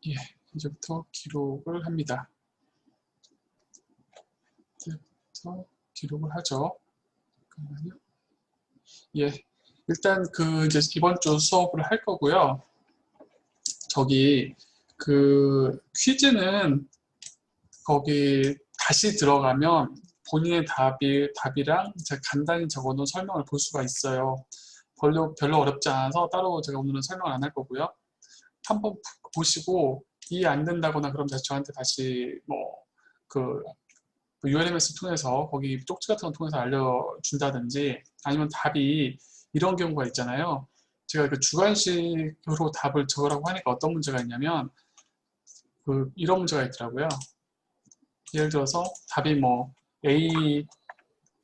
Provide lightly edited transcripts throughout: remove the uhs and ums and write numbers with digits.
예, 이제부터 기록을 합니다. 이제부터 기록을 하죠. 잠깐만요. 예, 일단 이제 이번 주 수업을 할 거고요. 저기 퀴즈는 거기 다시 들어가면 본인의 답이랑 제가 간단히 적어놓은 설명을 볼 수가 있어요. 별로 어렵지 않아서 따로 제가 오늘은 설명을 안 할 거고요. 한번 보시고 이해 안 된다거나 그럼 저한테 다시 ULMS 통해서 거기 쪽지 같은 거 통해서 알려준다든지 아니면 답이 이런 경우가 있잖아요. 제가 주관식으로 답을 적으라고 하니까 어떤 문제가 있냐면 이런 문제가 있더라고요. 예를 들어서 답이 A,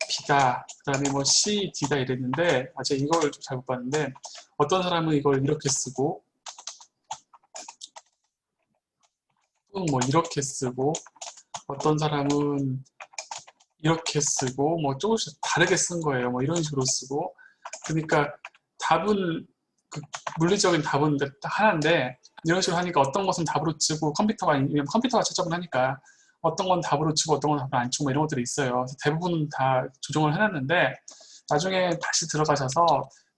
B다, 그 다음에 C, D다 이랬는데 제가 이걸 잘못 봤는데 어떤 사람은 이걸 이렇게 쓰고 또는 이렇게 쓰고 어떤 사람은 이렇게 쓰고 조금씩 다르게 쓴 거예요. 이런 식으로 쓰고 그러니까 답은 물리적인 답은 하나인데 이런 식으로 하니까 어떤 것은 답으로 치고 컴퓨터가 채점을 하니까 어떤 건 답으로 치고 어떤 건 답으로 안 치고 이런 것들이 있어요. 대부분 다 조정을 해놨는데 나중에 다시 들어가셔서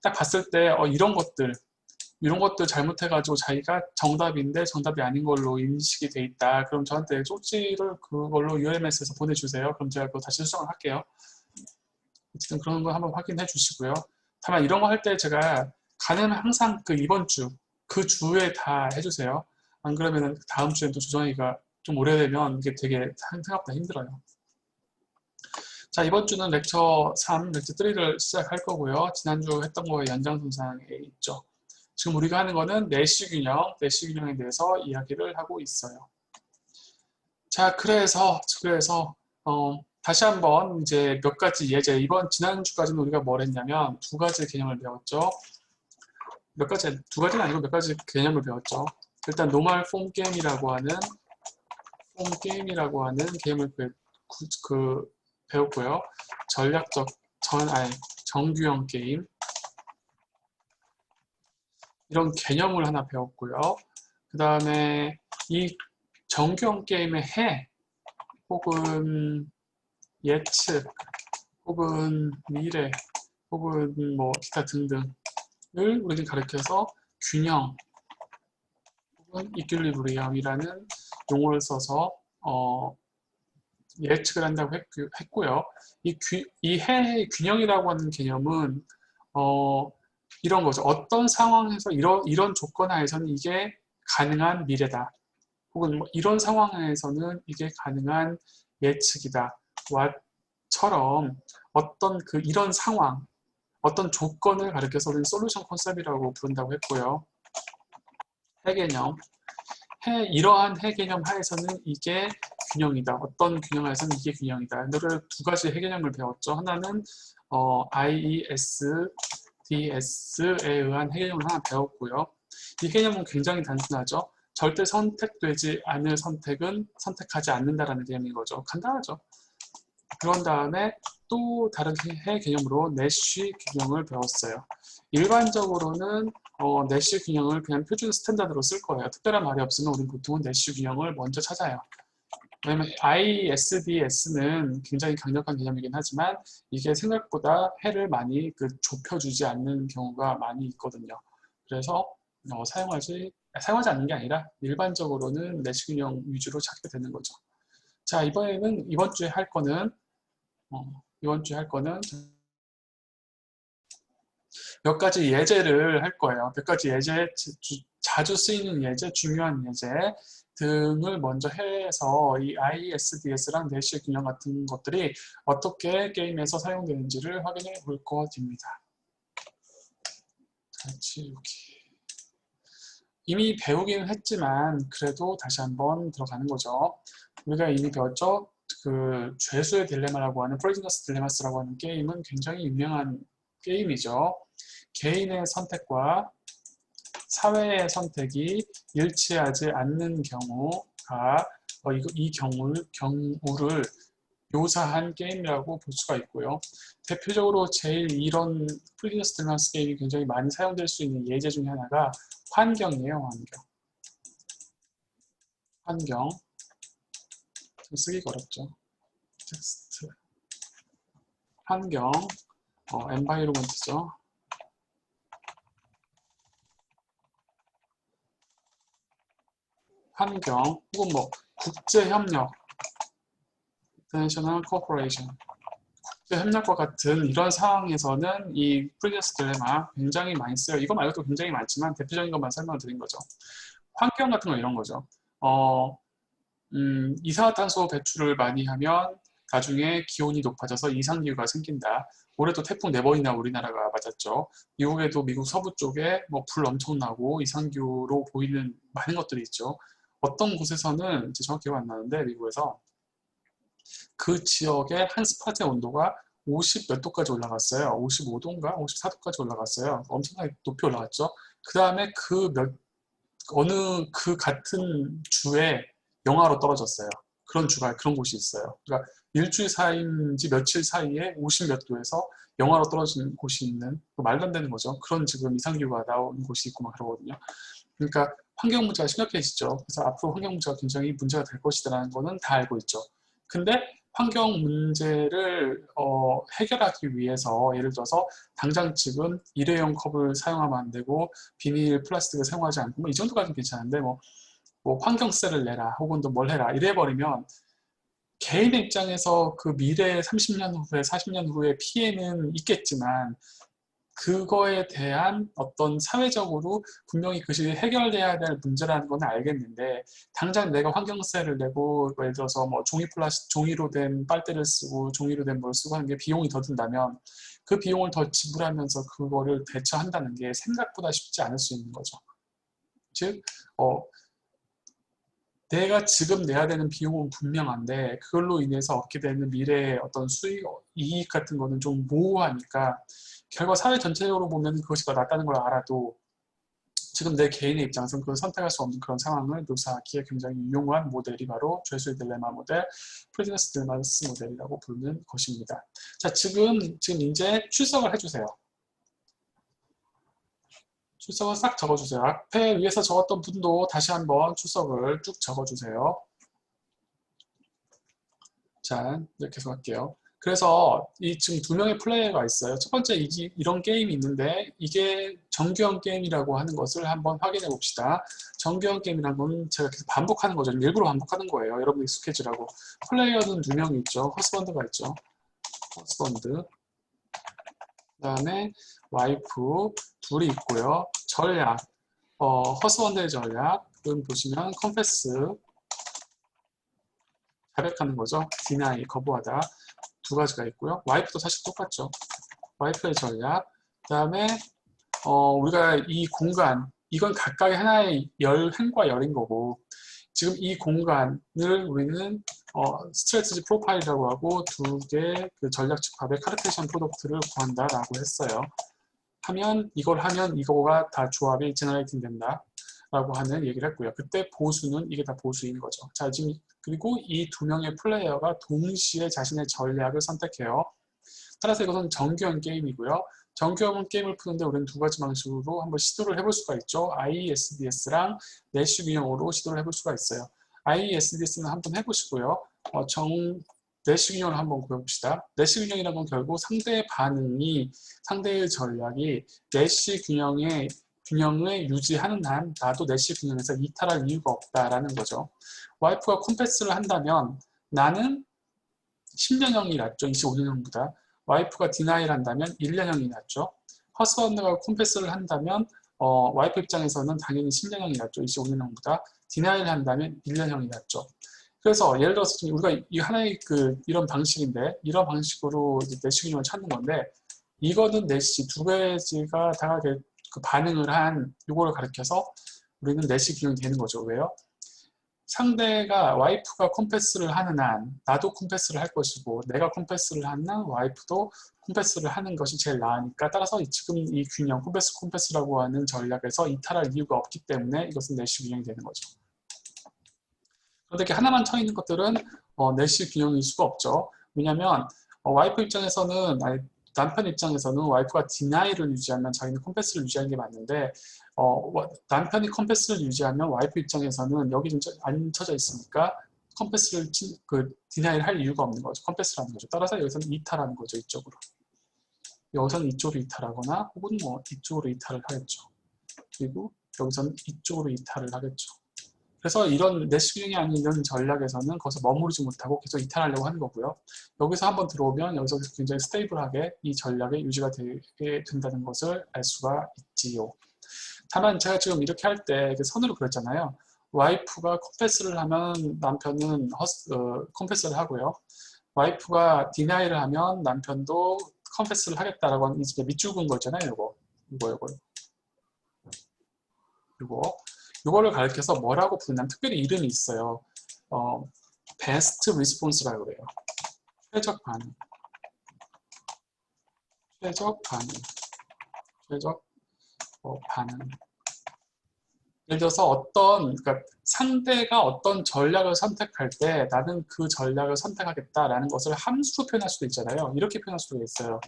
딱 봤을 때 이런 것들 잘못해가지고 자기가 정답인데 정답이 아닌 걸로 인식이 돼 있다. 그럼 저한테 쪽지를 그걸로 UMS에서 보내주세요. 그럼 제가 그거 다시 수정을 할게요. 어쨌든 그런 거 한번 확인해 주시고요. 다만 이런 거 할 때 제가 가능하면 항상 이번 주, 그 주에 다 해주세요. 안 그러면 다음 주에 또 조정하기가 좀 오래되면 이게 되게 생각보다 힘들어요. 자, 이번 주는 렉처 3, 렉처 3를 시작할 거고요. 지난주 했던 거의 연장선상에 있죠. 지금 우리가 하는 거는 내시 균형에 대해서 이야기를 하고 있어요. 자, 그래서 다시 한번 이제 몇 가지 예제, 지난주까지는 우리가 뭘 했냐면 두 가지 개념을 배웠죠. 두 가지는 아니고 몇 가지 개념을 배웠죠. 일단 노멀 폼 게임이라고 하는 게임을 배웠고요. 전략적 정규형 게임 이런 개념을 하나 배웠고요. 그 다음에 이 정규형 게임의 해 혹은 예측 혹은 미래 혹은 기타 등등을 우리는 가르쳐서 균형 혹은 이퀄리브리엄이라는 용어를 써서 예측을 한다고 했고요. 이 해의 균형이라고 하는 개념은 이런 거죠. 어떤 상황에서 이런 조건 하에서는 이게 가능한 미래다. 혹은 이런 상황에서는 이게 가능한 예측이다. 와처럼 어떤 이런 상황, 어떤 조건을 가리켜서 우리는 솔루션 컨셉이라고 부른다고 했고요. 해 개념. 이러한 해 개념 하에서는 이게 균형이다. 어떤 균형 하에서는 이게 균형이다. 오늘 두 가지 해 개념을 배웠죠. 하나는 IES, DS에 의한 해 개념을 하나 배웠고요. 이 개념은 굉장히 단순하죠. 절대 선택되지 않을 선택은 선택하지 않는다라는 개념인 거죠. 간단하죠. 그런 다음에 또 다른 해 개념으로 내쉬 균형을 배웠어요. 일반적으로는 내쉬 균형을 그냥 표준 스탠다드로 쓸 거예요. 특별한 말이 없으면 우리는 보통은 내쉬 균형을 먼저 찾아요. 왜냐면 ISDS는 굉장히 강력한 개념이긴 하지만 이게 생각보다 해를 많이 좁혀주지 않는 경우가 많이 있거든요. 그래서 사용하지 않는 게 아니라 일반적으로는 내쉬 균형 위주로 찾게 되는 거죠. 자, 이번 주에 할 거는 몇 가지 예제를 할 거예요. 몇 가지 예제, 자주 쓰이는 예제, 중요한 예제 등을 먼저 해서 이 ISDS랑 내시 균형 같은 것들이 어떻게 게임에서 사용되는지를 확인해 볼 것입니다. 이미 배우기는 했지만 그래도 다시 한번 들어가는 거죠. 우리가 이미 배웠죠. 죄수의 딜레마라고 하는 프리즈너스 딜레마스라고 하는 게임은 굉장히 유명한 게임이죠. 개인의 선택과 사회의 선택이 일치하지 않는 경우가 이 경우를 묘사한 게임이라고 볼 수가 있고요. 대표적으로 제일 이런 프리즈너스 딜레마스 게임이 굉장히 많이 사용될 수 있는 예제 중에 하나가 환경이에요. 환경. 환경, 좀 쓰기가 어렵죠. 텍스트, 환경, environment죠. 환경, 혹은 뭐 국제협력, international cooperation, 국제협력과 같은 이런 상황에서는 이 프리저스 딜레마 굉장히 많이 써요. 이거 말고도 굉장히 많지만 대표적인 것만 설명을 드린 거죠. 환경 같은 거 이런 거죠. 이산화탄소 배출을 많이 하면 나중에 기온이 높아져서 이상기후가 생긴다. 올해도 태풍 4번이나 우리나라가 맞았죠. 미국에도 미국 서부 쪽에 뭐 불 엄청 나고 이상기후로 보이는 많은 것들이 있죠. 어떤 곳에서는 이제 정확히 기억 안 나는데 미국에서 그 지역의 한 스팟의 온도가 50 몇 도까지 올라갔어요. 55도인가 54도까지 올라갔어요. 엄청나게 높이 올라갔죠. 그 다음에 어느 그 같은 주에 영하로 떨어졌어요. 그런 곳이 있어요. 그러니까 일주일 사이인지 며칠 사이에 50 몇 도에서 영하로 떨어진 곳이 있는, 말도 안 되는 거죠. 그런 지금 이상기후가 나온 곳이 있고 막 그러거든요. 그러니까 환경 문제가 심각해지죠. 그래서 앞으로 환경 문제가 굉장히 문제가 될 것이라는 거는 다 알고 있죠. 근데 환경 문제를 해결하기 위해서 예를 들어서 당장 지금 일회용 컵을 사용하면 안 되고 비닐 플라스틱을 사용하지 않고 뭐 이 정도까지는 괜찮은데 뭐 환경세를 내라 혹은 또 뭘 해라 이래버리면 개인의 입장에서 그 미래 30년 후에 40년 후에 피해는 있겠지만 그거에 대한 어떤 사회적으로 분명히 그것이 해결돼야 될 문제라는 건 알겠는데 당장 내가 환경세를 내고 예를 들어서 뭐 종이로 된 빨대를 쓰고 종이로 된 뭘 쓰고 하는 게 비용이 더 든다면 그 비용을 더 지불하면서 그거를 대처한다는 게 생각보다 쉽지 않을 수 있는 거죠. 즉 내가 지금 내야 되는 비용은 분명한데 그걸로 인해서 얻게 되는 미래의 어떤 수익, 이익 같은 거는 좀 모호하니까 결과 사회 전체적으로 보면 그것이 더 낫다는 걸 알아도 지금 내 개인의 입장에서는 그걸 선택할 수 없는 그런 상황을 묘사하기에 굉장히 유용한 모델이 바로 죄수의 딜레마 모델, 프리저스 딜레마스 모델이라고 부르는 것입니다. 자, 지금 이제 출석을 해주세요. 출석을 싹 적어주세요. 앞에 위에서 적었던 분도 다시 한번 출석을 쭉 적어주세요. 자, 이렇게 해서 할게요. 그래서 지금 2명의 플레이어가 있어요. 첫 번째 이런 게임이 있는데 이게 정규형 게임이라고 하는 것을 한번 확인해 봅시다. 정규형 게임이라는 건 제가 계속 반복하는 거죠. 일부러 반복하는 거예요. 여러분 익숙해지라고. 플레이어는 2명이 있죠. 허스번드가 있죠. 허스번드. 그 다음에 와이프 둘이 있고요. 전략. 허스번드의 전략은 보시면 컨페스. 자백하는 거죠. 디나이, 거부하다. 두 가지가 있고요. 와이프도 사실 똑같죠. 와이프의 전략. 그 다음에 우리가 이 공간, 이건 각각의 하나의 행과 열인 거고 지금 이 공간을 우리는 스트래티지 프로파일이라고 하고 두 개의 그 전략 집합의 카르테시안 프로덕트를 구한다라고 했어요. 이걸 하면 이거가 다 조합이 제너레이팅 된다. 라고 하는 얘기를 했고요. 그때 보수는 이게 다 보수인 거죠. 자, 지금 그리고 이 2명의 플레이어가 동시에 자신의 전략을 선택해요. 따라서 이것은 정규형 게임이고요. 정규형 게임을 푸는데 우리는 두 가지 방식으로 한번 시도를 해볼 수가 있죠. IESDS랑 내시 균형으로 시도를 해볼 수가 있어요. IESDS는 한번 해보시고요. 내시 균형을 한번 구해봅시다. 내시 균형이라는 건 결국 상대의 반응이, 상대의 전략이 내시 균형을 유지하는 한 나도 내시 균형에서 이탈할 이유가 없다라는 거죠. 와이프가 컴패스를 한다면 나는 10년형이 낫죠. 25년형보다. 와이프가 디나이를 한다면 1년형이 낫죠. 허스번드가 컴패스를 한다면 와이프 입장에서는 당연히 10년형이 낫죠. 25년형보다. 디나이를 한다면 1년형이 낫죠. 그래서 예를 들어서 우리가 이 하나의 이런 방식인데 이런 방식으로 내시 균형을 찾는 건데 이거는 내시 두 가지가 다 반응을 한 요거를 가리켜서 우리는 내시 균형이 되는 거죠. 왜요? 상대가 와이프가 컴패스를 하는 한 나도 컴패스를 할 것이고 내가 컴패스를 하는 한 와이프도 컴패스를 하는 것이 제일 나으니까 따라서 지금 이 균형 컴패스라고 하는 전략에서 이탈할 이유가 없기 때문에 이것은 내시 균형이 되는 거죠. 그런데 이렇게 하나만 쳐 있는 것들은 내시 균형일 수가 없죠. 왜냐하면 와이프 입장에서는 남편 입장에서는 와이프가 디나이를 유지하면 자기는 컴패스를 유지하는 게 맞는데 남편이 컴패스를 유지하면 와이프 입장에서는 여기 좀 안 쳐져 있으니까 컴패스를 디나이를 할 이유가 없는 거죠. 컴패스를 하는 거죠. 따라서 여기서는 이탈하는 거죠. 이쪽으로. 여기서는 이쪽으로 이탈하거나 혹은 뭐 이쪽으로 이탈을 하겠죠. 그리고 여기서는 이쪽으로 이탈을 하겠죠. 그래서 이런 내시경이 아닌 이런 전략에서는 거기서 머무르지 못하고 계속 이탈하려고 하는 거고요. 여기서 한번 들어오면 여기서 굉장히 스테이블하게 이 전략이 유지가 되게 된다는 것을 알 수가 있지요. 다만 제가 지금 이렇게 할 때 선으로 그렸잖아요. 와이프가 컴패스를 하면 남편은 컴패스를 하고요. 와이프가 디나이를 하면 남편도 컴패스를 하겠다라고 하는 이 밑줄 그은 거 있잖아요. 요거를 가리켜서 뭐라고 부르냐면 특별히 이름이 있어요. best response라고 그래요. 최적 반응. 예를 들어서 그러니까 상대가 어떤 전략을 선택할 때 나는 그 전략을 선택하겠다라는 것을 함수로 표현할 수도 있잖아요. 이렇게 표현할 수도 있어요.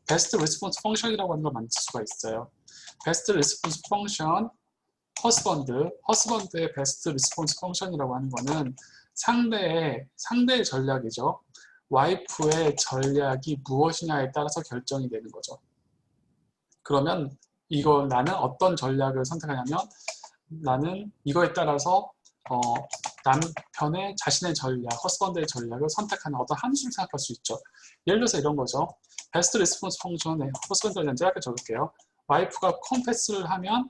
best response function이라고 하는 걸 만들 수가 있어요. best response function 허스번드의 베스트 리스폰스 펑션이라고 하는 거는 상대의 전략이죠. 와이프의 전략이 무엇이냐에 따라서 결정이 되는 거죠. 그러면 나는 어떤 전략을 선택하냐면 나는 이거에 따라서 남편의 자신의 전략, 허스번드의 전략을 선택하는 어떤 함수를 생각할 수 있죠. 예를 들어서 이런 거죠. 베스트 리스폰스 펑션에 허스번드를 짧게 적을게요. 와이프가 컴패스를 하면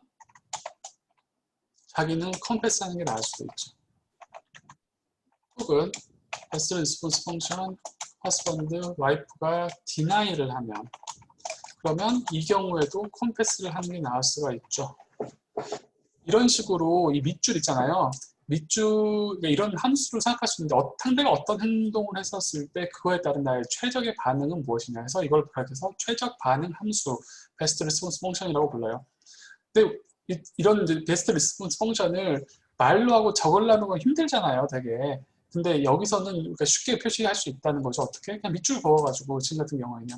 자기는 컴패스 하는 게 나을 수도 있죠. 혹은 베스트 리스폰스 펑션 허스번드 와이프가 디나이를 하면 그러면 이 경우에도 컴패스를 하는 게 나을 수가 있죠. 이런 식으로 이 밑줄 있잖아요. 밑줄 이런 함수를 생각할 수 있는데 상대가 어떤 행동을 했었을 때 그거에 따른 나의 최적의 반응은 무엇이냐 해서 이걸 가르쳐서 최적 반응 함수 베스트 리스폰스 펑션이라고 불러요. 근데 이런 베스트 리스폰스 펑션을 말로 하고 적으려는 건 힘들잖아요, 되게. 근데 여기서는 그러니까 쉽게 표시할 수 있다는 거죠. 어떻게? 그냥 밑줄 그어가지고 지금 같은 경우에는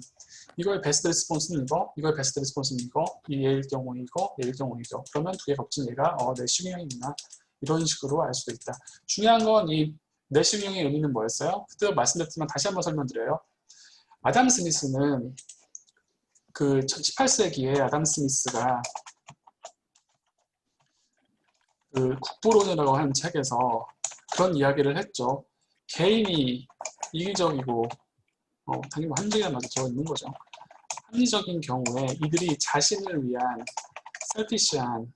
이거의 베스트 리스폰스는 이거, 이거의 베스트 리스폰스는 이거, 얘일 경우 이거, 얘일 경우 이거. 그러면 두 개 겹친 얘가 내시경이구나. 이런 식으로 알 수도 있다. 중요한 건 이 내시경의 의미는 뭐였어요? 그때 말씀드렸지만 다시 한번 설명드려요. 아담 스미스는 그 18세기에 아담 스미스가 그 국부론이라고 하는 책에서 그런 이야기를 했죠. 개인이 이기적이고 당연히 뭐 합리적이란 말도 적어 있는 거죠. 합리적인 경우에 이들이 자신을 위한 셀피시한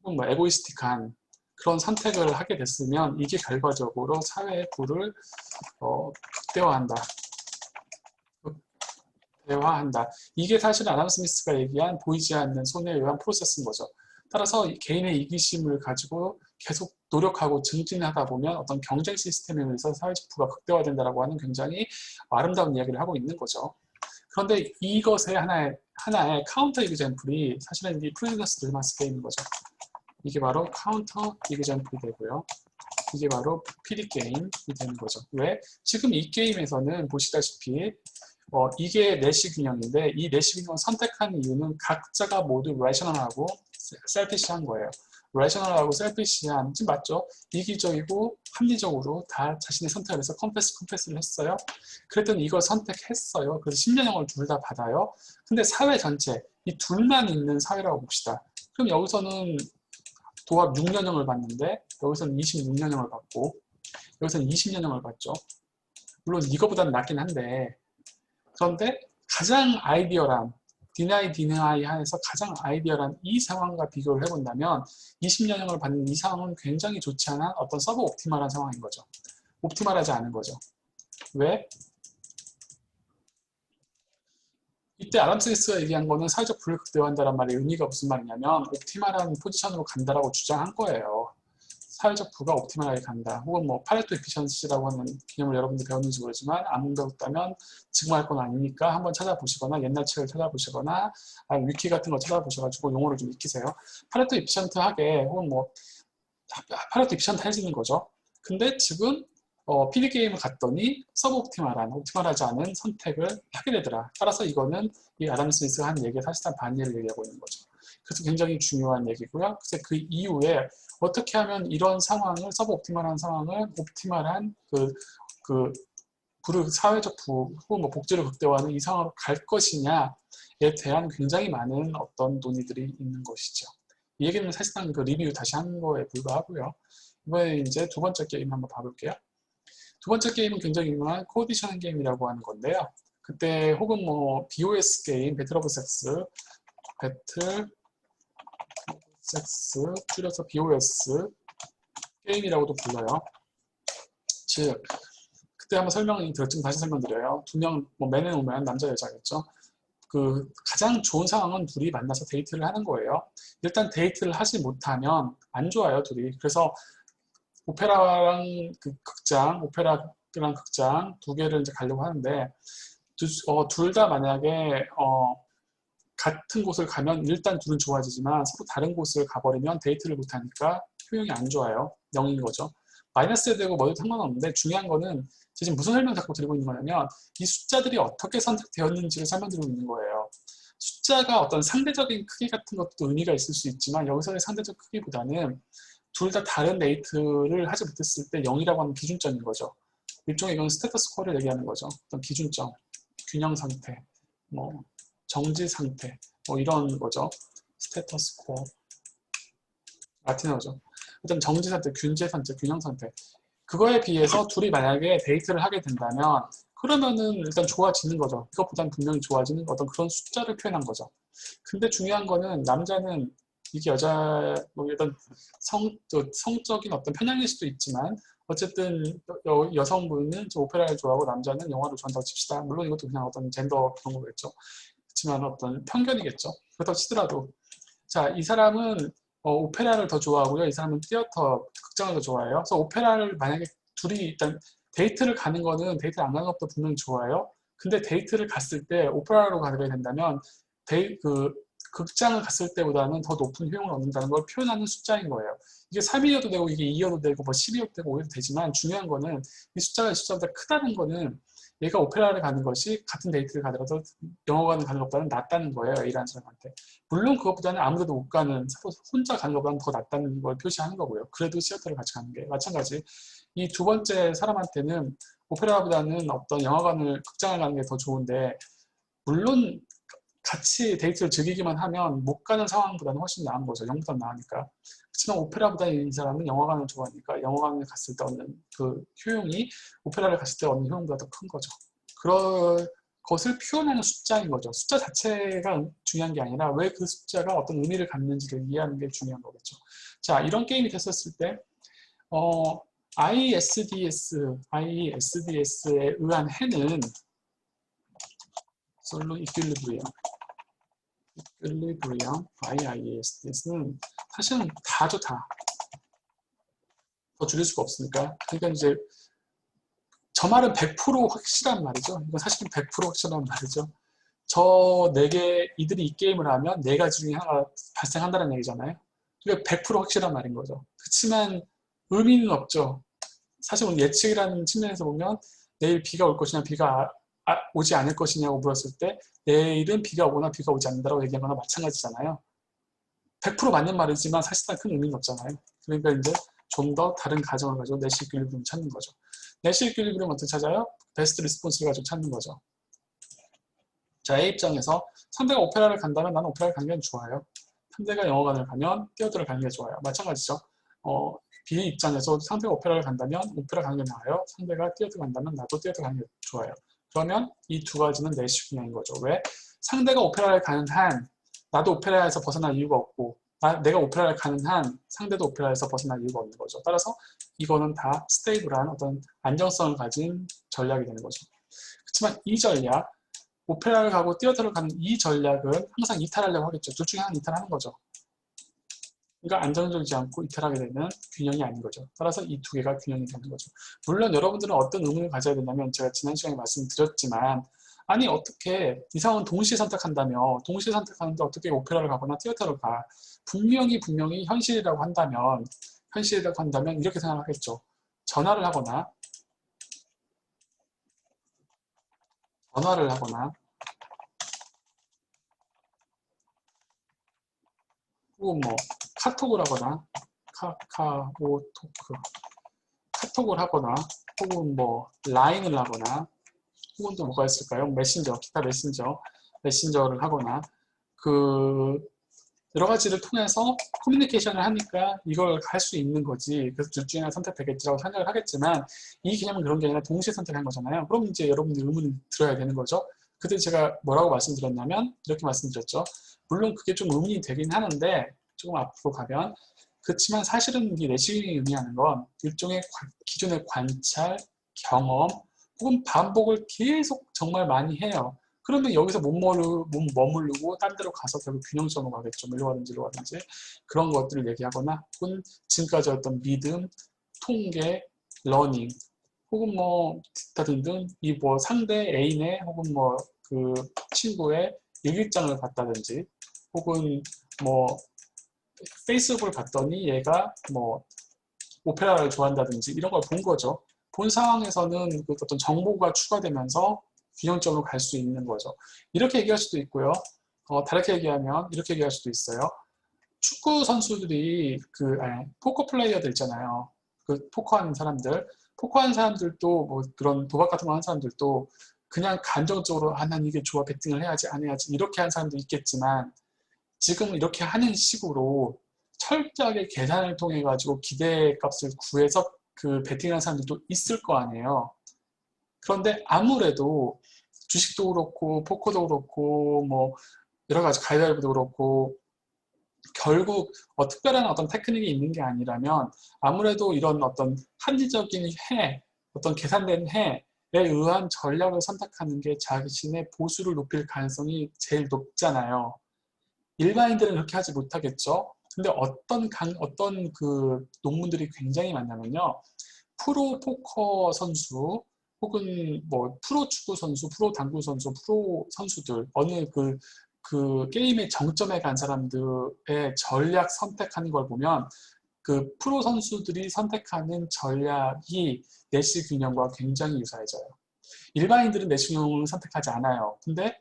혹은 뭐 에고이스틱한 그런 선택을 하게 됐으면 이게 결과적으로 사회의 부를 극대화한다. 이게 사실 아담 스미스가 얘기한 보이지 않는 손에 의한 프로세스인 거죠. 따라서 개인의 이기심을 가지고 계속 노력하고 증진하다 보면 어떤 경쟁 시스템에 의해서 사회적 부가 극대화된다라고 하는 굉장히 아름다운 이야기를 하고 있는 거죠. 그런데 이것의 하나의 카운터 이그젬플이 사실은 이 프리저스 딜마스 게임인 거죠. 이게 바로 카운터 이그젬플이 되고요. 이게 바로 PD 게임이 되는 거죠. 왜? 지금 이 게임에서는 보시다시피 이게 내시 균형인데 이 내시 균형을 선택한 이유는 각자가 모두 레셔널하고 셀피시한 거예요. 레셔널하고 셀피시한 맞죠? 이기적이고 합리적으로 다 자신의 선택을 해서 컴패스를 했어요. 그랬더니 이걸 선택했어요. 그래서 10년형을 둘 다 받아요. 근데 사회 전체 이 둘만 있는 사회라고 봅시다. 그럼 여기서는 도합 6년형을 받는데 여기서는 26년형을 받고 여기서는 20년형을 받죠. 물론 이거보다는 낫긴 한데 그런데 가장 아이디어란 디나이 하에서 가장 아이디어란 이 상황과 비교를 해본다면 20년형을 받는 이 상황은 굉장히 좋지 않은 어떤 서브 옵티멀한 상황인 거죠. 옵티멀하지 않은 거죠. 왜? 이때 아담 스미스가 얘기한 거는 사회적 부를 극대화한다는 말의 의미가 무슨 말이냐면 옵티멀한 포지션으로 간다라고 주장한 거예요. 사회적 부가 옵티멀하게 간다. 혹은 뭐 파레토 에피션시라고 하는 개념을 여러분들 배웠는지 모르지만 안 배웠다면 지금 할 건 아니니까 한번 찾아보시거나 옛날 책을 찾아보시거나 위키 같은 거 찾아보셔가지고 용어를 좀 익히세요. 파레토 에피션트하게 혹은 뭐 파레토 에피션트 해지는 거죠. 근데 지금 PD게임을 갔더니 옵티멀하지 않은 선택을 하게 되더라. 따라서 이거는 이 아담 스미스가 한 얘기에 사실상 반대를 얘기하고 있는 거죠. 그래서 굉장히 중요한 얘기고요. 그래서 그 이후에 어떻게 하면 이런 상황을, 서브옵티멀한 상황을 옵티멀한 사회적 부, 혹은 뭐 복지를 극대화하는 이 상황으로 갈 것이냐에 대한 굉장히 많은 어떤 논의들이 있는 것이죠. 이 얘기는 사실상 그 리뷰 다시 한 거에 불과하고요. 이번에 이제 두 번째 게임 한번 봐볼게요. 두 번째 게임은 굉장히 유명한 코디션 게임이라고 하는 건데요. 그때 혹은 뭐 BOS 게임, 배틀 오브 섹스, 줄여서 BOS 게임이라고도 불러요. 즉 그때 한번 설명을 드렸지만 다시 설명드려요. 두 명, 뭐 맨 앤 우먼, 남자 여자겠죠. 그 가장 좋은 상황은 둘이 만나서 데이트를 하는 거예요. 일단 데이트를 하지 못하면 안 좋아요, 둘이. 그래서 오페라랑 오페라랑 극장 두 개를 이제 가려고 하는데 둘 다 만약에 같은 곳을 가면 일단 둘은 좋아지지만 서로 다른 곳을 가버리면 데이트를 못하니까 효용이 안 좋아요. 0인 거죠. 마이너스 되고 뭐도 상관없는데 중요한 거는 지금 무슨 설명 자꾸 드리고 있는 거냐면 이 숫자들이 어떻게 선택되었는지를 설명드리고 있는 거예요. 숫자가 어떤 상대적인 크기 같은 것도 의미가 있을 수 있지만 여기서의 상대적 크기보다는 둘 다 다른 데이트를 하지 못했을 때 0이라고 하는 기준점인 거죠. 일종의 이건 스테터스코어를 얘기하는 거죠. 어떤 기준점, 균형 상태, 뭐 정지 상태, 뭐 이런 거죠. 스테터스코어, 라틴어죠. 일단 정지 상태, 균제 상태, 균형 상태. 그거에 비해서 둘이 만약에 데이트를 하게 된다면 그러면은 일단 좋아지는 거죠. 그것보다는 분명히 좋아지는 어떤 그런 숫자를 표현한 거죠. 근데 중요한 거는 남자는 이게 뭐 일단 성적인 어떤 편향일 수도 있지만 어쨌든 여성분은 오페라를 좋아하고 남자는 영화를 좋아한다고 칩시다. 물론 이것도 그냥 어떤 젠더 그런 거겠죠. 그렇지만 어떤 편견이겠죠. 그렇다고 치더라도 자, 이 사람은 오페라를 더 좋아하고요. 이 사람은 극장을 더 좋아해요. 그래서 오페라를 만약에 둘이 일단 데이트를 가는 거는 데이트를 안 가는 것도 분명히 좋아요. 근데 데이트를 갔을 때 오페라로 가게 된다면 극장을 갔을 때보다는 더 높은 효용을 얻는다는 걸 표현하는 숫자인 거예요. 이게 3이어도 되고 이게 2이어도 되고 뭐 12이어도 되고 5이어도 되지만 중요한 거는 이 숫자가 이 숫자보다 크다는 거는 얘가 오페라를 가는 것이 같은 데이트를 가더라도 영화관을 가는 것보다는 낫다는 거예요. A라는 사람한테. 물론 그것보다는 아무데도 못 가는 혼자 가는 것보다는 더 낫다는 걸 표시하는 거고요. 그래도 시어터를 같이 가는 게 마찬가지. 이 두 번째 사람한테는 오페라보다는 어떤 극장을 가는 게 더 좋은데 물론 같이 데이트를 즐기기만 하면 못 가는 상황보다는 훨씬 나은 거죠. 0보다 나으니까. 그렇지만 오페라보다 이 사람은 영화관을 좋아하니까 영화관을 갔을 때 얻는 그 효용이 오페라를 갔을 때 얻는 효용보다 더 큰 거죠. 그런 것을 표현하는 숫자인 거죠. 숫자 자체가 중요한 게 아니라 왜 그 숫자가 어떤 의미를 갖는지를 이해하는 게 중요한 거겠죠. 자, 이런 게임이 됐었을 때 IESDS에 의한 해는 솔로 이퀄리브리엄 IIESDS는 사실은 다죠, 다. 더 줄일 수가 없으니까. 그러니까 이제 저 말은 100% 확실한 말이죠. 이건 사실은 100% 확실한 말이죠. 저 4개, 이들이 이 게임을 하면 4가지 중에 하나가 발생한다는 얘기잖아요. 그러니까 100% 확실한 말인 거죠. 그렇지만 의미는 없죠. 사실 오늘 예측이라는 측면에서 보면 내일 비가 올 것이냐 비가 오지 않을 것이냐고 물었을 때 내일은 비가 오거나 비가 오지 않는다고 얘기한 거나 마찬가지잖아요. 100% 맞는 말이지만 사실상 큰 의미는 없잖아요. 그러니까 이제 좀 더 다른 가정을 가지고 내시 이퀄리브리엄을 찾는 거죠. 내시 이퀄리브리엄 어떻게 찾아요? 베스트 리스폰스를 가지고 찾는 거죠. 자, A 입장에서 상대가 오페라를 간다면 나는 오페라를 가는 게 좋아요. 상대가 영화관을 가면 띄어들을 가는 게 좋아요. 마찬가지죠. B 입장에서 상대가 오페라를 간다면 오페라 가는 게 나아요. 상대가 띄어들 간다면 나도 띄어들 가는 게 좋아요. 그러면 이 두 가지는 내시 분야인 거죠. 왜? 상대가 오페라를 가는 한 나도 오페라에서 벗어날 이유가 없고 내가 오페라를 가는 한 상대도 오페라에서 벗어날 이유가 없는 거죠. 따라서 이거는 다 스테이블한 어떤 안정성을 가진 전략이 되는 거죠. 그렇지만 이 전략, 오페라를 가고 띄어들을 가는 이 전략은 항상 이탈하려고 하겠죠. 둘 중에 하나는 이탈하는 거죠. 그러니까 안정적이지 않고 이탈하게 되는 균형이 아닌 거죠. 따라서 이 두 개가 균형이 되는 거죠. 물론 여러분들은 어떤 의문을 가져야 된다면 제가 지난 시간에 말씀드렸지만 아니 어떻게 이 상황은 동시에 선택한다며 동시에 선택하는데 어떻게 오페라를 가거나 티어터를 가 분명히 현실이라고 한다면 이렇게 생각하겠죠. 전화를 하거나 전화를 하거나 혹은 뭐 카톡을 하거나 카톡을 하거나 혹은 뭐 라인을 하거나 혹은 또 뭐가 있을까요? 메신저, 기타 메신저를 하거나 그 여러 가지를 통해서 커뮤니케이션을 하니까 이걸 할 수 있는 거지. 그래서 둘 중에 하나 선택되겠지라고 생각을 하겠지만 이 개념은 그런 게 아니라 동시에 선택한 거잖아요. 그럼 이제 여러분들이 의문을 들어야 되는 거죠. 그때 제가 뭐라고 말씀드렸냐면 이렇게 말씀드렸죠. 물론 그게 좀 의문이 되긴 하는데 조금 앞으로 가면 그렇지만 사실은 이 내시경이 의미하는 건 일종의 기존의 관찰, 경험 혹은 반복을 계속 정말 많이 해요. 그러면 여기서 못 머무르고 딴 데로 가서 결국 균형점으로 가겠죠. 일로 가든지 일로 가든지 그런 것들을 얘기하거나 혹은 지금까지 어떤 믿음, 통계, 러닝 혹은 뭐 기타 등등 이 뭐 상대 애인의 혹은 뭐 그 친구의 일기장을 봤다든지 혹은 뭐 페이스북을 봤더니 얘가 뭐 오페라를 좋아한다든지 이런 걸 본 거죠. 본 상황에서는 그 어떤 정보가 추가되면서 균형점으로 갈 수 있는 거죠. 이렇게 얘기할 수도 있고요. 다르게 얘기하면 이렇게 얘기할 수도 있어요. 축구 선수들이 포커 플레이어들 있잖아요. 그 포커하는 사람들도 뭐 그런 도박 같은 거 하는 사람들도 그냥 감정적으로 난 이게 좋아 베팅을 해야지 안 해야지 이렇게 하는 사람도 있겠지만 지금 이렇게 하는 식으로 철저하게 계산을 통해 가지고 기대값을 구해서 그 베팅하는 사람들도 있을 거 아니에요. 그런데 아무래도 주식도 그렇고 포커도 그렇고 뭐 여러 가지 가위바위보도 그렇고 결국 특별한 어떤 테크닉이 있는 게 아니라면 아무래도 이런 어떤 합리적인 어떤 계산된 해에 의한 전략을 선택하는 게 자신의 보수를 높일 가능성이 제일 높잖아요. 일반인들은 그렇게 하지 못하겠죠. 근데 어떤 그 논문들이 굉장히 많냐면요. 프로 포커 선수 혹은 뭐 프로 축구 선수, 프로 당구 선수, 프로 선수들 어느 그 게임의 정점에 간 사람들의 전략 선택하는 걸 보면 그 프로 선수들이 선택하는 전략이 내시 균형과 굉장히 유사해져요. 일반인들은 내시 균형을 선택하지 않아요. 근데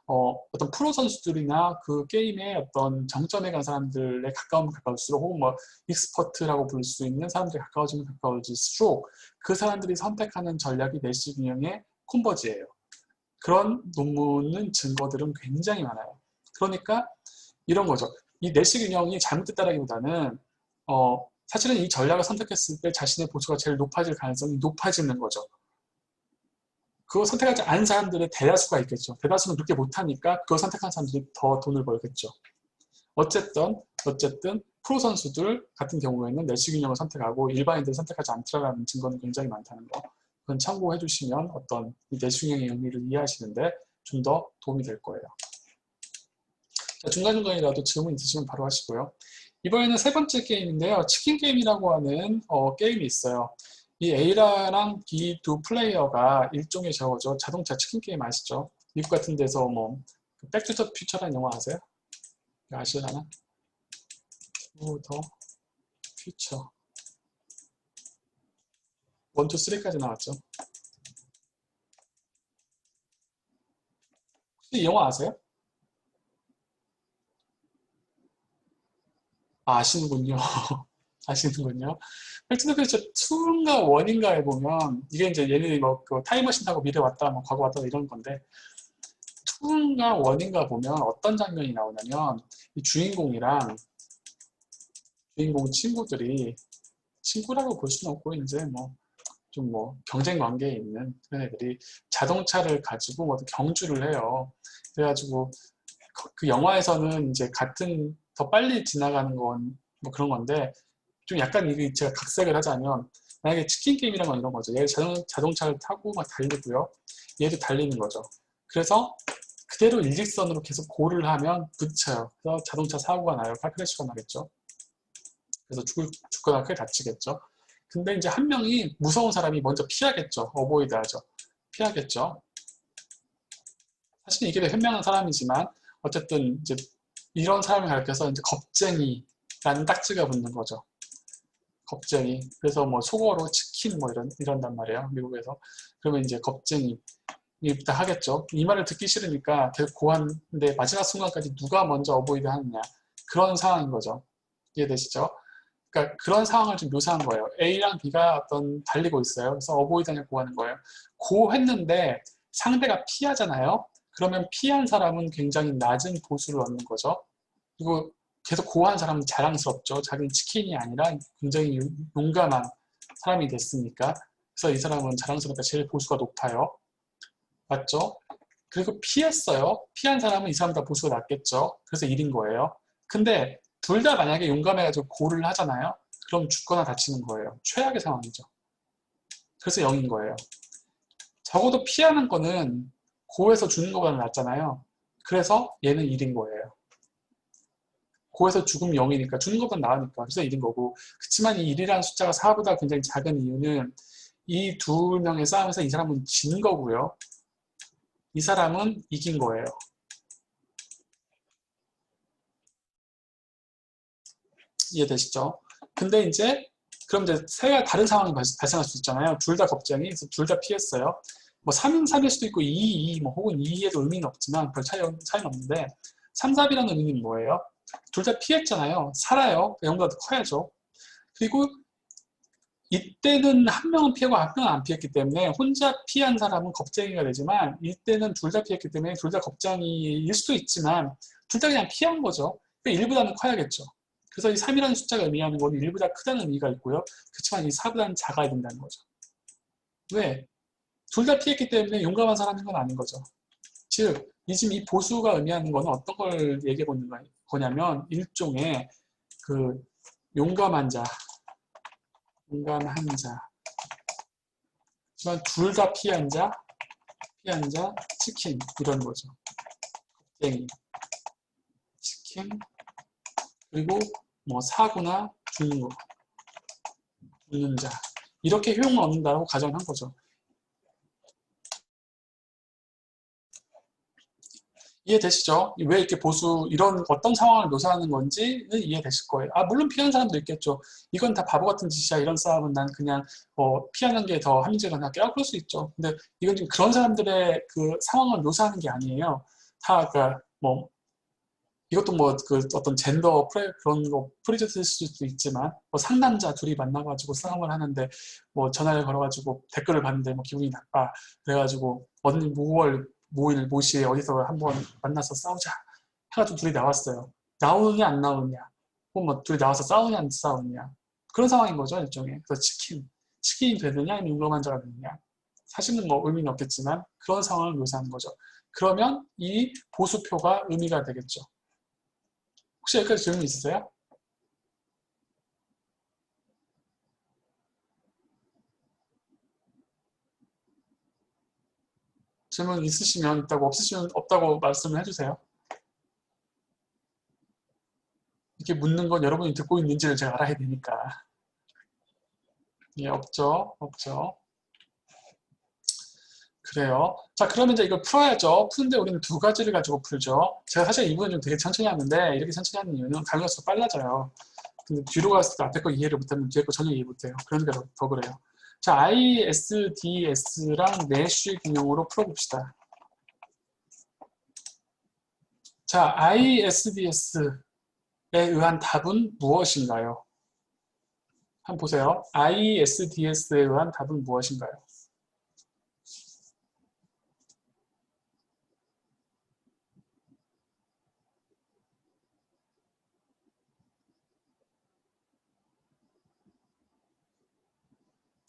어떤 프로 선수들이나 그 게임의 어떤 정점에 간 사람들에 가까우면 가까울수록 혹은 뭐 익스퍼트라고 부를 수 있는 사람들이 가까워지면 가까워질수록 그 사람들이 선택하는 전략이 내시 균형의 콘버지예요. 그런 논문은 증거들은 굉장히 많아요. 그러니까 이런 거죠. 이 내시 균형이 잘못됐다라기보다는 사실은 이 전략을 선택했을 때 자신의 보수가 제일 높아질 가능성이 높아지는 거죠. 그거 선택하지 않은 사람들의 대다수가 있겠죠. 대다수는 그렇게 못하니까 그걸 선택한 사람들이 더 돈을 벌겠죠. 어쨌든 프로 선수들 같은 경우에는 내시 균형을 선택하고 일반인들은 선택하지 않더라는 증거는 굉장히 많다는 거. 그건 참고해 주시면 어떤 내시 균형의 의미를 이해하시는데 좀 더 도움이 될 거예요. 자, 중간중간이라도 질문 있으시면 바로 하시고요. 이번에는 세 번째 게임인데요. 치킨 게임이라고 하는 게임이 있어요. 이 에이라랑 이 두 플레이어가 일종의 저거죠. 자동차 치킨 게임 아시죠? 미국 같은 데서 뭐 백투더 퓨처라는 영화 아세요? 아시려나? 더 퓨처 1, 2, 3까지 나왔죠. 혹시 이 영화 아세요? 아시는군요. 아시는군요. 백투더 퓨처 2인가 1인가에 보면 이게 이제 얘네들이 뭐그 타임머신 타고 미래 왔다, 뭐 과거 왔다 이런 건데 2인가 1인가 보면 어떤 장면이 나오냐면 이 주인공 친구들이 친구라고 볼 수는 없고 이제 뭐 좀 뭐 경쟁 관계에 있는 그런 애들이 자동차를 가지고 뭐 경주를 해요. 그래가지고 그 영화에서는 이제 같은 더 빨리 지나가는 건 뭐 그런 건데 좀 약간 이게 제가 각색을 하자면 만약에 치킨 게임이란 건 이런 거죠. 얘 자동차를 타고 막 달리고요. 얘도 달리는 거죠. 그래서 그대로 일직선으로 계속 고를 하면 부딪혀요. 그래서 자동차 사고가 나요. 카크래시가 나겠죠. 그래서 죽거나 크게 다치겠죠. 근데 이제 한 명이 무서운 사람이 먼저 피하겠죠. 어보이드 하죠. 피하겠죠. 사실 이게 현명한 사람이지만 어쨌든 이제 이런 사람을 가리켜서 이제 겁쟁이라는 딱지가 붙는 거죠. 겁쟁이. 그래서 뭐 속어로 치킨 뭐 이런단 말이에요. 미국에서. 그러면 이제 겁쟁이. 일단 하겠죠. 이 말을 듣기 싫으니까 계속 고하는데 마지막 순간까지 누가 먼저 어보이드 하느냐. 그런 상황인 거죠. 이해되시죠? 그러니까 그런 상황을 좀 묘사한 거예요. A랑 B가 어떤 달리고 있어요. 그래서 어보이드 하냐 고하는 거예요. 고 했는데 상대가 피하잖아요. 그러면 피한 사람은 굉장히 낮은 보수를 얻는 거죠. 그리고 계속 고한 사람은 자랑스럽죠. 자기는 치킨이 아니라 굉장히 용감한 사람이 됐으니까. 그래서 이 사람은 자랑스러우니까 제일 보수가 높아요. 맞죠? 그리고 피했어요. 피한 사람은 이 사람보다 보수가 낮겠죠. 그래서 1인 거예요. 근데 둘 다 만약에 용감해가지고 고를 하잖아요. 그럼 죽거나 다치는 거예요. 최악의 상황이죠. 그래서 0인 거예요. 적어도 피하는 거는 고에서 죽는 거보다 낫잖아요. 그래서 얘는 1인 거예요. 고에서 죽으면 0이니까 죽는 것보다 나으니까 그래서 1인 거고 그렇지만 이 1이라는 숫자가 4보다 굉장히 작은 이유는 이 두 명의 싸움에서 이 사람은 진 거고요. 이 사람은 이긴 거예요. 이해되시죠? 근데 이제 그럼 이제 세 다른 상황이 발생할 수 있잖아요. 둘 다 겁쟁이, 그래서 둘 다 피했어요. 뭐 3인 3일 수도 있고 2, 2, 뭐 혹은 2에도 의미는 없지만 별 차이는 없는데 3, 4이라는 의미는 뭐예요? 둘 다 피했잖아요. 살아요. 0보다 더 커야죠. 그리고 이때는 한 명은 피하고 한 명은 안 피했기 때문에 혼자 피한 사람은 겁쟁이가 되지만 이때는 둘 다 피했기 때문에 둘 다 겁쟁이일 수도 있지만 둘 다 그냥 피한 거죠. 그러니까 1보다는 커야겠죠. 그래서 이 3이라는 숫자가 의미하는 건 1보다 크다는 의미가 있고요. 그렇지만 이 4보다는 작아야 된다는 거죠. 왜? 둘 다 피했기 때문에 용감한 사람인 건 아닌 거죠. 즉, 지금 이 보수가 의미하는 거는 어떤 걸 얘기하고 있는 거냐면 일종의 그 용감한 자, 하지만 둘 다 피한 자, 치킨 이런 거죠. 겁쟁이, 치킨, 그리고 뭐 사고나 죽는 자 이렇게 효용을 얻는다고 가정한 거죠. 이해되시죠? 왜 이렇게 보수 이런 어떤 상황을 묘사하는 건지는 이해되실 거예요. 아 물론 피하는 사람도 있겠죠. 이건 다 바보 같은 짓이야. 이런 싸움은 난 그냥 피하는 게 더 합리적이라고 생각해. 그럴 수 있죠. 근데 이건 지금 그런 사람들의 그 상황을 묘사하는 게 아니에요. 다 그러니까 뭐 이것도 뭐 그 어떤 젠더 그런 거 프리저스일 수도 있지만 뭐 상남자 둘이 만나가지고 싸움을 하는데 뭐 전화를 걸어가지고 댓글을 봤는데 뭐 기분이 나빠 그래가지고 언니 5월 5일 모시에 어디서 한번 만나서 싸우자 해가지고 둘이 나왔어요. 나오느냐 안 나오느냐 혹은 뭐 둘이 나와서 싸우냐 안 싸우느냐 그런 상황인 거죠 일종의. 그래서 치킨이 되느냐 아니면 용감한 자가 되느냐 사실은 뭐 의미는 없겠지만 그런 상황을 묘사하는 거죠. 그러면 이 보수표가 의미가 되겠죠. 혹시 여기까지 질문 있으세요? 질문 있으시면 있다고 없으시면 없다고 말씀을 해주세요. 이렇게 묻는 건 여러분이 듣고 있는지를 제가 알아야 되니까. 예, 없죠. 그래요. 자, 그러면 이제 이걸 풀어야죠. 푸는데 우리는 두 가지를 가지고 풀죠. 제가 사실 이 부분 좀 되게 천천히 하는데 이렇게 천천히 하는 이유는 가면서 빨라져요. 근데 뒤로 갔을 때 앞에 거 이해를 못하면 뒤에 거 전혀 이해 못해요. 그러니까 더 그래요. 자, ISDS랑 내쉬 균형으로 풀어봅시다. 자, ISDS에 의한 답은 무엇인가요? 한번 보세요. ISDS에 의한 답은 무엇인가요?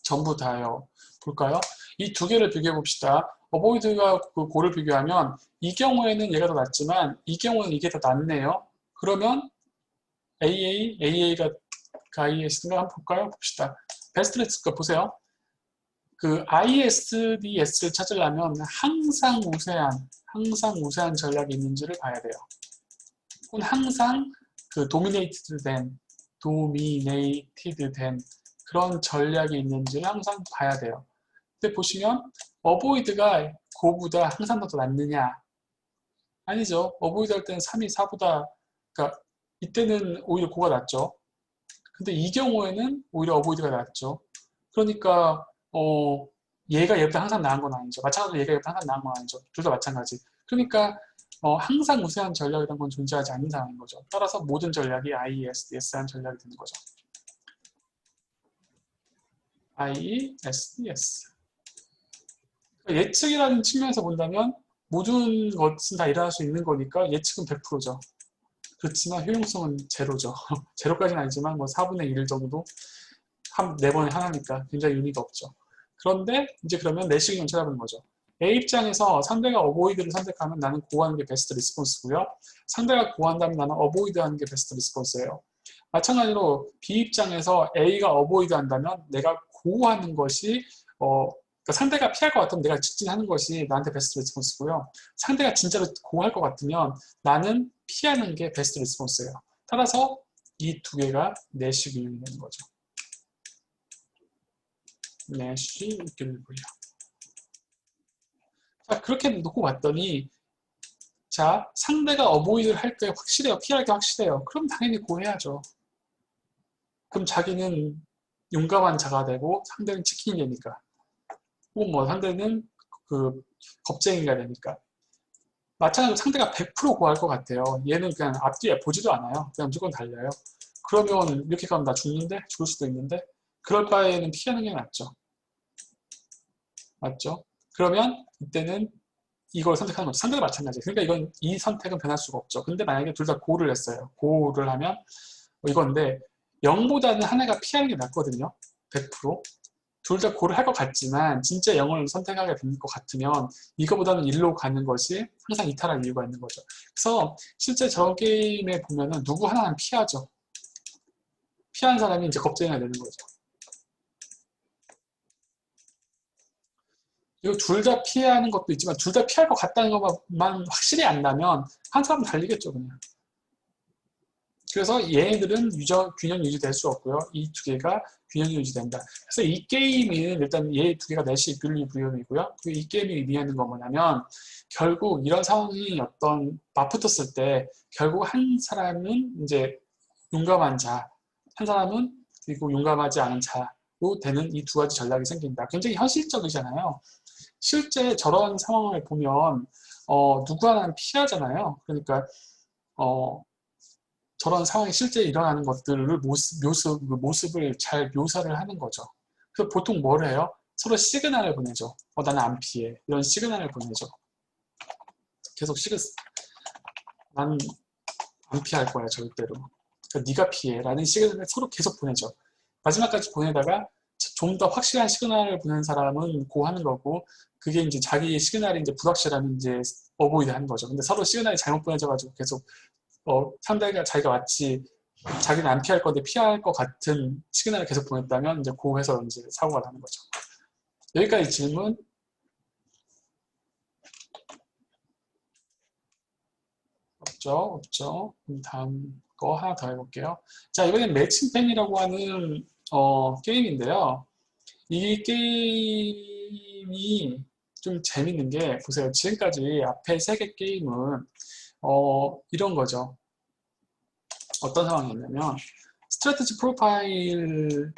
전부 다요. 볼까요? 이 두 개를 비교해 봅시다. 어보이드가 그 고를 비교하면 이 경우에는 얘가 더 낫지만 이 경우는 이게 더 낫네요. 그러면 AA가 IS인가 한번 볼까요? 봅시다. 베스트레스가 보세요. 그 ISDS를 찾으려면 항상 우세한 전략이 있는지를 봐야 돼요. 혹은 항상 그 dominated 된 그런 전략이 있는지를 항상 봐야 돼요. 근데 보시면 어보이드가 고보다 항상 더 낫느냐? 아니죠. 어보이드 할 때는 3이 4보다 그러니까 이때는 오히려 고가 낫죠. 근데 이 경우에는 오히려 어보이드가 낫죠. 그러니까 얘가 얘보다 항상 나은 건 아니죠. 마찬가지로 얘가 얘보다 항상 나은 건 아니죠. 둘 다 마찬가지. 그러니까 항상 우세한 전략이라는 건 존재하지 않는 상황인 거죠. 따라서 모든 전략이 IESDS한 전략이 되는 거죠. IESDS. 예측이라는 측면에서 본다면 모든 것은 다 일어날 수 있는 거니까 예측은 100%죠. 그렇지만 효용성은 제로죠. 제로까지는 아니지만 뭐 4분의 1 정도 4번에 하나니까 굉장히 의미가 없죠. 그런데 이제 그러면 내시경을 찾아보는 거죠. A 입장에서 상대가 어보이드를 선택하면 나는 고하는 게 베스트 리스폰스고요. 상대가 고한다면 나는 어보이드 하는 게 베스트 리스폰스예요. 마찬가지로 B 입장에서 A가 어보이드 한다면 내가 고하는 것이 그러니까 상대가 피할 것 같으면 내가 직진하는 것이 나한테 베스트 리스폰스고요. 상대가 진짜로 고할 것 같으면 나는 피하는 게 베스트 리스폰스예요. 따라서 이 두 개가 내시 균형이 되는 거죠. 내시 이퀄리브리엄. 자, 그렇게 놓고 봤더니 자, 상대가 어보이드를 할 게 확실해요. 피할 게 확실해요. 그럼 당연히 고해야죠. 그럼 자기는 용감한 자가 되고 상대는 치킨이 되니까. 혹은 뭐 상대는 그 겁쟁이가 되니까. 마찬가지로 상대가 100% 고할 것 같아요. 얘는 그냥 앞뒤에 보지도 않아요. 그냥 무조건 달려요. 그러면 이렇게 가면 나 죽는데? 죽을 수도 있는데? 그럴 바에는 피하는 게 낫죠. 맞죠? 그러면 이때는 이걸 선택하는 거죠. 상대가 마찬가지예요. 그러니까 이건 이 선택은 변할 수가 없죠. 근데 만약에 둘 다 고를 했어요. 고를 하면 이건데 0보다는 하나가 피하는 게 낫거든요. 100%. 둘 다 고를 할 것 같지만 진짜 0을 선택하게 될 것 같으면 이거보다는 1로 가는 것이 항상 이탈할 이유가 있는 거죠. 그래서 실제 저런 게임에 보면은 누구 하나는 피하죠. 피한 사람이 이제 겁쟁이가 되는 거죠. 이거 둘 다 피하는 것도 있지만 둘 다 피할 것 같다는 것만 확실히 안다면 한 사람은 달리겠죠, 그냥. 그래서 얘네들은 균형 유지될 수 없고요. 이 두 개가 균형이 유지된다. 그래서 이 게임은 일단 얘 두 개가 내시 이퀄리브리엄이고요. 그리고 이 게임이 의미하는 건 뭐냐면 결국 이런 상황이 어떤 맞붙었을 때 결국 한 사람은 이제 용감한 자, 한 사람은 그리고 용감하지 않은 자로 되는 이 두 가지 전략이 생긴다. 굉장히 현실적이잖아요. 실제 저런 상황을 보면 누구 하나는 피하잖아요. 그러니까 저런 상황이 실제 일어나는 것들을 모습을 잘 묘사를 하는 거죠. 그래서 보통 뭘 해요? 서로 시그널을 보내죠. 나는 안 피해. 이런 시그널을 보내죠. 계속 나는 안 피할 거야, 절대로. 그러니까 네가 피해. 라는 시그널을 서로 계속 보내죠. 마지막까지 보내다가 좀 더 확실한 시그널을 보낸 사람은 고 하는 거고, 그게 이제 자기 시그널이 이제 불확실하면 이제 어보이드 하는 거죠. 근데 서로 시그널이 잘못 보내져가지고 계속 상대가 자기가 마치 자기는 안 피할 건데 피할 것 같은 시그널을 계속 보냈다면 이제 고해서 이제 사고가 나는 거죠. 여기까지 질문. 없죠. 다음 거 하나 더 해볼게요. 자, 이번엔 매칭펜이라고 하는 게임인데요. 이 게임이 좀 재밌는 게 보세요. 지금까지 앞에 세 개 게임은 이런 거죠. 어떤 상황이었냐면 스트래티지 프로파일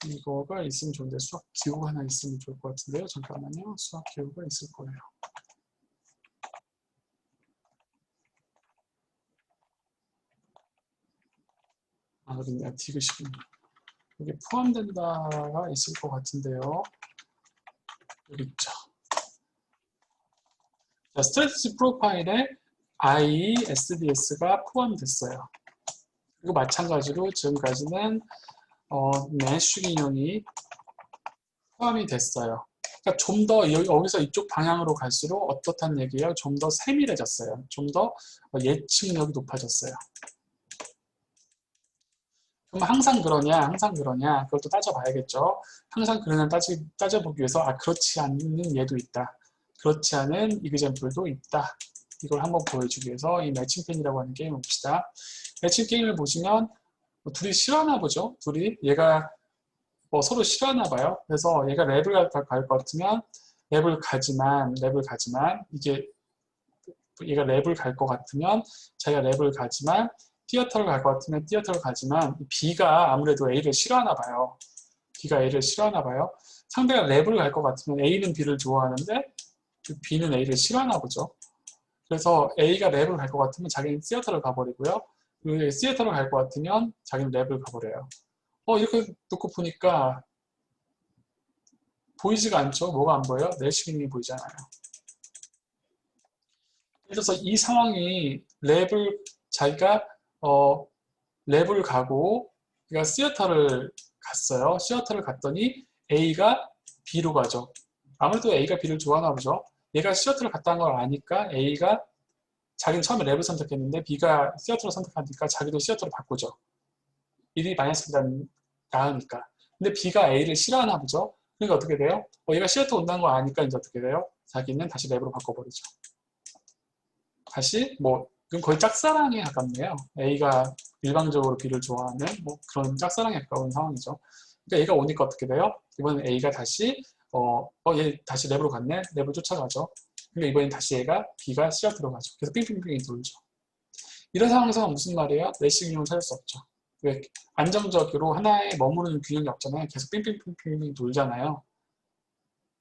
이거가 있으면 좋은데 수학 기호가 하나 있으면 좋을 것 같은데요. 잠깐만요. 수학 기호가 있을 거예요. 근데 디귿이군요. 여기 포함된다가 있을 것 같은데요. 여기 있죠. 자, 스트래티지 프로파일에 ISDS가 포함됐어요. 그리고 마찬가지로 지금까지는 내쉬 인용이 포함이 됐어요. 그러니까 좀 더 여기서 이쪽 방향으로 갈수록 어떻다는 얘기예요? 좀 더 세밀해졌어요. 좀 더 예측력이 높아졌어요. 그럼 항상 그러냐? 항상 그러냐? 그것도 따져봐야겠죠. 항상 그러냐 따져보기 위해서 그렇지 않는 예도 있다. 그렇지 않은 이그젬플도 있다. 이걸 한번 보여주기 위해서 이 매칭펜이라고 하는 게임을 봅시다. 매칭 게임을 보시면 둘이 싫어하나 보죠. 둘이 얘가 서로 싫어하나 봐요. 그래서 얘가 랩을 갈 것 같으면 랩을 가지만 이게 얘가 랩을 갈 것 같으면 자기가 랩을 가지만 티어터를 갈 것 같으면 티어터를 가지만 B가 아무래도 A를 싫어하나 봐요. B가 A를 싫어하나 봐요. 상대가 랩을 갈 것 같으면 A는 B를 좋아하는데 B는 A를 싫어하나 보죠. 그래서 A가 랩을 갈 것 같으면 자기는 시어터를 가버리고요. 그리고 시어터를 갈 것 같으면 자기는 랩을 가버려요. 이렇게 놓고 보니까 보이지가 않죠? 뭐가 안 보여요? 내시경이 보이잖아요. 그래서 이 상황이 자기가 랩을 가고 그러니까 시어터를 갔어요. 시어터를 갔더니 A가 B로 가죠. 아무래도 A가 B를 좋아하나 보죠. 얘가 시어터를 갔다는 걸 아니까 A가 자기는 처음에 랩을 선택했는데 B가 시어터를 선택하니까 자기도 시어터를 바꾸죠. 1이 마이너스보다는 나으니까. 근데 B가 A를 싫어하나 보죠. 그러니까 어떻게 돼요? 얘가 시어터 온다는 걸 아니까 이제 어떻게 돼요? 자기는 다시 랩으로 바꿔버리죠. 다시 그럼 거의 짝사랑에 가깝네요. A가 일방적으로 B를 좋아하는 그런 짝사랑에 가까운 상황이죠. 그러니까 얘가 오니까 어떻게 돼요? 이번엔 A가 다시 얘 다시 랩으로 갔네? 랩을 쫓아가죠. 그러니까 이번엔 다시 얘가 B가 C앞으로 가죠. 그래서 빙빙빙이 돌죠. 이런 상황에서는 무슨 말이에요? 내시 균형을 찾을 수 없죠. 왜? 안정적으로 하나에 머무르는 균형이 없잖아요. 계속 빙빙빙빙 돌잖아요.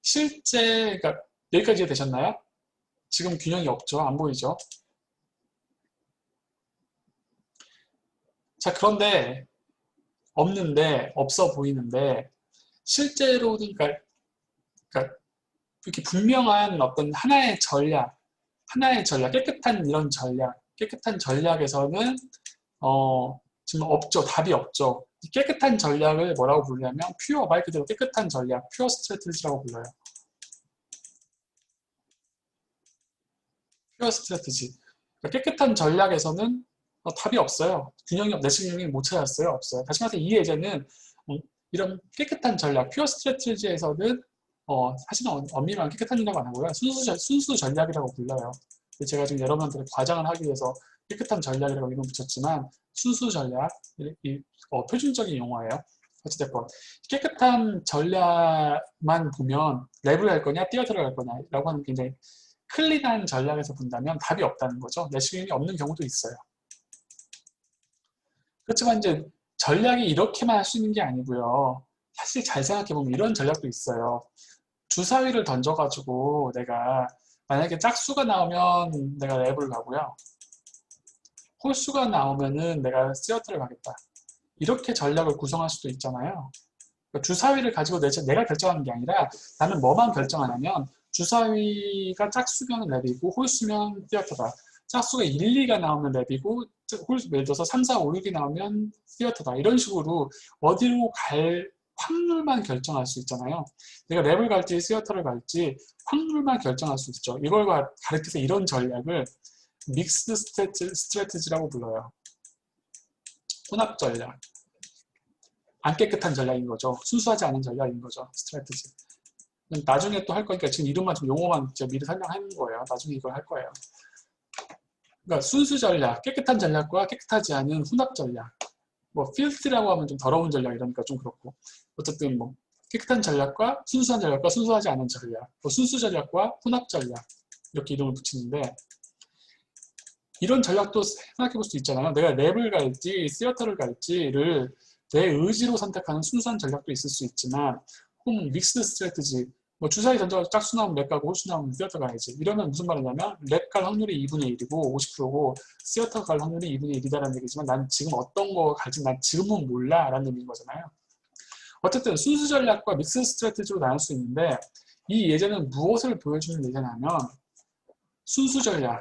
실제 그러니까 여기까지 되셨나요? 지금 균형이 없죠. 안 보이죠? 자, 그런데 없어 보이는데 실제로 그러니까 이렇게 분명한 어떤 하나의 전략, 깨끗한 전략에서는 지금 없죠. 답이 없죠. 이 깨끗한 전략을 뭐라고 부르냐면 말 그대로 깨끗한 전략, 퓨어 스트래티지라고 불러요. 퓨어 스트래티지. 그러니까 깨끗한 전략에서는 답이 없어요. 내시 균형이 못 찾았어요. 없어요. 다시 말해서 이 예제는 이런 깨끗한 전략, 퓨어 스트래티지에서는 사실은 엄밀한 깨끗한 전략 안 하고요. 순수 전략이라고 불러요. 제가 지금 여러분한테 과장을 하기 위해서 깨끗한 전략이라고 이름 붙였지만 순수 전략, 표준적인 용어예요. 어찌됐건 깨끗한 전략만 보면 랩을 할 거냐 뛰어들어 갈 거냐라고 하는 굉장히 클린한 전략에서 본다면 답이 없다는 거죠. 내시경이 없는 경우도 있어요. 그렇지만 이제 전략이 이렇게만 할 수 있는 게 아니고요. 사실 잘 생각해보면 이런 전략도 있어요. 주사위를 던져가지고 내가 만약에 짝수가 나오면 내가 랩을 가고요. 홀수가 나오면은 내가 시어터를 가겠다. 이렇게 전략을 구성할 수도 있잖아요. 그러니까 주사위를 가지고 내가 결정하는 게 아니라 나는 뭐만 결정하냐면 주사위가 짝수면 랩이고 홀수면 시어터다. 짝수가 1, 2가 나오면 랩이고 예를 들어서 3, 4, 5, 6이 나오면 시어터다. 이런 식으로 어디로 갈 확률만 결정할 수 있잖아요. 내가 랩을 갈지 시어터를 갈지 확률만 결정할 수 있죠. 이걸 가르쳐서 이런 전략을 믹스 스트래티지라고 불러요. 혼합 전략. 안 깨끗한 전략인 거죠. 순수하지 않은 전략인 거죠. 스트래티지. 나중에 또 할 거니까 지금 이름만 좀 용어만 미리 설명하는 거예요. 나중에 이걸 할 거예요. 그러니까 순수 전략, 깨끗한 전략과 깨끗하지 않은 혼합 전략. 필트라고 하면 좀 더러운 전략 이러니까 좀 그렇고. 어쨌든 깨끗한 전략과 순수한 전략과 순수하지 않은 전략, 순수 전략과 혼합 전략 이렇게 이름을 붙이는데 이런 전략도 생각해 볼 수 있잖아요. 내가 랩을 갈지 시어터를 갈지를 내 의지로 선택하는 순수한 전략도 있을 수 있지만 혹은 믹스 스트래티지 주사위 던져서 짝수 나오면 랩 가고 홀수 나오면 시어터 가야지. 이러면 무슨 말이냐면 랩 갈 확률이 2분의 1이고 50%고 시어터 갈 확률이 2분의 1이다라는 얘기지만 난 지금 어떤 거 갈지 난 지금은 몰라 라는 얘기인 거잖아요. 어쨌든 순수 전략과 믹스 스트래티지로 나눌 수 있는데 이 예제는 무엇을 보여주는 예제냐면 순수 전략,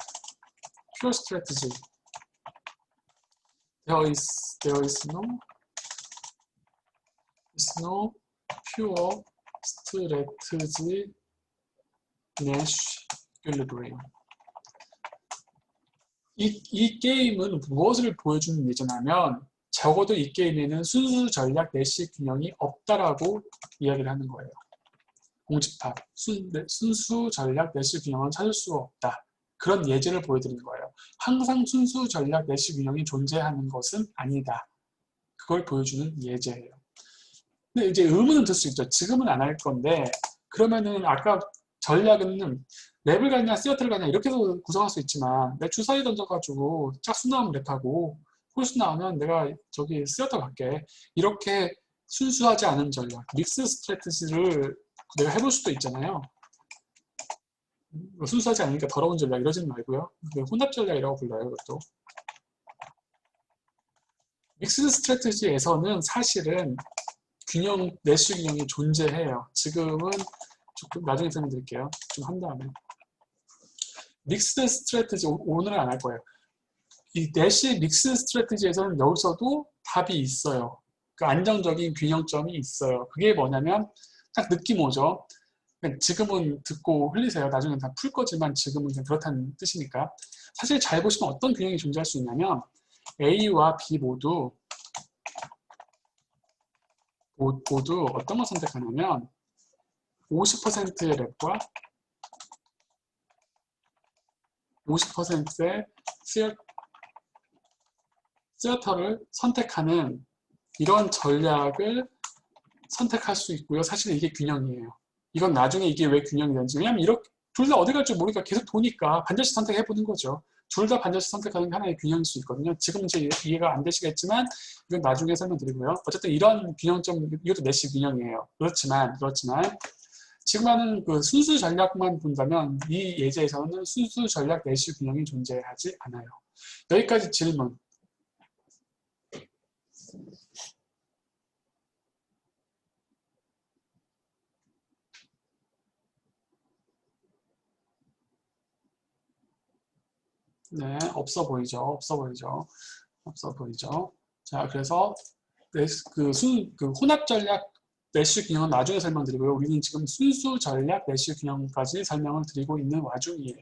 pure strategy. There is no pure strategy Nash equilibrium. 이 게임은 무엇을 보여주는 예제냐면 적어도 이 게임에는 순수 전략 내시 균형이 없다라고 이야기를 하는 거예요. 공집합, 순수 전략 내시 균형은 찾을 수 없다. 그런 예제를 보여드리는 거예요. 항상 순수 전략 내시 균형이 존재하는 것은 아니다. 그걸 보여주는 예제예요. 근데 이제 의문은 들 수 있죠. 지금은 안 할 건데 그러면은 아까 전략은 랩을 가냐 시어터를 가냐 이렇게도 구성할 수 있지만 내 주사위 던져가지고 짝수 나오면 랩하고 홀수 나오면 내가 저기 시어터 갈게. 이렇게 순수하지 않은 전략, 믹스 스트래티지를 내가 해볼 수도 있잖아요. 순수하지 않으니까 더러운 전략 이러지는 말고요. 혼합 전략이라고 불러요, 이것도. 믹스 스트래티지에서는 사실은 내수 균형이 존재해요. 지금은 조금 나중에 설명드릴게요. 좀 한 다음에. 믹스 스트래티지 오늘은 안 할 거예요. 이 내시 믹스 스트래티지에서는 여기서도 답이 있어요. 그 안정적인 균형점이 있어요. 그게 뭐냐면 딱 느낌 오죠. 지금은 듣고 흘리세요. 나중엔 다 풀 거지만 지금은 그냥 그렇다는 뜻이니까. 사실 잘 보시면 어떤 균형이 존재할 수 있냐면 A와 B 모두 어떤 걸 선택하냐면 50%의 랩과 50%의 시어터를 선택하는 이런 전략을 선택할 수 있고요. 사실 이게 균형이에요. 이건 나중에 이게 왜 균형이 되는지. 왜냐면 이렇게 둘 다 어디 갈지 모르니까 계속 도니까 반드시 선택해보는 거죠. 둘 다 반드시 선택하는 게 하나의 균형일 수 있거든요. 지금 이제 이해가 안 되시겠지만 이건 나중에 설명드리고요. 어쨌든 이런 균형점, 이것도 내시 균형이에요. 그렇지만 지금 하는 그 순수 전략만 본다면 이 예제에서는 순수 전략 내시 균형이 존재하지 않아요. 여기까지 질문. 네, 없어 보이죠. 없어 보이죠. 없어 보이죠. 자, 그래서 그 혼합 전략 내시 균형은 나중에 설명드리고요. 우리는 지금 순수 전략 내시 균형까지 설명을 드리고 있는 와중이에요.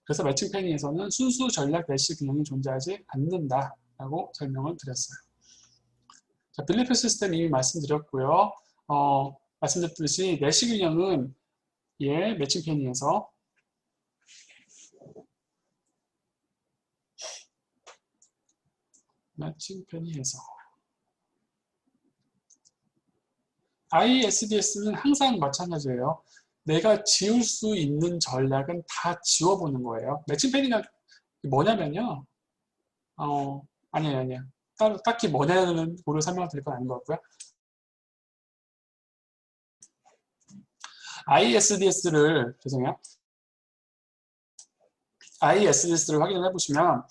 그래서 매칭 페니에서는 순수 전략 내시 균형이 존재하지 않는다라고 설명을 드렸어요. 자, 빌리프 시스템 이미 말씀드렸고요. 말씀드렸듯이 내시 균형은 매칭 페니에서 매칭 페니에서 ISDS는 항상 마찬가지예요. 내가 지울 수 있는 전략은 다 지워보는 거예요. 매칭 페니가 뭐냐면요. 아니에요. 따로 딱히 뭐냐는 고를 설명을 드릴 건 아닌 것 같고요. 죄송해요. ISDS를 확인을 해보시면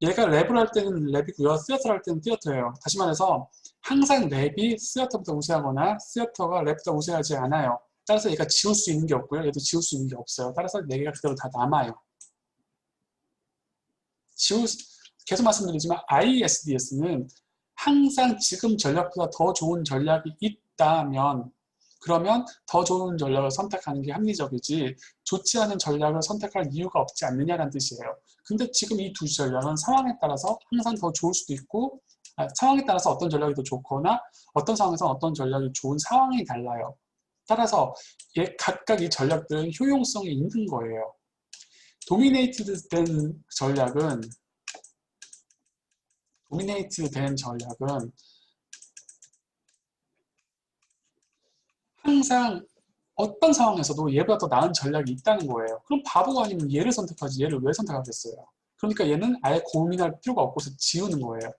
얘가 랩을 할 때는 랩이고요. 시어터를 할 때는 시어터예요. 다시 말해서 항상 랩이 시어터보다 우세하거나 시어터가 랩보다 우세하지 않아요. 따라서 얘가 지울 수 있는 게 없고요. 얘도 지울 수 있는 게 없어요. 따라서 4개가 그대로 다 남아요. 계속 말씀드리지만 ISDS는 항상 지금 전략보다 더 좋은 전략이 있다면 그러면 더 좋은 전략을 선택하는 게 합리적이지 좋지 않은 전략을 선택할 이유가 없지 않느냐는 뜻이에요. 근데 지금 이 두 전략은 상황에 따라서 항상 더 좋을 수도 있고 상황에 따라서 어떤 전략이 더 좋거나 어떤 상황에서 어떤 전략이 좋은 상황이 달라요. 따라서 각각 이 전략들은 효용성이 있는 거예요. 도미네이트 된 전략은 항상 어떤 상황에서도 얘보다 더 나은 전략이 있다는 거예요. 그럼 바보가 아니면 얘를 선택하지 얘를 왜 선택하겠어요? 그러니까 얘는 아예 고민할 필요가 없고서 지우는 거예요.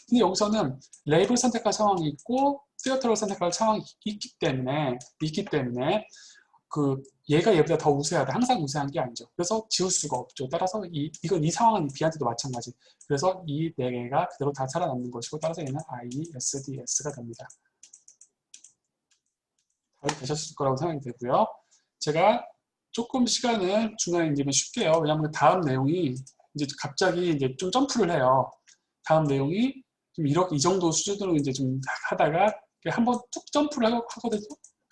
근데 여기서는 랩을 선택할 상황이 있고 시어터를 선택할 상황이 있기 때문에 얘가 얘보다 더 우세하다. 항상 우세한 게 아니죠. 그래서 지울 수가 없죠. 따라서 이건 이 상황은 B한테도 마찬가지. 그래서 이 4개가 그대로 다 살아남는 것이고 따라서 얘는 ISDS가 됩니다. 잘 되셨을 거라고 생각이 되고요. 제가 조금 시간을 중간에 이제 쉽게요. 왜냐하면 다음 내용이 이제 갑자기 이제 좀 점프를 해요. 다음 내용이 좀 이 정도 수준으로 이제 좀 하다가 한번 툭 점프를 하거든요.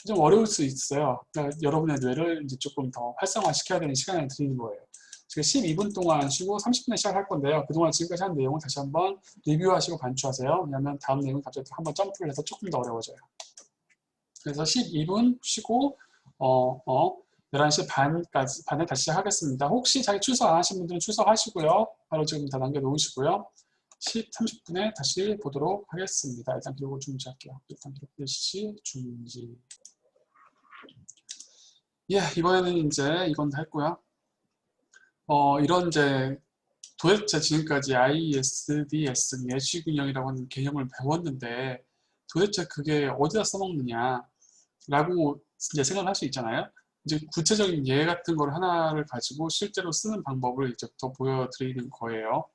좀 어려울 수 있어요. 그러니까 여러분의 뇌를 이제 조금 더 활성화시켜야 되는 시간을 드리는 거예요. 지금 12분 동안 쉬고 30분에 시작할 건데요. 그동안 지금까지 한 내용을 다시 한번 리뷰하시고 반추하세요. 왜냐하면 다음 내용은 갑자기 한번 점프를 해서 조금 더 어려워져요. 그래서 12분 쉬고 11시 반에 다시 시작하겠습니다. 혹시 자기 출석 안 하신 분들은 출석하시고요. 바로 지금 다 남겨놓으시고요. 30분에 다시 보도록 하겠습니다. 일단 기록을 중지할게요. 일단 기록 대시 중지. 이번에는 이제 이건 다 했고요. 이런 이제 도대체 지금까지 ISDS 내시 균형이라고 하는 개념을 배웠는데 도대체 그게 어디다 써먹느냐 라고 이제 생각을 할 수 있잖아요. 이제 구체적인 예 같은 걸 하나를 가지고 실제로 쓰는 방법을 이제부터 보여드리는 거예요.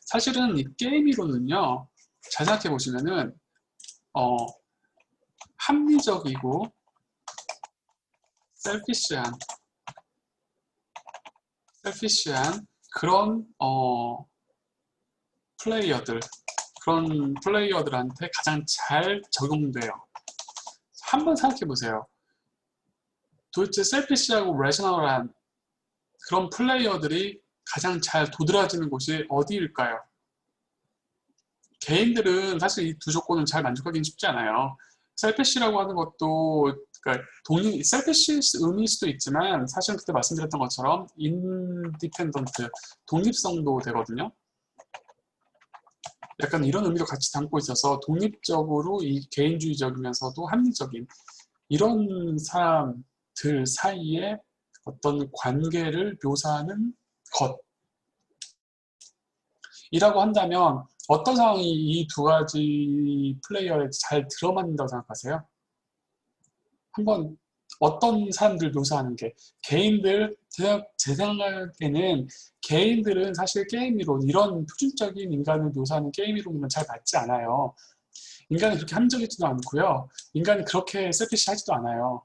사실은 이 게임 이론은요, 잘 생각해 보시면은 합리적이고 셀피시한 그런 그런 플레이어들한테 가장 잘 적용돼요. 한번 생각해 보세요. 도대체 셀피시하고 레셔널한 그런 플레이어들이 가장 잘 도드라지는 곳이 어디일까요? 개인들은 사실 이 두 조건은 잘 만족하기는 쉽지 않아요. 셀피시라고 하는 것도 그러니까 셀피시 의미일 수도 있지만 사실은 그때 말씀드렸던 것처럼 인디펜던트, 독립성도 되거든요. 약간 이런 의미도 같이 담고 있어서 독립적으로 이 개인주의적이면서도 합리적인 이런 사람들 사이에 어떤 관계를 묘사하는 것이라고 한다면 어떤 상황이 이 두 가지 플레이어에 잘 들어맞는다고 생각하세요? 한번 어떤 사람들 묘사하는 게 개인들 제 생각에는 개인들은 사실 게임 이론 이런 표준적인 인간을 묘사하는 게임 이론은 잘 맞지 않아요. 인간은 그렇게 합리적이지도 않고요. 인간이 그렇게 셀피시하지도 않아요.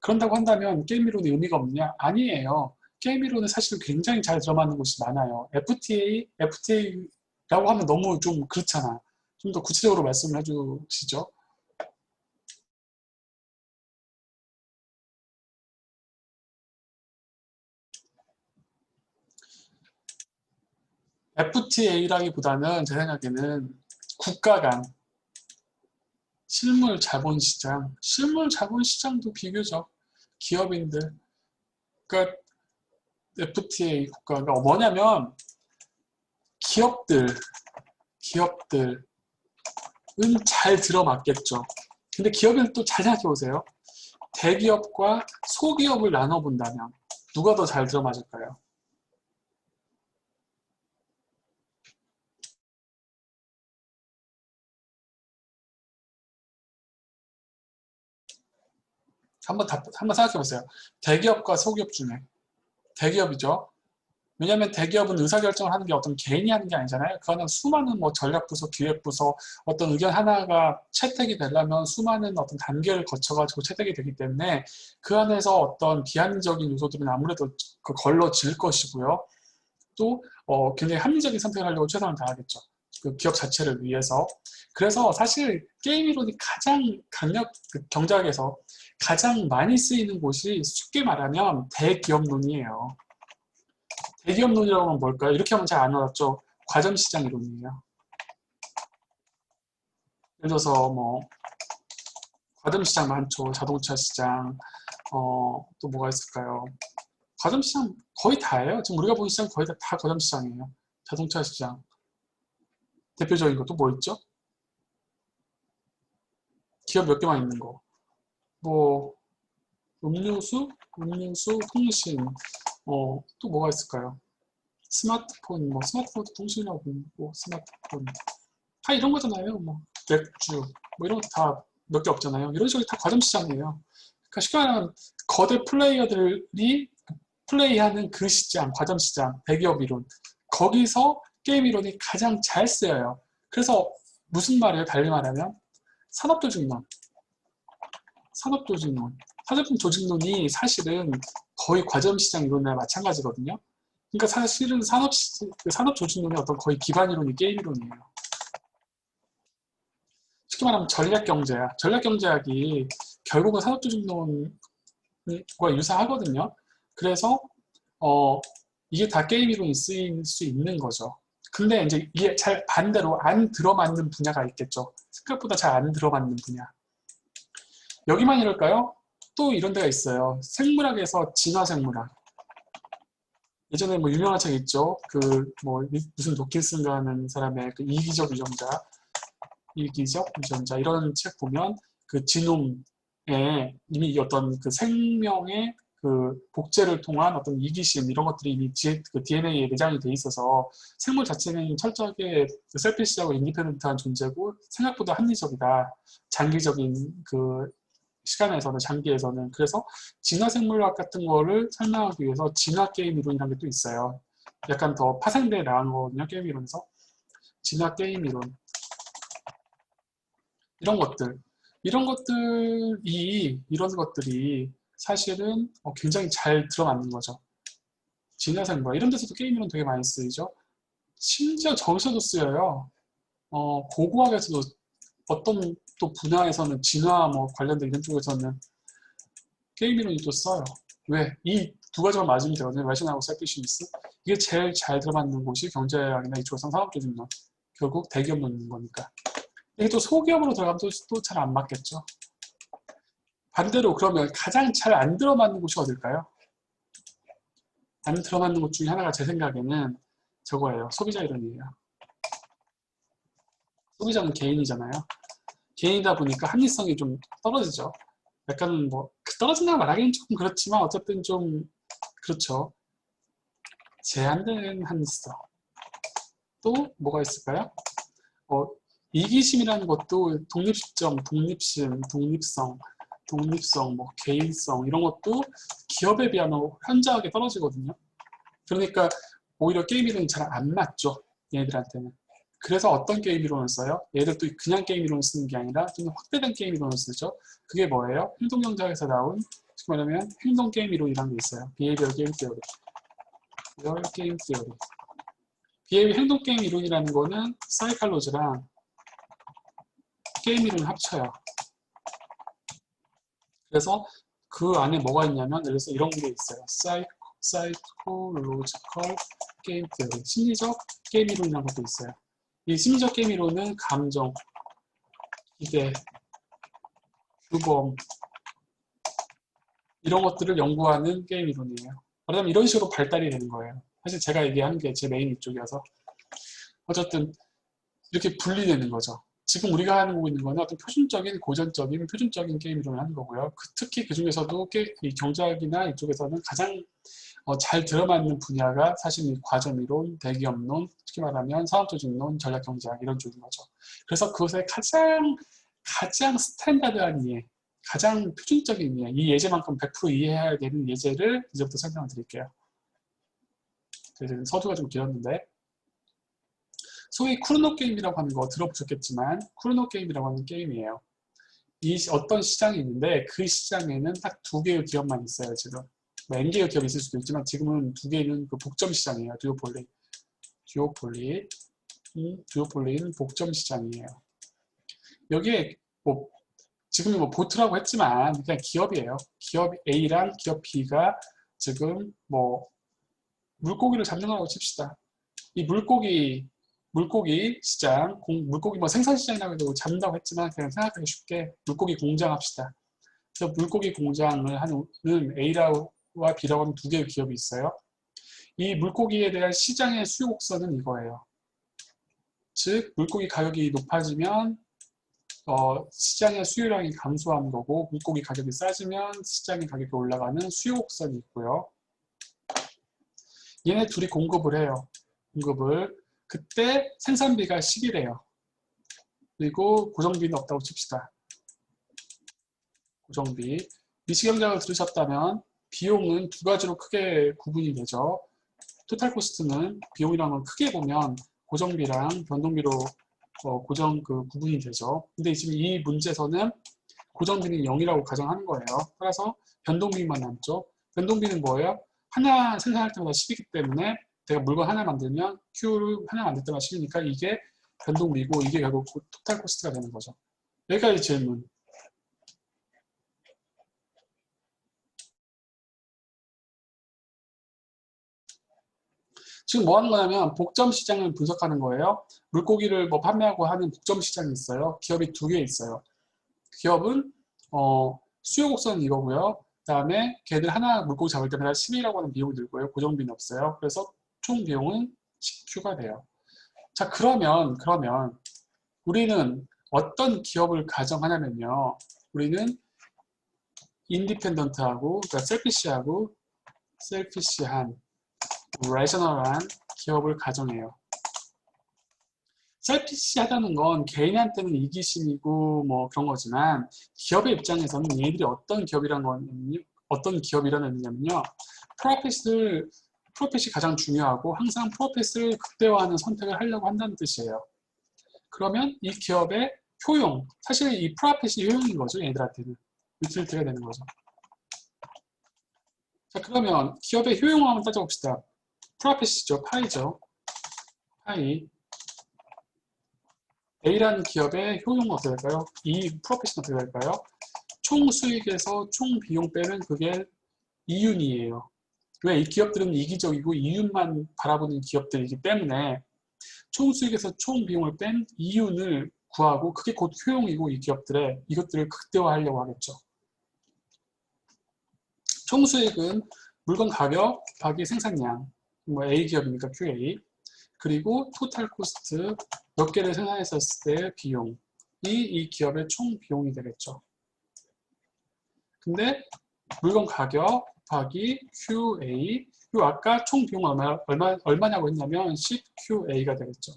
그런다고 한다면 게임 이론이 의미가 없느냐? 아니에요. 게임 이론은 사실 굉장히 잘 들어맞는 곳이 많아요. FTA라고 하면 너무 좀 그렇잖아. 좀 더 구체적으로 말씀을 해주시죠. FTA라기보다는 제 생각에는 국가 간 실물 자본시장도 비교적 기업인들, 그러니까 FTA 국가가 뭐냐면 기업들은 잘 들어맞겠죠. 근데 기업은 또 잘 생각해 보세요. 대기업과 소기업을 나눠본다면 누가 더 잘 들어맞을까요? 한번 생각해 보세요. 대기업과 소기업 중에 대기업이죠. 왜냐하면 대기업은 의사결정을 하는 게 어떤 개인이 하는 게 아니잖아요. 그 안에 수많은 뭐 전략부서, 기획부서 어떤 의견 하나가 채택이 되려면 수많은 어떤 단계를 거쳐가지고 채택이 되기 때문에 그 안에서 어떤 비합리적인 요소들은 아무래도 걸러질 것이고요. 또 굉장히 합리적인 선택을 하려고 최선을 다하겠죠. 그 기업 자체를 위해서. 그래서 사실 게임 이론이 가장 경제학에서 가장 많이 쓰이는 곳이 쉽게 말하면 대기업론이에요. 대기업론이라고 하면 뭘까요? 이렇게 하면 잘 안 와닿죠. 과점시장 이론이에요. 예를 들어서 뭐 과점시장 많죠. 자동차 시장, 또 뭐가 있을까요? 과점시장 거의 다예요. 지금 우리가 보는 시장 거의 다 과점시장이에요. 자동차 시장. 대표적인 것도 뭐 있죠? 기업 몇 개만 있는 거. 뭐 음료수, 통신, 또 뭐가 있을까요? 스마트폰, 뭐 스마트폰도 통신이라고 부르고 스마트폰 다 이런 거잖아요. 뭐 맥주, 뭐 이런 거 다 몇 개 없잖아요. 이런 식으로 다 과점 시장이에요. 그러니까 쉽게 말하면 거대 플레이어들이 플레이하는 그 시장, 과점 시장, 대기업 이론 거기서 게임 이론이 가장 잘 쓰여요. 그래서 무슨 말이에요? 달리 말하면 산업조직론, 사제품 조직론이 사실은 거의 과점 시장 이론이나 마찬가지거든요. 그러니까 사실은 산업 조직론의 어떤 거의 기반 이론이 게임 이론이에요. 쉽게 말하면 전략경제학이 결국은 산업 조직론과 유사하거든요. 그래서 이게 다 게임 이론이 쓰일 수 있는 거죠. 근데 이제 이게 잘 반대로 안 들어맞는 분야가 있겠죠. 생각보다 잘 안 들어맞는 분야. 여기만 이럴까요? 또 이런 데가 있어요. 생물학에서 진화생물학. 예전에 뭐 유명한 책 있죠. 그 뭐 무슨 도킨슨가 하는 사람의 그 이기적 유전자 이런 책 보면 그 지놈에 이미 어떤 그 생명의 그 복제를 통한 어떤 이기심 이런 것들이 이미 그 DNA에 내장이 돼 있어서 생물 자체는 철저하게 그 셀피시하고 인디펜던트한 존재고 생각보다 합리적이다. 장기적인 그 시간에서는 장기에서는 그래서 진화 생물학 같은 거를 설명하기 위해서 진화 게임 이론이라는 게 또 있어요. 약간 더 파생돼 나간 거거든요. 게임 이론에서 진화 게임 이론 이런 것들이 사실은 굉장히 잘 들어맞는 거죠. 진화 생물 이런 데서도 게임 이론 되게 많이 쓰이죠. 심지어 저기서도 쓰여요. 고고학에서도 어떤 또 분야에서는 진화 뭐 관련된 이런 쪽에서는 게임 이론이 또 써요. 왜? 이 두 가지만 맞으면 되거든요. 레셔널하고 셀피시니스. 이게 제일 잘 들어맞는 곳이 경제학이나 이쪽에서는 산업조직론. 결국 대기업론인 거니까. 이게 또 소기업으로 들어가면 또 잘 안 맞겠죠. 반대로 그러면 가장 잘 안 들어맞는 곳이 어딜까요? 안 들어맞는 곳 중에 하나가 제 생각에는 저거예요. 소비자 이론이에요. 소비자는 개인이잖아요. 개인이다 보니까 합리성이 좀 떨어지죠. 약간 뭐 떨어진다고 말하기는 조금 그렇지만 어쨌든 좀 그렇죠. 제한된 합리성. 또 뭐가 있을까요? 이기심이라는 것도 독립시점, 독립심, 독립성, 뭐 개인성 이런 것도 기업에 비하면 현저하게 떨어지거든요. 그러니까 오히려 게임 이론이 잘 안 맞죠. 얘네들한테는. 그래서 어떤 게임 이론을 써요? 얘들도 그냥 게임 이론을 쓰는 게 아니라 좀 확대된 게임 이론을 쓰죠. 그게 뭐예요? 행동경제학에서 나온 쉽게 말하면 행동 게임 이론이라는 게 있어요. 비헤이비어 게임 티어리. 행동 게임 이론이라는 거는 사이칼로지랑 게임 이론을 합쳐요. 그래서 그 안에 뭐가 있냐면 예를 들어서 이런 게 있어요. 사이콜로지컬 게임 티어리. 심리적 게임 이론이라는 것도 있어요. 이 심리적 게임 이론은 감정, 기대, 규범 이런 것들을 연구하는 게임 이론이에요. 그러면 이런 식으로 발달이 되는 거예요. 사실 제가 얘기하는 게 제 메인 이쪽이어서 어쨌든 이렇게 분리되는 거죠. 지금 우리가 하고 있는 거는 어떤 고전적인 표준적인 게임 이론을 하는 거고요. 특히 그 중에서도 이 경제학이나 이쪽에서는 가장 잘 들어맞는 분야가 사실 이 과점이론, 대기업론, 특히 말하면 산업조직론, 전략경제학 이런 쪽인 거죠. 그래서 그것의 가장 스탠다드한 이해, 가장 표준적인 이해, 이 예제만큼 100% 이해해야 되는 예제를 이제부터 설명을 드릴게요. 그래서 서두가 좀 길었는데 소위 크로노 게임이라고 하는 거 들어보셨겠지만 크로노 게임이라고 하는 게임이에요. 어떤 시장이 있는데 그 시장에는 딱 2개의 기업만 있어요. 지금 뭐 N개의 기업이 있을 수도 있지만 지금은 2개는 그 복점 시장이에요. 듀오폴리는 복점 시장이에요. 여기에 뭐 지금 뭐 보트라고 했지만 그냥 기업이에요. 기업 A랑 기업 B가 지금 뭐 물고기를 잡는 거라고 칩시다. 이 물고기 시장, 물고기 뭐 생산 시장이라고 해도 잡는다고 했지만 그냥 생각하기 쉽게 물고기 공장 합시다. 그래서 물고기 공장을 하는 A와 B라고 하는 2개의 기업이 있어요. 이 물고기에 대한 시장의 수요 곡선은 이거예요. 즉 물고기 가격이 높아지면 시장의 수요량이 감소하는 거고 물고기 가격이 싸지면 시장의 가격이 올라가는 수요 곡선이 있고요. 얘네 둘이 공급을 해요. 그때 생산비가 10이래요. 그리고 고정비는 없다고 칩시다. 고정비. 미시경제학을 들으셨다면 비용은 2가지로 크게 구분이 되죠. 토탈 코스트는 비용이라는 걸 크게 보면 고정비랑 변동비로 구분이 되죠. 근데 지금 이 문제에서는 고정비는 0이라고 가정하는 거예요. 따라서 변동비만 남죠. 변동비는 뭐예요? 하나 생산할 때마다 10이기 때문에 내가 물건 하나 만들면 Q를 하나 만들 때마다 10이니까 이게 변동비고 이게 결국 토탈 코스트가 되는 거죠. 여기까지 질문. 지금 뭐 하는 거냐면 복점 시장을 분석하는 거예요. 물고기를 뭐 판매하고 하는 복점 시장이 있어요. 기업이 2개 있어요. 기업은 수요 곡선은 이거고요. 그 다음에 걔들 하나 물고기 잡을 때마다 10이라고 하는 비용이 들고요. 고정비는 없어요. 그래서 총 비용은 10Q가 돼요. 자, 그러면 우리는 어떤 기업을 가정하냐면요. 우리는 인디펜던트하고, 그러니까 셀피시한, 레저널한 기업을 가정해요. 셀피시하다는 건 개인한테는 이기심이고 뭐 그런 거지만 기업의 입장에서는 얘들이 어떤 기업이라는 의미냐면요. 프로핏이 가장 중요하고 항상 프로핏을 극대화하는 선택을 하려고 한다는 뜻이에요. 그러면 이 기업의 효용, 사실 이 프로핏이 효용인 거죠. 얘들한테는. 유틸리티가 되는 거죠. 자, 그러면 기업의 효용을 한번 따져봅시다. 프로핏이죠. 파이죠. 파이. A라는 기업의 효용은 어떻게 될까요? 이 프로핏은 어떻게 될까요? 총 수익에서 총 비용 빼면 그게 이윤이에요. 왜? 이 기업들은 이기적이고 이윤만 바라보는 기업들이기 때문에 총 수익에서 총 비용을 뺀 이윤을 구하고 그게 곧 효용이고 이 기업들의 이것들을 극대화하려고 하겠죠. 총 수익은 물건 가격 곱하기 생산량, 뭐 A 기업이니까 QA, 그리고 토탈 코스트 몇 개를 생산했었을 때의 비용이 이 기업의 총 비용이 되겠죠. 근데 물건 가격 곱하기 QA, 요 아까 총 비용 얼마냐고 했냐면 10QA가 되겠죠.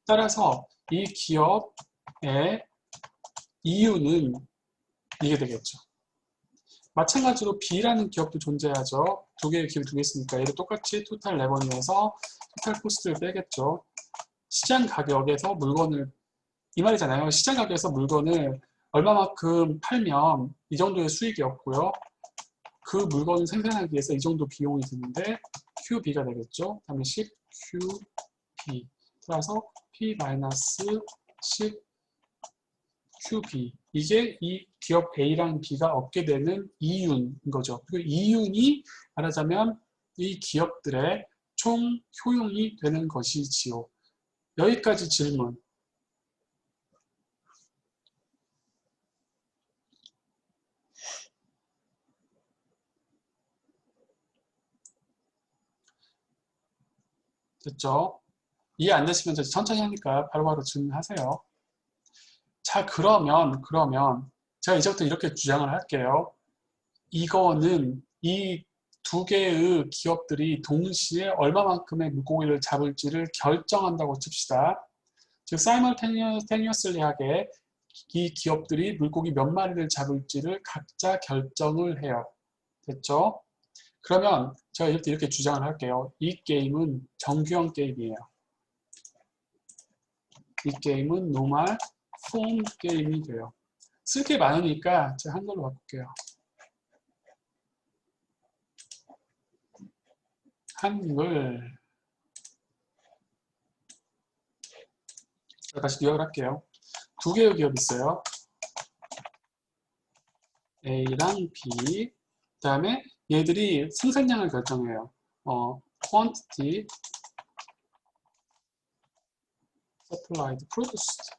따라서 이 기업의 이윤은 이게 되겠죠. 마찬가지로 B라는 기업도 존재하죠. 두 개의 기업이 두 개 있으니까 얘도 똑같이 토탈 레버뉴에서 토탈 코스트를 빼겠죠. 시장 가격에서 물건을, 이 말이잖아요. 시장 가격에서 물건을 얼마만큼 팔면 이 정도의 수익이 없고요. 그 물건을 생산하기 위해서 이 정도 비용이 드는데 QB가 되겠죠. 다음에 10QB 따라서 P-10 QB, 이게 이 기업 A랑 B가 얻게 되는 이윤인 거죠. 그 이윤이 말하자면 이 기업들의 총 효용이 되는 것이지요. 여기까지 질문. 됐죠? 이해 안 되시면 천천히 하니까 바로바로 질문하세요. 자, 그러면 제가 이제부터 이렇게 주장을 할게요. 이거는 이 두 개의 기업들이 동시에 얼마만큼의 물고기를 잡을지를 결정한다고 칩시다. 즉, 사이멀테니어슬리하게 이 기업들이 물고기 몇 마리를 잡을지를 각자 결정을 해요. 됐죠? 그러면 제가 이렇게 주장을 할게요. 이 게임은 정규형 게임이에요. 이 게임은 노멀 폼 게임이 돼요. 쓸 게 많으니까 제가 한글로 바꿀게요. 한글. 다시 요약을 할게요. 두 개의 기업이 있어요. A랑 B. 그 다음에 얘들이 생산량을 결정해요. quantity, supplied, produced.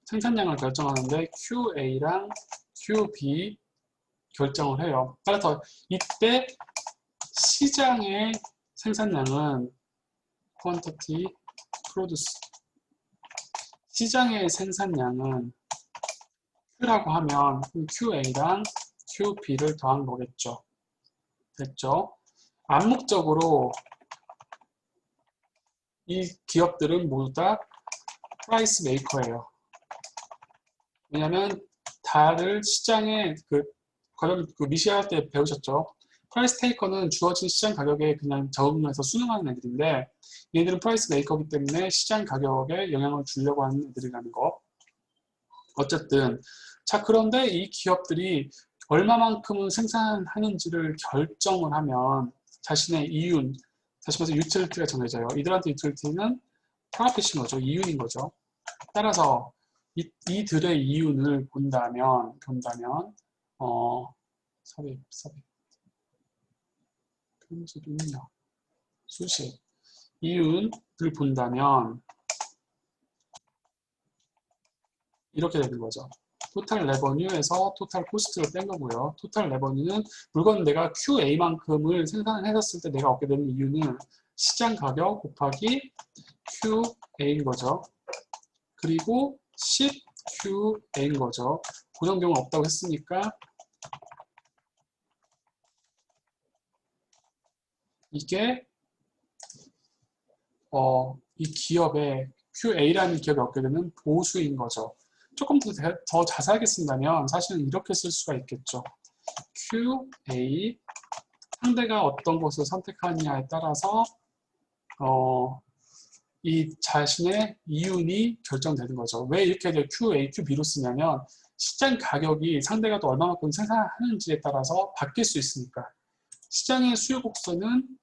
생산량을 결정하는데 QA랑 QB 결정을 해요. 따라서 이때 시장의 생산량은 quantity, produced. 시장의 생산량은 Q라고 하면 QA랑 QB를 더한 거겠죠. 됐죠? 암묵적으로 이 기업들은 모두 다 프라이스 메이커예요. 왜냐하면 다를 시장에 미시할 때 배우셨죠? 프라이스 테이커는 주어진 시장 가격에 그냥 적응해서 순응하는 애들인데 얘들은 프라이스 메이커이기 때문에 시장 가격에 영향을 주려고 하는 애들이라는 거. 어쨌든 자, 그런데 이 기업들이 얼마만큼은 생산하는지를 결정을 하면 자신의 이윤, 다시 말해서 유틸리티가 정해져요. 이들한테 유틸리티는 프로핏인 거죠. 이윤인 거죠. 따라서 이들의 이윤을 본다면 삽입 그러면서 능력 수식 이윤을 본다면 이렇게 되는 거죠. 토탈 레버뉴에서 토탈 코스트를 뺀 거고요. 토탈 레버뉴는 물건 내가 QA만큼을 생산했었을 때 내가 얻게 되는 이윤은 시장 가격 곱하기 QA인 거죠. 그리고 10QA인 거죠. 고정 비용은 없다고 했으니까 이게 이 기업의 QA라는 기업이 얻게 되는 보수인 거죠. 조금 더 자세하게 쓴다면 사실은 이렇게 쓸 수가 있겠죠. QA, 상대가 어떤 것을 선택하느냐에 따라서 이 자신의 이윤이 결정되는 거죠. 왜 이렇게 QA, QB로 쓰냐면 시장 가격이 상대가 또 얼마만큼 생산하는지에 따라서 바뀔 수 있으니까. 시장의 수요 곡선은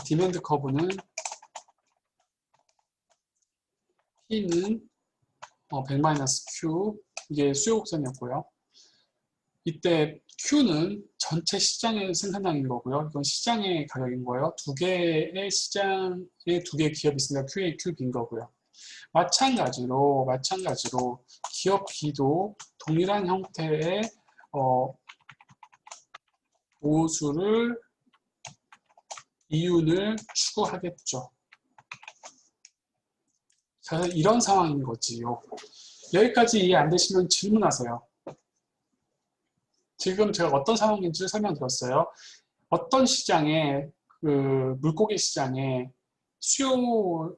디맨드 커브는 P는 100-Q, 이게 수요 곡선이었고요. 이때 Q는 전체 시장의 생산량인 거고요. 이건 시장의 가격인 거예요. 두 개의 시장에 두 개의 기업이 있으니까 QA, QB인 거고요. 마찬가지로 기업 B도 동일한 형태의 보수를 이윤을 추구하겠죠. 그래서 이런 상황인 거지요. 여기까지 이해 안 되시면 질문하세요. 지금 제가 어떤 상황인지 설명드렸어요. 어떤 시장에 물고기 시장에 수요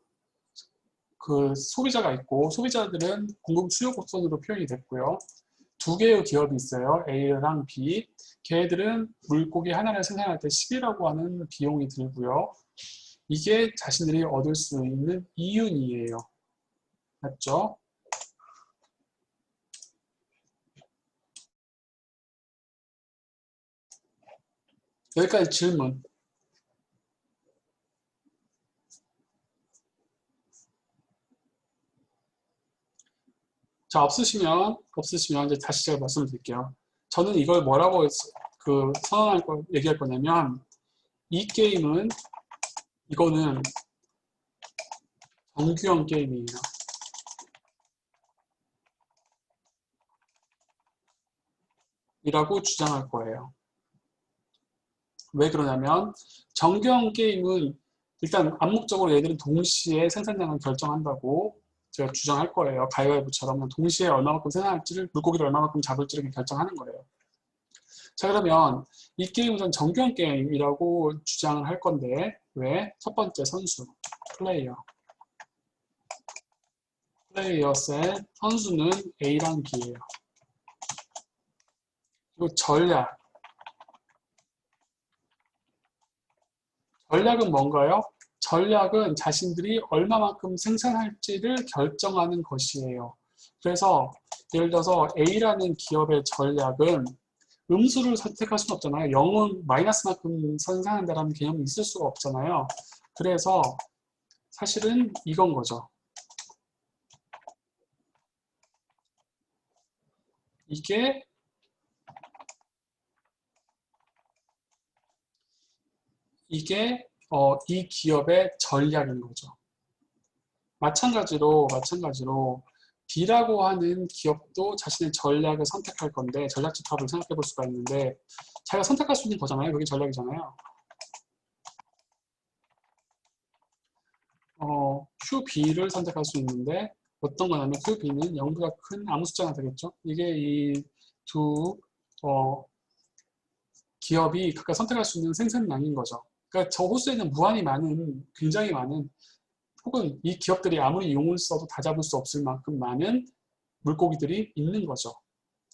소비자가 있고 소비자들은 공급 수요 곡선으로 표현이 됐고요. 두 개의 기업이 있어요. A랑 B. 걔네들은 물고기 하나를 생산할 때 10이라고 하는 비용이 들고요. 이게 자신들이 얻을 수 있는 이윤이에요. 맞죠? 여기까지 질문. 자, 없으시면 이제 다시 제가 말씀을 드릴게요. 저는 이걸 뭐라고 얘기할 거냐면, 이 게임은, 이거는 정규형 게임이에요. 이라고 주장할 거예요. 왜 그러냐면, 정규형 게임은 일단 암묵적으로 얘들은 동시에 생산량을 결정한다고 제가 주장할 거예요. 가위바위보처럼 동시에 얼마만큼 생산할지를, 물고기를 얼마만큼 잡을지를 결정하는 거예요. 자, 그러면 이 게임은 전 정규형 게임이라고 주장을 할 건데, 왜? 첫 번째 선수, 플레이어 셋, 선수는 A랑 B예요. 그리고 전략은 뭔가요? 전략은 자신들이 얼마만큼 생산할지를 결정하는 것이에요. 그래서 예를 들어서 A라는 기업의 전략은 음수를 선택할 수는 없잖아요. 0은 마이너스만큼 생산한다는 개념이 있을 수가 없잖아요. 그래서 사실은 이건 거죠. 이게 이 기업의 전략인 거죠. 마찬가지로 B라고 하는 기업도 자신의 전략을 선택할 건데 전략 집합을 생각해 볼 수가 있는데 자기가 선택할 수 있는 거잖아요. 그게 전략이잖아요. QB를 선택할 수 있는데 어떤 거냐면 QB는 0보다 큰 아무 숫자가 되겠죠. 이게 이 두 기업이 각각 선택할 수 있는 생산량인 거죠. 그러니까 저 호수에는 굉장히 많은 혹은 이 기업들이 아무리 용을 써도 다 잡을 수 없을 만큼 많은 물고기들이 있는 거죠.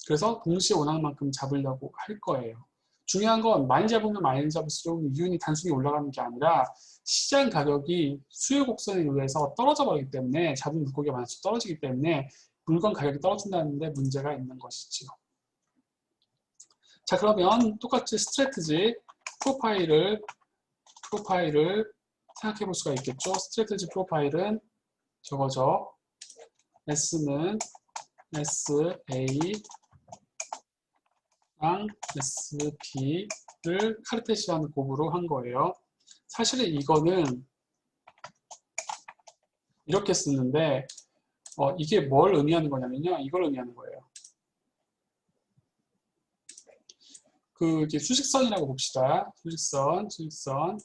그래서 동시에 원하는 만큼 잡으려고 할 거예요. 중요한 건 많이 잡으면 많이 잡을수록 이윤이 단순히 올라가는 게 아니라 시장 가격이 수요 곡선에 의해서 떨어져 버리기 때문에 잡은 물고기가 많아서 떨어지기 때문에 물건 가격이 떨어진다는 데 문제가 있는 것이지요. 자, 그러면 똑같이 스트래티지 프로파일을 생각해 볼 수가 있겠죠. 스트래티지 프로파일은 저거죠. S는 SA랑 SB를 카르테시안 곱으로 한 거예요. 사실은 이거는 이렇게 쓰는데 이게 뭘 의미하는 거냐면요. 이걸 의미하는 거예요. 이게 수직선이라고 봅시다. 수직선.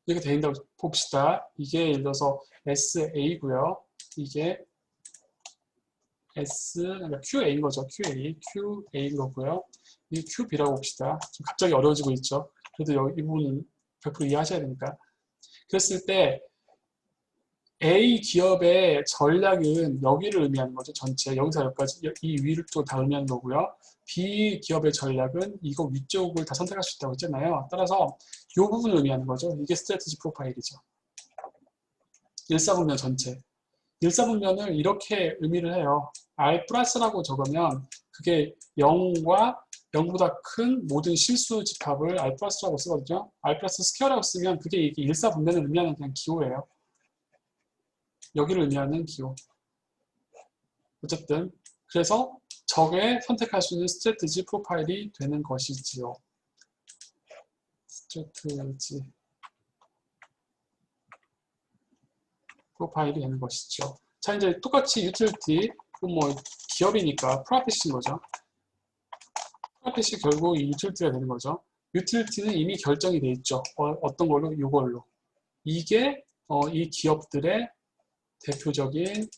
이렇게 돼 있다고 봅시다. 이게 예를 들어서 SA고요. 이게 S, 그러니까 QA인 거죠. QA인 거고요. 이 QB라고 봅시다. 좀 갑자기 어려워지고 있죠. 그래도 이 부분은 100% 이해하셔야 되니까. 그랬을 때 A 기업의 전략은 여기를 의미하는 거죠. 전체 여기서 여기까지 이 위를 또 다 의미하는 거고요. B 기업의 전략은 이거 위쪽을 다 선택할 수 있다고 했잖아요. 따라서 이 부분을 의미하는 거죠. 이게 스트래티지 프로파일이죠. 일사분면 전체. 일사분면을 이렇게 의미를 해요. R 플러스라고 적으면 그게 0과 0보다 큰 모든 실수 집합을 R 플러스라고 쓰거든요. R 플러스 스퀘어라고 쓰면 그게 이게 일사분면을 의미하는 그냥 기호예요. 여기를 의미하는 기호. 어쨌든 그래서 적에 선택할 수 있는 스트래티지 프로파일이 되는 것이지요. 스트래티지 프로파일이 되는 것이죠. 자, 이제 똑같이 유틸리티, 뭐 기업이니까 프로핏인 거죠. 프로핏이 결국 이 유틸리티가 되는 거죠. 유틸리티는 이미 결정이 돼 있죠. 어떤 걸로? 이걸로. 이게 이 기업들의 대표적인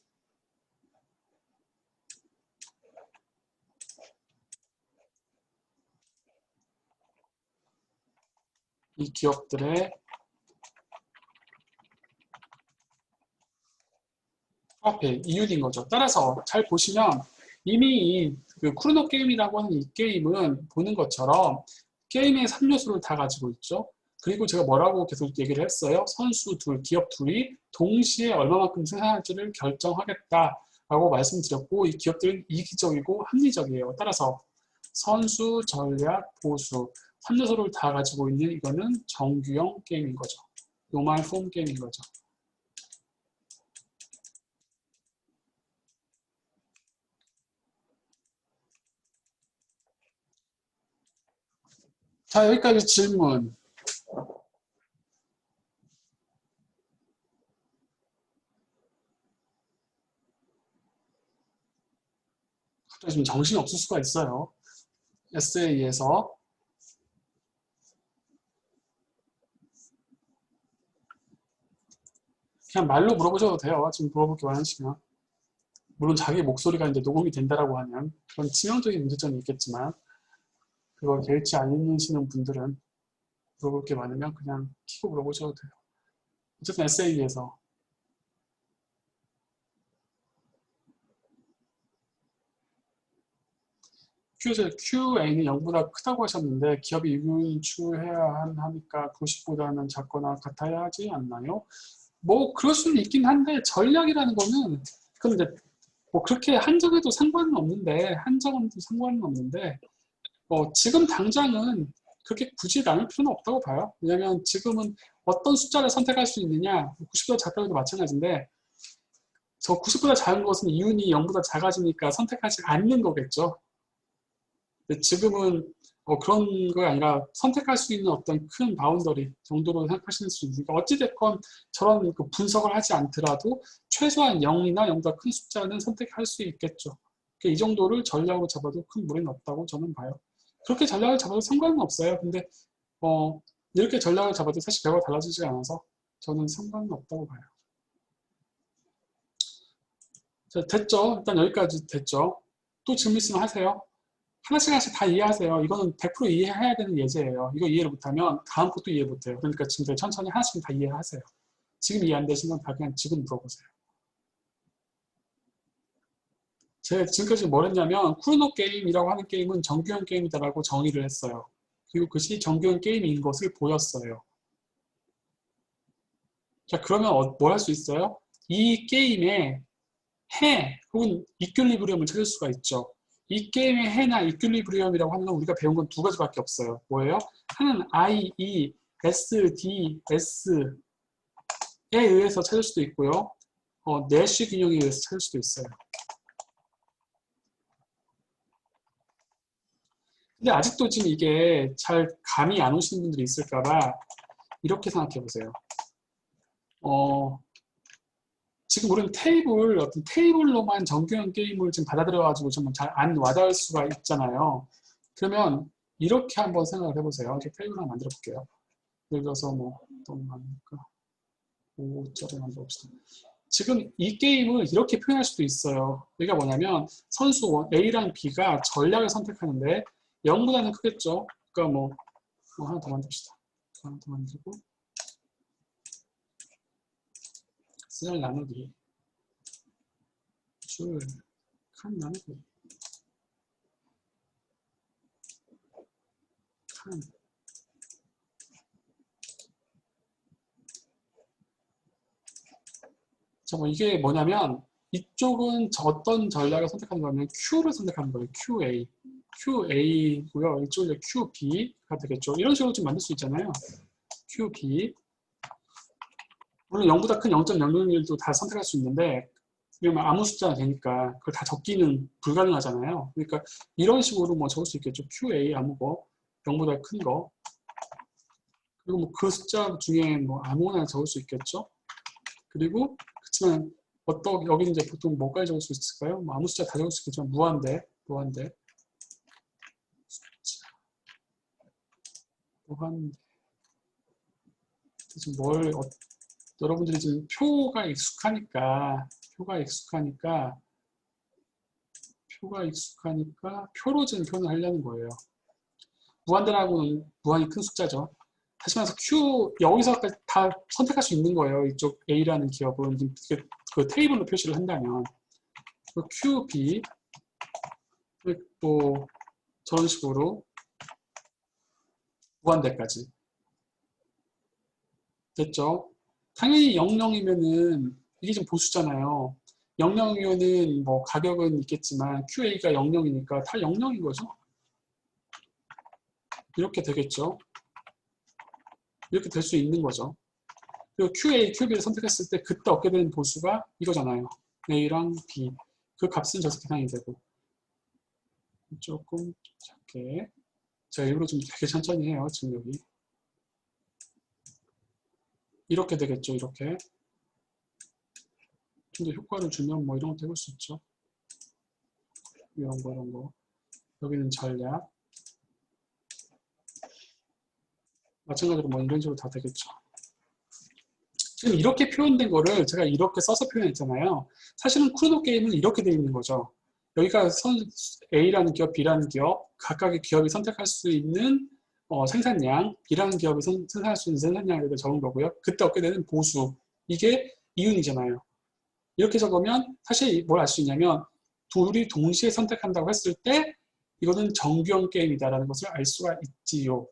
이 기업들의 앞에 이윤인 거죠. 따라서 잘 보시면 이미 그 크로노 게임이라고 하는 이 게임은 보는 것처럼 게임의 3요소를 다 가지고 있죠. 그리고 제가 뭐라고 계속 얘기를 했어요. 선수 둘, 기업 둘이 동시에 얼마만큼 생산할지를 결정하겠다라고 말씀드렸고 이 기업들은 이기적이고 합리적이에요. 따라서 선수, 전략, 보수 3요소를 다 가지고 있는 이거는 정규형 게임인 거죠. 노멀 폼 게임인 거죠. 자, 여기까지 질문. 갑자기 좀 정신이 없을 수가 있어요. 에세이에서. 그냥 말로 물어보셔도 돼요. 지금 물어볼 게 많으시면. 물론 자기 목소리가 이제 녹음이 된다라고 하면 그런 치명적인 문제점이 있겠지만 그걸 개의치 않으시는 분들은 물어볼 게 많으면 그냥 키고 물어보셔도 돼요. 어쨌든 에세이에서 QA는 0보다 크다고 하셨는데 기업이 이윤을 추구해야 하니까 90보다는 작거나 같아야 하지 않나요? 뭐 그럴 수는 있긴 한데 전략이라는 거는 그건 이제 뭐 그렇게 한정해도 상관은 없는데 한정해도 상관은 없는데 지금 당장은 그렇게 굳이 나눌 필요는 없다고 봐요. 왜냐하면 지금은 어떤 숫자를 선택할 수 있느냐 90보다 작다고도 마찬가지인데 저 90보다 작은 것은 이윤이 0보다 작아지니까 선택하지 않는 거겠죠. 근데 지금은 그런 거 아니라 선택할 수 있는 어떤 큰 바운더리 정도로 생각하실 수 있으니까 어찌됐건 저런 그 분석을 하지 않더라도 최소한 0이나 0보다 큰 숫자는 선택할 수 있겠죠. 그러니까 이 정도를 전략으로 잡아도 큰 무리는 없다고 저는 봐요. 그렇게 전략을 잡아도 상관은 없어요. 근데 이렇게 전략을 잡아도 사실 결과가 달라지지 않아서 저는 상관은 없다고 봐요. 자, 됐죠? 일단 여기까지 됐죠? 또 질문 있으면 하세요. 하나씩 하나씩 다 이해하세요. 이거는 100% 이해해야 되는 예제예요. 이거 이해를 못하면 다음 것도 이해 못해요. 그러니까 지금 천천히 하나씩 다 이해하세요. 지금 이해 안 되시면 다 그냥 지금 물어보세요. 제가 지금까지 뭘 했냐면 크로노 게임이라고 하는 게임은 정규형 게임이다라고 정의를 했어요. 그리고 그것이 정규형 게임인 것을 보였어요. 자, 그러면 뭘 할 수 있어요? 이 게임의 해 혹은 이퀄리브리엄을 찾을 수가 있죠. 이 게임의 해나 이퀄리브리엄이라고 하는 건 우리가 배운 건 두 가지밖에 없어요. 뭐예요? 하나는 I, E, S, D, S에 의해서 찾을 수도 있고요. 내시 균형에 의해서 찾을 수도 있어요. 근데 아직도 지금 이게 잘 감이 안 오시는 분들이 있을까봐 이렇게 생각해 보세요. 지금 우리는 어떤 테이블로만 정규형 게임을 지금 받아들여가지고 좀 잘 안 와닿을 수가 있잖아요. 그러면 이렇게 한번 생각을 해보세요. 이렇게 테이블 하나 만들어 볼게요. 예를 들어서 뭐, 어떤 거 하니까 5점을 만들어 봅시다. 지금 이 게임을 이렇게 표현할 수도 있어요. 여기가 뭐냐면 선수 A랑 B가 전략을 선택하는데 0보다는 크겠죠. 그러니까 뭐 하나 더 만듭시다. 하나 더 만들고 셀 나누기 줄 칸 나누기 칸 자, 뭐 이게 뭐냐면 이쪽은 어떤 전략을 선택하는 거냐면 Q를 선택하는 거예요. QA. QA고요. 이쪽은 QB가 되겠죠. 이런 식으로 좀 만들 수 있잖아요. QB. 물론 0보다 큰 0.001도 다 선택할 수 있는데 그러면 아무 숫자가 되니까 그걸 다 적기는 불가능하잖아요. 그러니까 이런 식으로 뭐 적을 수 있겠죠. QA 아무 거 0보다 큰 거. 그리고 뭐 그 숫자 중에 뭐 아무거나 적을 수 있겠죠. 그리고 그렇지만 여기는 이제 보통 뭐까지 적을 수 있을까요? 뭐 아무 숫자 다 적을 수 있겠지만 무한대 지금 여러분들이 지금 표가 익숙하니까 표로 지금 표현을 하려는 거예요. 무한대라고는 무한히 큰 숫자죠. 다시 말해서 여기서까지 다 선택할 수 있는 거예요. 이쪽 A라는 기업은 그 테이블로 표시를 한다면 QB 또 저런 식으로 무한대까지 됐죠? 당연히 00이면은 이게 좀 보수잖아요. 00이면은 뭐 가격은 있겠지만 QA가 00이니까 다 00인 거죠. 이렇게 되겠죠. 이렇게 될 수 있는 거죠. 그리고 QA, QB를 선택했을 때 그때 얻게 되는 보수가 이거잖아요. A랑 B. 그 값은 저렇게 계산이 되고. 조금 작게. 제가 일부러 좀 되게 천천히 해요. 지금 여기. 이렇게 되겠죠. 이렇게. 좀 더 효과를 주면 뭐 이런 것도 해볼 수 있죠. 이런 거. 여기는 전략. 마찬가지로 뭐 이런 식으로 다 되겠죠. 지금 이렇게 표현된 거를 제가 이렇게 써서 표현했잖아요. 사실은 크로노 게임은 이렇게 되어 있는 거죠. 여기가 A라는 기업, B라는 기업, 각각의 기업이 선택할 수 있는 생산량, B라는 기업이 생산할 수 있는 생산량에 대해 적은 거고요. 그때 얻게 되는 보수, 이게 이윤이잖아요. 이렇게 적으면 사실 뭘 알 수 있냐면 둘이 동시에 선택한다고 했을 때 이거는 정규형 게임이다라는 것을 알 수가 있지요.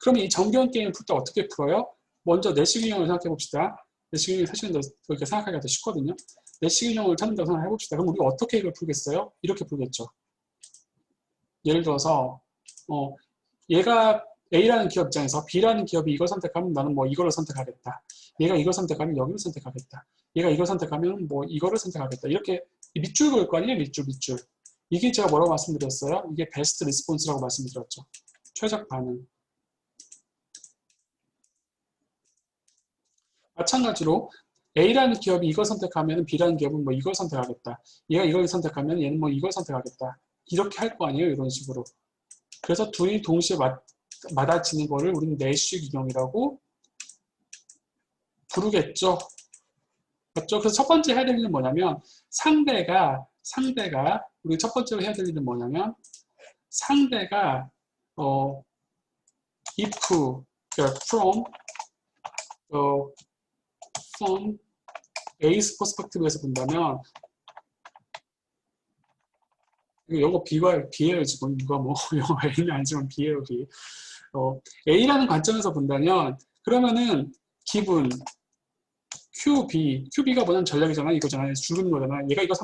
그러면 이 정규형 게임을 풀 때 어떻게 풀어요? 먼저 내시 균형을 생각해 봅시다. 내시 균형이 사실은 그렇게 생각하기가 더 쉽거든요. 내시 균형을 찾는다고 생각해 봅시다. 그럼 우리가 어떻게 이걸 풀겠어요? 이렇게 풀겠죠. 예를 들어서 얘가 A라는 기업 입장에서 B라는 기업이 이걸 선택하면 나는 뭐 이거를 선택하겠다. 얘가 이걸 선택하면 여기를 선택하겠다. 얘가 이걸 선택하면 뭐 이거를 선택하겠다. 이렇게 밑줄 그을 거 아니에요? 밑줄. 이게 제가 뭐라고 말씀드렸어요? 이게 베스트 리스폰스라고 말씀드렸죠. 최적 반응. 마찬가지로 A라는 기업이 이걸 선택하면 B라는 기업은 뭐 이걸 선택하겠다. 얘가 이걸 선택하면 얘는 뭐 이걸 선택하겠다. 이렇게 할 거 아니에요? 이런 식으로. 그래서 둘이 동시에 맞아지는 거를 우리는 내시 균형이라고 부르겠죠. 맞죠? 그래서 첫 번째 해야 될 일은 뭐냐면 상대가 우리 첫 번째로 해야 될 일은 뭐냐면 상대가 if 그러니까 from A's 퍼스펙티브에서 본다면 이거 영어 B예요 지금 누가 뭐 영어 A는 아니지만 B예요 B. A라는 관점에서 본다면 그러면은 기분 QB가 뭐냐면 전략이잖아 이거잖아요 주는 거잖아 얘가 이거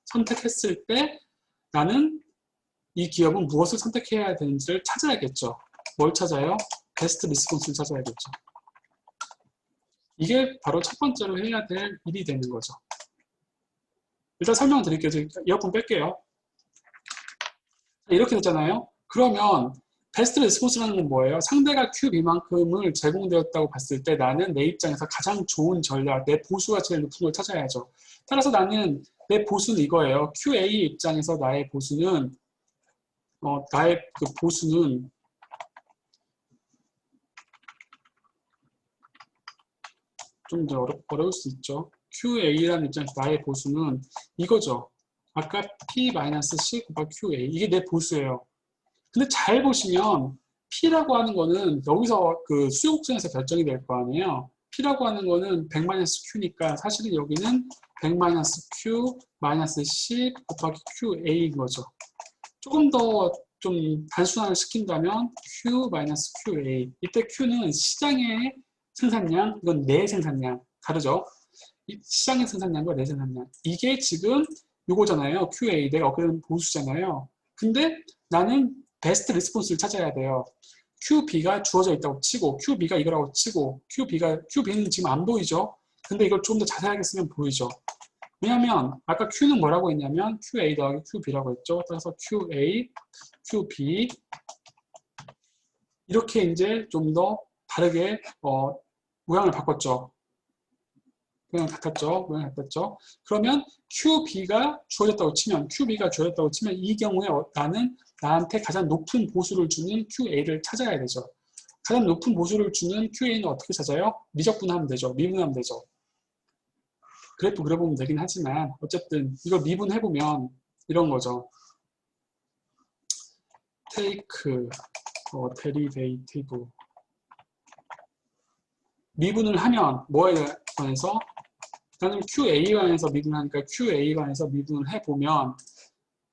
선택했을 때 나는 이 기업은 무엇을 선택해야 되는지를 찾아야겠죠. 뭘 찾아요? 베스트 리스폰스를 찾아야겠죠. 이게 바로 첫 번째로 해야 될 일이 되는 거죠. 일단 설명드릴게요. 이어폰 뺄게요. 이렇게 됐잖아요. 그러면 베스트 리스폰스라는 건 뭐예요? 상대가 QB만큼을 제공되었다고 봤을 때 나는 내 입장에서 가장 좋은 전략, 내 보수가 제일 높은 걸 찾아야죠. 따라서 나는 내 보수는 이거예요. QA 입장에서 나의 보수는 좀 더 어려울 수 있죠. QA라는 입장에서 나의 보수는 이거죠. 아까 P-C 곱하기 QA. 이게 내 보수예요. 근데 잘 보시면 P라고 하는 거는 여기서 그 수요곡선에서 결정이 될 거 아니에요. P라고 하는 거는 100-Q니까 사실은 여기는 100-Q -10 곱하기 QA인 거죠. 조금 더 좀 단순화를 시킨다면 Q-QA. 이때 Q는 시장의 생산량, 이건 내 생산량. 다르죠? 시장의 생산량과 내 생산량. 이게 지금 요거잖아요. QA. 내가 얻게 보수잖아요. 근데 나는 베스트 리스폰스를 찾아야 돼요. QB가 주어져 있다고 치고, QB가 이거라고 치고, QB는 지금 안 보이죠? 근데 이걸 좀 더 자세하게 쓰면 보이죠? 왜냐면 아까 Q는 뭐라고 했냐면 QA 더하기 QB라고 했죠. 따라서 QA, QB 이렇게 이제 좀 더 다르게 모양을 바꿨죠. 모양 바꿨죠. 그러면 QB가 주어졌다고 치면 이 경우에 나는 나한테 가장 높은 보수를 주는 QA를 찾아야 되죠. 가장 높은 보수를 주는 QA는 어떻게 찾아요? 미적분하면 되죠. 미분하면 되죠. 그래프 그려보면 되긴 하지만 어쨌든 이걸 미분해보면 이런 거죠. take derivative 미분을 하면 뭐에 관해서 나는 QA에 관해서 미분하니까 QA에 관해서 미분을 해보면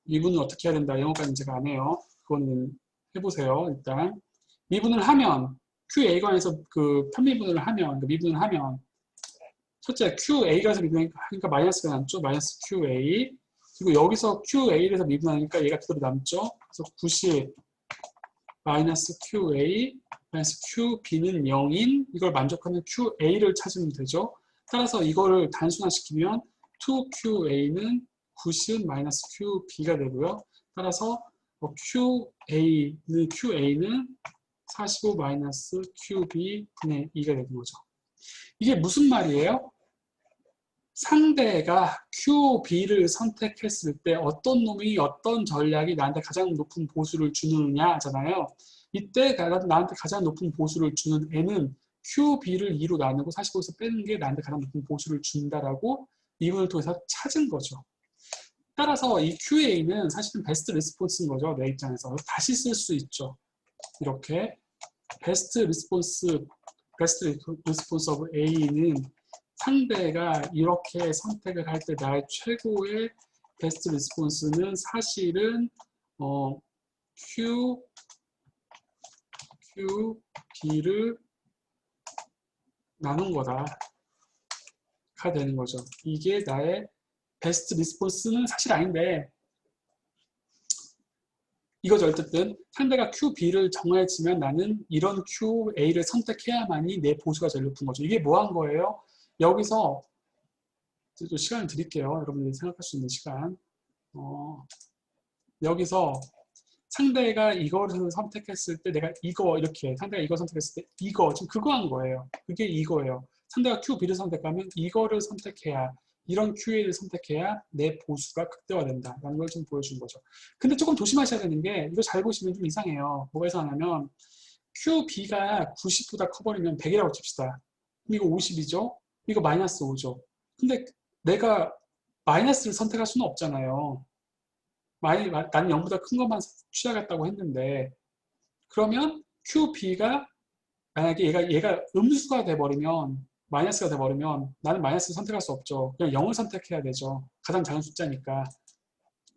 미분을 어떻게 해야 된다 이런 것까지는 제가 안 해요. 그거는 해보세요. 일단 미분을 하면 QA에 관해서 그 편미분을 하면 미분을 하면 첫째 QA가 해서 미분하니까 마이너스가 남죠. 마이너스 QA 그리고 여기서 QA를 해서 미분하니까 얘가 그대로 남죠. 그래서 90 마이너스 QA 마이너스 QB는 0인 이걸 만족하는 QA를 찾으면 되죠. 따라서 이거를 단순화시키면 2QA는 90 마이너스 QB가 되고요. 따라서 QA는 45 마이너스 QB 분의 2가 되는 거죠. 이게 무슨 말이에요? 상대가 QB를 선택했을 때 어떤 놈이 어떤 전략이 나한테 가장 높은 보수를 주느냐잖아요. 이때 나한테 가장 높은 보수를 주는 애는 QB를 2로 나누고 45에서 빼는 게 나한테 가장 높은 보수를 준다라고 미분을 통해서 찾은 거죠. 따라서 이 QA는 사실은 베스트 리스폰스인 거죠. 내 입장에서. 다시 쓸 수 있죠. 이렇게 베스트 리스폰스 오브 A는 상대가 이렇게 선택을 할 때 나의 최고의 베스트 리스폰스는 사실은 QB를 나눈 거다가 되는 거죠. 이게 나의 베스트 리스폰스는 사실 아닌데 이거죠. 어쨌든 상대가 QB를 정해지면 나는 이런 QA를 선택해야만이 내 보수가 제일 높은 거죠. 이게 뭐 한 거예요? 여기서 또 시간을 드릴게요. 여러분들이 생각할 수 있는 시간. 여기서 상대가 이거를 선택했을 때 내가 이거 이렇게 상대가 이거 선택했을 때 이거 지금 그거 한 거예요. 그게 이거예요. 상대가 QB를 선택하면 이거를 선택해야 이런 QA를 선택해야 내 보수가 극대화된다 라는 걸 좀 보여준 거죠. 근데 조금 조심하셔야 되는 게 이거 잘 보시면 좀 이상해요. 뭐가 이상하냐면 QB가 90보다 커버리면 100이라고 칩시다. 이거 50이죠? 이거 마이너스 5죠. 근데 내가 마이너스를 선택할 수는 없잖아요. 나는 0보다 큰 것만 취하겠다고 했는데 그러면 QB가 만약에 얘가 음수가 돼버리면 마이너스가 돼버리면 나는 마이너스를 선택할 수 없죠. 그냥 0을 선택해야 되죠. 가장 작은 숫자니까.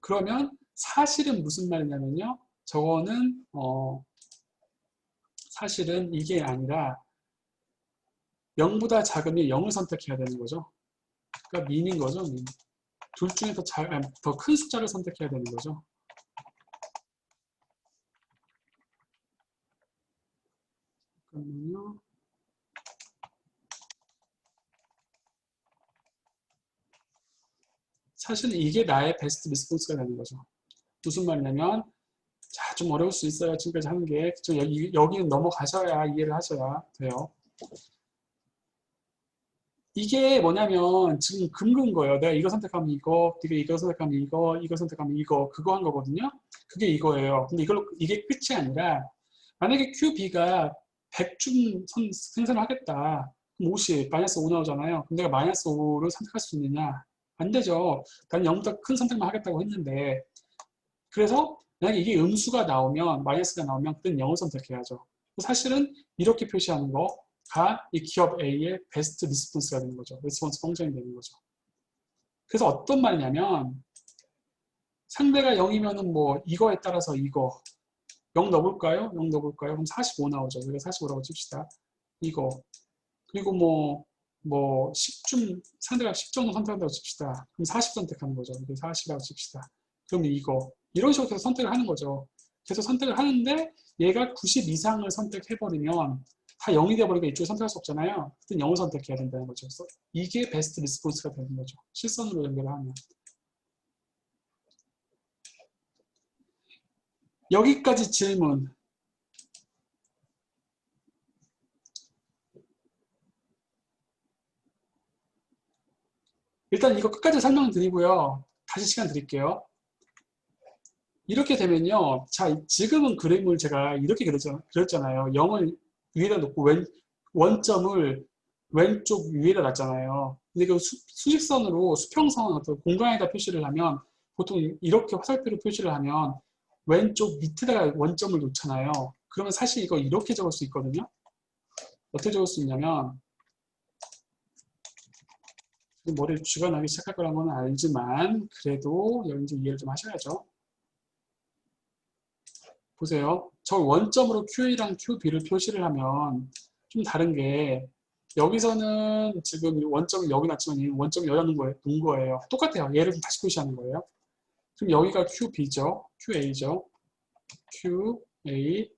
그러면 사실은 무슨 말이냐면요. 저거는 사실은 이게 아니라 0보다 작으면 0을 선택해야 되는 거죠. 그러니까 민인 거죠. 민. 둘 중에 더 큰 숫자를 선택해야 되는 거죠. 잠깐만요. 사실은 이게 나의 베스트 리스폰스가 되는 거죠. 무슨 말이냐면 자, 좀 어려울 수 있어요. 지금까지 하는 게. 여기는 넘어가셔야 이해를 하셔야 돼요. 이게 뭐냐면 지금 긁은 거예요. 내가 이거 선택하면 이거, 네가 이거 선택하면 이거 선택하면 이거, 그거 한 거거든요. 그게 이거예요. 근데 이게 끝이 아니라 만약에 QB가 100줌 생산을 하겠다. 50, 마이너스 5 나오잖아요. 그럼 내가 마이너스 5를 선택할 수 있느냐? 안 되죠. 난 0보다 큰 선택만 하겠다고 했는데. 그래서 만약에 이게 음수가 나오면, 마이너스가 나오면 그때는 0을 선택해야죠. 사실은 이렇게 표시하는 거가 이 기업 A의 베스트 리스폰스가 되는 거죠. 리스폰스 펑션이 되는 거죠. 그래서 어떤 말이냐면 상대가 0이면은 뭐 이거에 따라서 이거 0 넣어볼까요? 0 넣어볼까요? 그럼 45 나오죠. 우리가 45라고 칩시다. 이거 그리고 뭐 10중 상대가 10 정도 선택한다고 칩시다. 그럼 40 선택하는 거죠. 이게 40이라고 칩시다. 그럼 이거 이런 식으로 계속 선택을 하는 거죠. 계속 선택을 하는데 얘가 90 이상을 선택해버리면 다 0이 돼버리니까 이쪽을 선택할 수 없잖아요. 그땐 0을 선택해야 된다는 거죠. 그래서 이게 베스트 리스폰스가 되는 거죠. 실선으로 연결을 하면. 여기까지 질문. 일단 이거 끝까지 설명드리고요. 다시 시간 드릴게요. 이렇게 되면요. 자, 지금은 그림을 제가 이렇게 그렸잖아요. 0을 위에다 놓고 원점을 왼쪽 위에다 놨잖아요. 근데 그 수직선으로 수평선 어떤 공간에다 표시를 하면 보통 이렇게 화살표로 표시를 하면 왼쪽 밑에다가 원점을 놓잖아요. 그러면 사실 이거 이렇게 적을 수 있거든요. 어떻게 적을 수 있냐면 머리를 쥐가 나기 시작할 거라는 건 알지만 그래도 여러분들 이해를 좀 하셔야죠. 보세요. 저 원점으로 QA랑 QB를 표시를 하면 좀 다른 게 여기서는 지금 원점을 여기 놨지만 원점을 여기 놓은 거예요. 똑같아요. 얘를 좀 다시 표시하는 거예요. 그럼 여기가 QB죠. QA죠. QA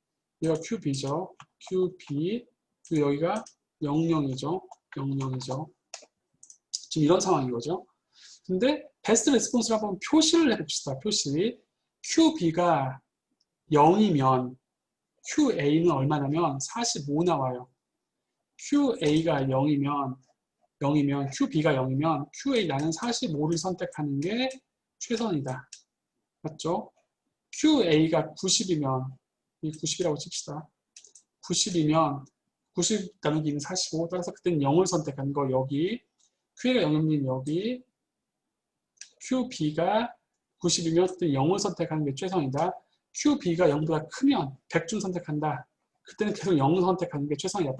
여기가 QB죠. QB 그리고 여기가 00이죠. 00이죠. 지금 이런 상황인 거죠. 근데 베스트 레스폰스를 한번 표시를 해봅시다. 표시. QB가 0이면 QA는 얼마냐면 45 나와요. QA가 0이면 QB가 0이면 QA 나는 45를 선택하는 게 최선이다. 맞죠? QA가 90이면 이 90이라고 칩시다. 90이면 90 나누기 45 따라서 그때는 0을 선택하는 거 여기 QA가 0이면 여기 QB가 90이면 그때 0을 선택하는 게 최선이다. QB가 0보다 크면 100중 선택한다. 그때는 계속 0을 선택하는 게 최선이다.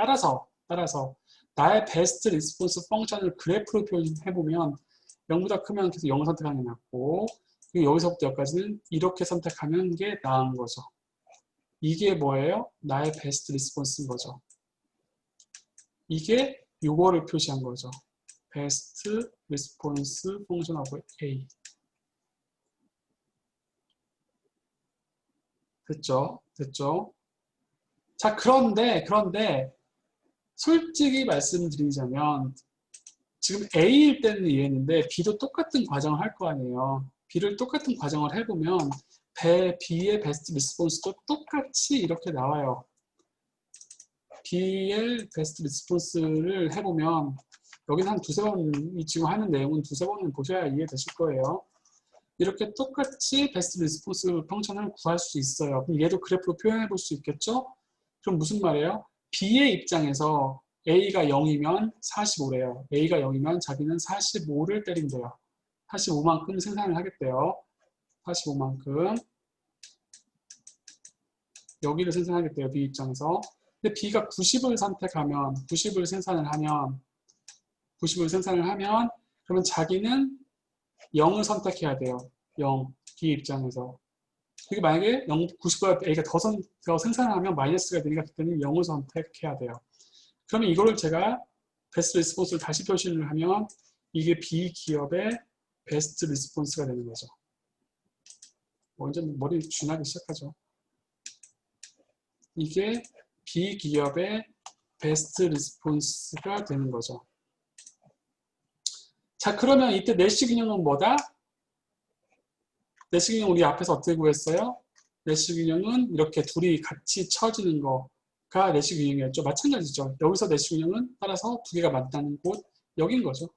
따라서 나의 베스트 리스폰스 펑션을 그래프로 표현해보면 0보다 크면 계속 0을 선택하는 게 낫고 그리고 여기서부터 여기까지는 이렇게 선택하는 게 나은 거죠. 이게 뭐예요? 나의 베스트 리스폰스인 거죠. 이게 요거를 표시한 거죠. 베스트 리스폰스 펑션 오브 A. 됐죠? 자, 그런데 솔직히 말씀드리자면 지금 A일 때는 이해했는데 B도 똑같은 과정을 할 거 아니에요. B를 똑같은 과정을 해보면 B의 베스트 리스폰스도 똑같이 이렇게 나와요. B의 베스트 리스폰스를 해보면 여기는 한 두세 번 지금 하는 내용은 두세 번은 보셔야 이해되실 거예요. 이렇게 똑같이 베스트 리스폰스 펑션을 구할 수 있어요. 그럼 얘도 그래프로 표현해 볼 수 있겠죠? 그럼 무슨 말이에요? B의 입장에서 A가 0이면 45래요. A가 0이면 자기는 45를 때린대요. 45만큼 생산을 하겠대요. 45만큼 여기를 생산하겠대요. B 입장에서. 근데 B가 90을 선택하면 90을 생산을 하면 그러면 자기는 0을 선택해야 돼요. 0. B 입장에서. 그게 만약에 90보다 A가 더 생산을 하면 마이너스가 되니까 그때는 0을 선택해야 돼요. 그러면 이거를 제가 베스트 리스폰스를 다시 표시를 하면 이게 B 기업의 베스트 리스폰스가 되는 거죠. 완전 머리 쥐나기 시작하죠. 이게 B 기업의 베스트 리스폰스가 되는 거죠. 자, 그러면 이때 내시 균형은 뭐다? 내시 균형 우리 앞에서 어떻게 구했어요? 내시 균형은 이렇게 둘이 같이 쳐지는 거가 내시 균형이었죠. 마찬가지죠. 여기서 내시 균형은 따라서 두 개가 만나는 곳 여긴 거죠.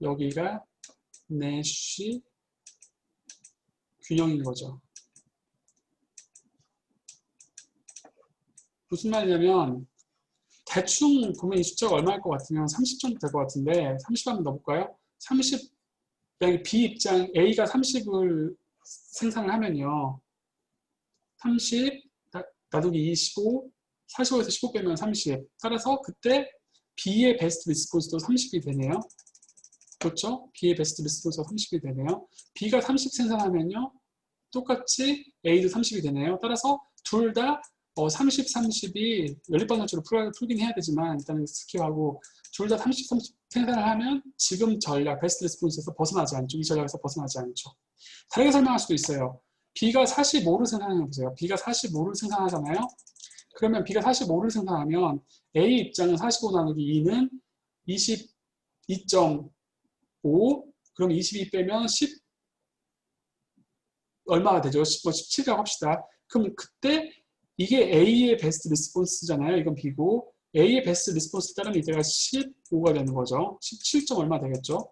여기가 내시 균형인 거죠. 무슨 말이냐면 대충 보면 이 숫자가 얼마일 것 같으면 30 정도 될 것 같은데 30 한번 넣어볼까요? 30, B 입장 A가 30을 생산을 하면요. 30, 나누기 25, 45에서 15 빼면 30. 따라서 그때 B의 베스트 리스폰스도 30이 되네요. 그렇죠? B의 베스트 리스폰스가 30이 되네요. B가 30 생산하면요. 똑같이 A도 30이 되네요. 따라서 둘 다 30, 30이 연립방정식으로 풀긴 해야 되지만 일단은 스킵하고 둘 다 30, 30 생산을 하면 지금 전략, 베스트 리스폰스에서 벗어나지 않죠. 이 전략에서 벗어나지 않죠. 다르게 설명할 수도 있어요. B가 45를 생산해보세요. B가 45를 생산하잖아요. 그러면 B가 45를 생산하면 A 입장은 45 나누기 2는 22.5, 그럼 22 빼면 10 얼마가 되죠? 17이라고 합시다. 그럼 그때 이게 A의 베스트 리스폰스잖아요. 이건 B고 A의 베스트 리스폰스 따르면 이때가 15가 되는 거죠. 17. 얼마 되겠죠?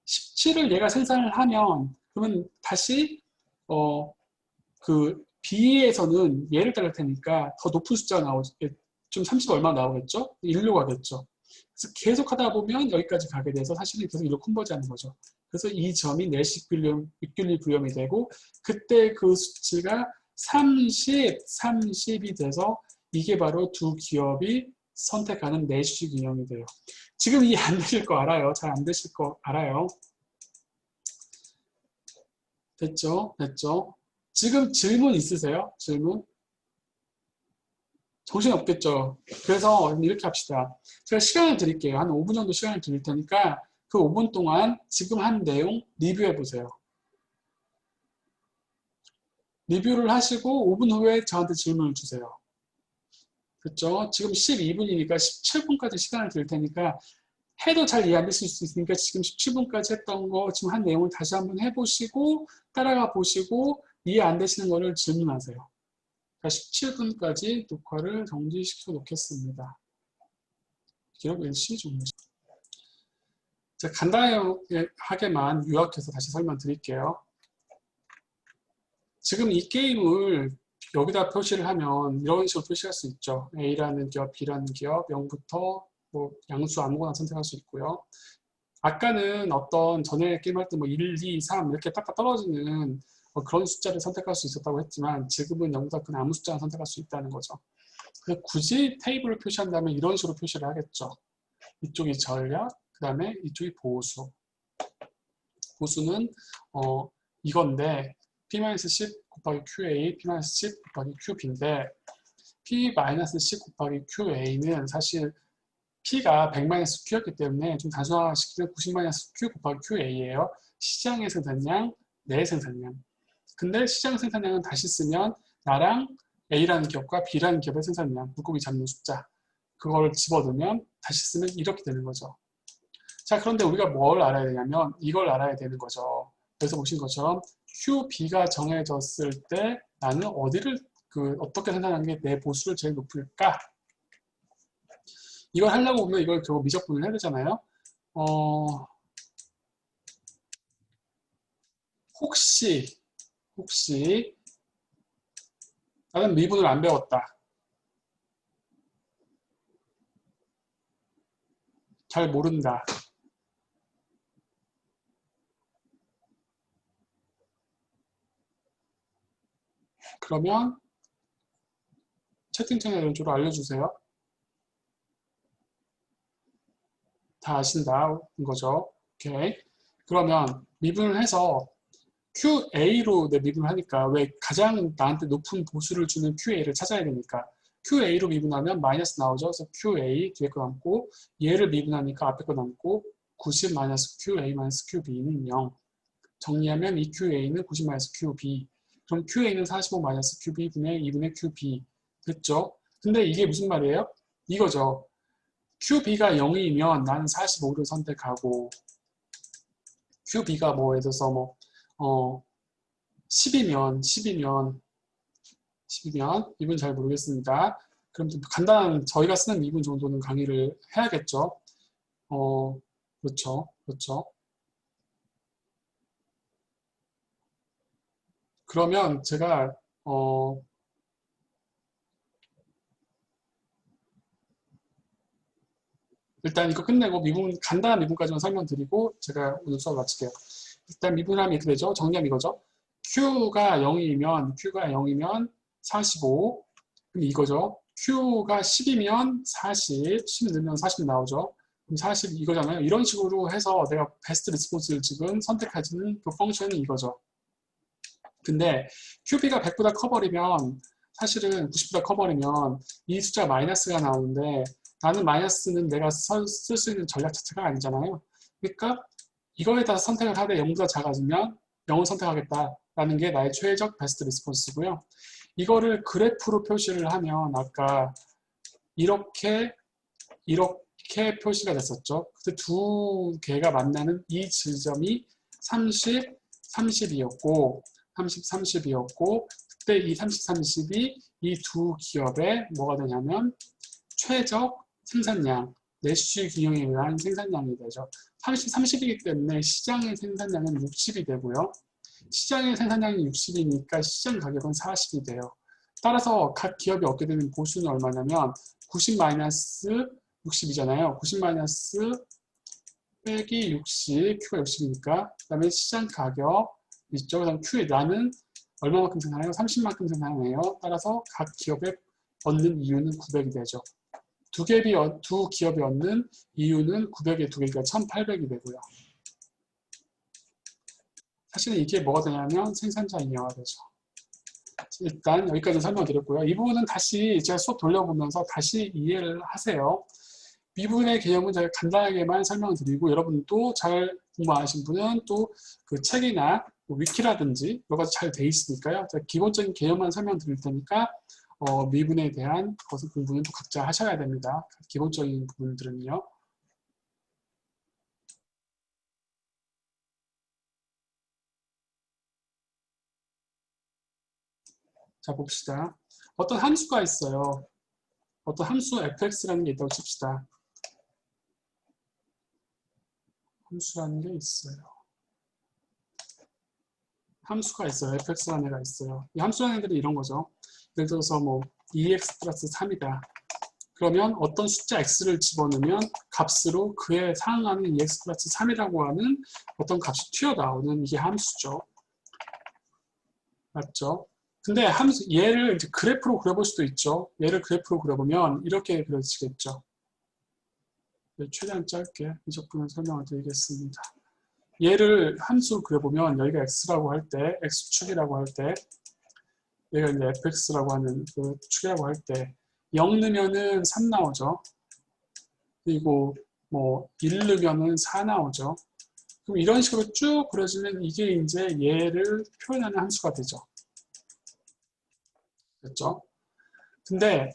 17을 얘가 생산을 하면 그러면 다시 그 B에서는 얘를 따를 테니까 더 높은 숫자가 나오죠. 좀 30 얼마 나오겠죠? 1로 가겠죠. 그래서 계속 하다 보면 여기까지 가게 돼서 사실은 계속 1로 컨버지하는 거죠. 그래서 이 점이 내시 이퀄리브리엄이 되고 그때 그 수치가 30, 30이 돼서 이게 바로 두 기업이 선택하는 내시 균형이 돼요. 지금 이해 안 되실 거 알아요. 잘 안 되실 거 알아요. 됐죠? 됐죠? 지금 질문 있으세요? 질문? 정신이 없겠죠? 그래서 이렇게 합시다. 제가 시간을 드릴게요. 한 5분 정도 시간을 드릴 테니까 그 5분 동안 지금 한 내용 리뷰해 보세요. 리뷰를 하시고 5분 후에 저한테 질문을 주세요. 그렇죠? 지금 12분이니까 17분까지 시간을 드릴 테니까 해도 잘 이해 안 되실 수 있으니까 지금 17분까지 했던 거 지금 한 내용을 다시 한번 해보시고 따라가 보시고 이해 안 되시는 거를 질문하세요. 17분까지 녹화를 정지시켜 놓겠습니다. 기록 일시 종료. 제가 간단하게만 요약해서 다시 설명드릴게요. 지금 이 게임을 여기다 표시를 하면 이런 식으로 표시할 수 있죠. A라는 기업, B라는 기업, 0부터 뭐 양수 아무거나 선택할 수 있고요. 아까는 어떤 전에 게임할 때 뭐 1, 2, 3 이렇게 딱 떨어지는 그런 숫자를 선택할 수 있었다고 했지만 지금은 0보다 큰 아무 숫자를 선택할 수 있다는 거죠. 그래서 굳이 테이블을 표시한다면 이런 식으로 표시를 하겠죠. 이쪽이 전략, 그 다음에 이쪽이 보수. 보수는 이건데 P-10 곱하기 QA, P-10 곱하기 QB인데 P-10 곱하기 QA는 사실 P가 100-Q였기 때문에 좀 단순화시키면 90-Q 곱하기 QA예요. 시장의 생산량, 내 생산량. 근데 시장 생산량은 다시 쓰면 나랑 A라는 기업과 B라는 기업의 생산량, 물고기 잡는 숫자. 그걸 집어넣으면 다시 쓰면 이렇게 되는 거죠. 자, 그런데 우리가 뭘 알아야 되냐면 이걸 알아야 되는 거죠. 그래서 보신 것처럼 QB가 정해졌을 때 나는 어디를 어떻게 생산하는 게 내 보수를 제일 높을까? 이걸 하려고 보면 이걸 결국 미적분을 해야 되잖아요. 혹시 나는 미분을 안 배웠다. 잘 모른다. 그러면 채팅창에 이런 쪽으로 알려주세요. 다 아신다는 거죠. 오케이. 그러면 미분을 해서 QA로 내 미분을 하니까 왜 가장 나한테 높은 보수를 주는 QA를 찾아야 되니까 QA로 미분하면 마이너스 나오죠. 그래서 QA 뒤에 거 남고 얘를 미분하니까 앞에 거 남고 90 마이너스 QA 마이너스 QB는 0. 정리하면 이 QA는 90 마이너스 QB. 그럼 QA는 45 마이너스 QB 분의 2분의 QB. 됐죠? 근데 이게 무슨 말이에요? 이거죠. QB가 0이면 나는 45를 선택하고 QB가 뭐 예를 들어서 뭐 10이면 이분 잘 모르겠습니다. 그럼 좀 간단한 저희가 쓰는 미분 정도는 강의를 해야겠죠. 그렇죠. 그렇죠. 그러면 제가 일단 이거 끝내고 미분, 간단한 미분까지만 설명드리고 제가 오늘 수업 마칠게요. 일단 미분하면 이렇게 되죠. 정리하면 이거죠. Q가 0이면 45. 그럼 이거죠. Q가 10이면 40, 10 넣으면 40 나오죠. 그럼 40 이거잖아요. 이런 식으로 해서 내가 베스트 리스폰스를 지금 선택하는 그 펑션이 이거죠. 근데 QB가 100보다 커버리면 사실은 90보다 커버리면 이 숫자 마이너스가 나오는데 나는 마이너스는 내가 쓸 수 있는 전략 자체가 아니잖아요. 그러니까 이거에 따라 선택을 하되 0보다 작아지면 0을 선택하겠다라는 게 나의 최적 베스트 리스폰스고요. 이거를 그래프로 표시를 하면 아까 이렇게 표시가 됐었죠. 그때 두 개가 만나는 이 지점이 30, 30이었고 30, 30이었고 그때 이 30, 30이 이 두 기업의 뭐가 되냐면 최적 생산량, 내수 균형에 의한 생산량이 되죠. 30, 30이기 때문에 시장의 생산량은 60이 되고요. 시장의 생산량이 60이니까 시장 가격은 40이 돼요. 따라서 각 기업이 얻게 되는 보수는 얼마냐면 90 마이너스 60이잖아요. 90 마이너스 빼기 60, Q가 60이니까 그 다음에 시장 가격 있죠. 그 다음 Q에 나는 얼마만큼 생산해요? 30만큼 생산해요. 따라서 각 기업에 얻는 이유는 900이 되죠. 두 기업이 얻는 이유는 900에 두 개가 1800이 되고요. 사실은 이게 뭐가 되냐면 생산자 잉여가 되죠. 일단 여기까지 설명드렸고요. 이 부분은 다시 제가 수업 돌려보면서 다시 이해를 하세요. 미분의 개념은 제가 간단하게만 설명드리고 여러분도 잘 공부 안 하신 분은 또 그 책이나 뭐 위키라든지 여러 가지 잘 돼 있으니까요. 제가 기본적인 개념만 설명드릴 테니까 미분에 대한 것을 공부는 또 각자 하셔야 됩니다. 기본적인 부분들은요. 자, 봅시다. 어떤 함수가 있어요. 어떤 함수 fx라는 게 있다고 칩시다. 함수라는 게 있어요. 함수가 있어요. fx라는 애가 있어요. 이 함수라는 애들이 이런 거죠. 예를 들어서 뭐 2x 플러스 3이다. 그러면 어떤 숫자 x를 집어넣으면 값으로 그에 상응하는 2x 플러스 3이라고 하는 어떤 값이 튀어나오는 이게 함수죠. 맞죠? 근데 함수, 얘를 이제 그래프로 그려볼 수도 있죠. 얘를 그래프로 그려보면 이렇게 그려지겠죠. 최대한 짧게 이적분을 설명을 드리겠습니다. 얘를 함수로 그려보면 여기가 x라고 할 때, x축이라고 할 때, 얘가 이제 fx라고 하는 그 축이라고 할 때, 0 넣으면은 3 나오죠. 그리고 뭐 1 넣으면은 4 나오죠. 그럼 이런 식으로 쭉 그려지면 이게 이제 얘를 표현하는 함수가 되죠. 됐죠? 근데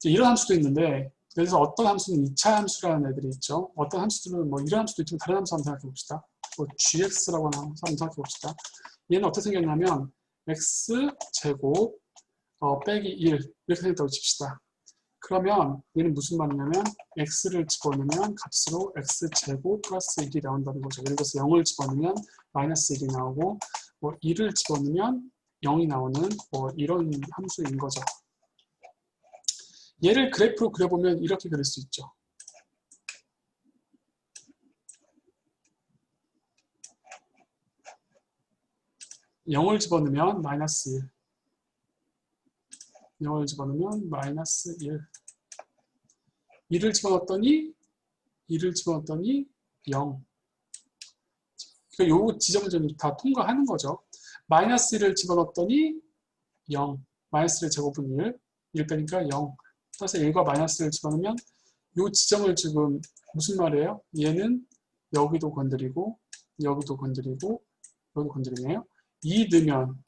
이런 함수도 있는데 그래서 어떤 함수는 2차 함수라는 애들이 있죠. 어떤 함수들은 뭐 이런 함수도 있지만 다른 함수 한번 생각해 봅시다. 뭐 gx라고 하는 함수 한번 생각해 봅시다. 얘는 어떻게 생겼냐면 x제곱 빼기 1 이렇게 생겼다고 칩시다. 그러면 얘는 무슨 말이냐면 x를 집어넣으면 값으로 x제곱 플러스 1이 나온다는 거죠. 예를 들어서 0을 집어넣으면 마이너스 1이 나오고 뭐 1을 집어넣으면 0이 나오는 뭐 이런 함수인 거죠. 얘를 그래프로 그려보면 이렇게 그릴 수 있죠. 0을 집어넣으면 마이너스 1. 0을 집어넣으면 마이너스 1. 1을 집어넣었더니 0. 그러니까 요 지점을 좀 다 통과하는 거죠. 마이너스 1을 집어넣었더니 0. 마이너스 1의 제곱은 1. 1 빼니까 0. 따라서 1과 마이너스를 집어넣으면 요 지점을 지금 무슨 말이에요? 얘는 여기도 건드리고 여기도 건드리고 여기도 건드리네요. 2 넣으면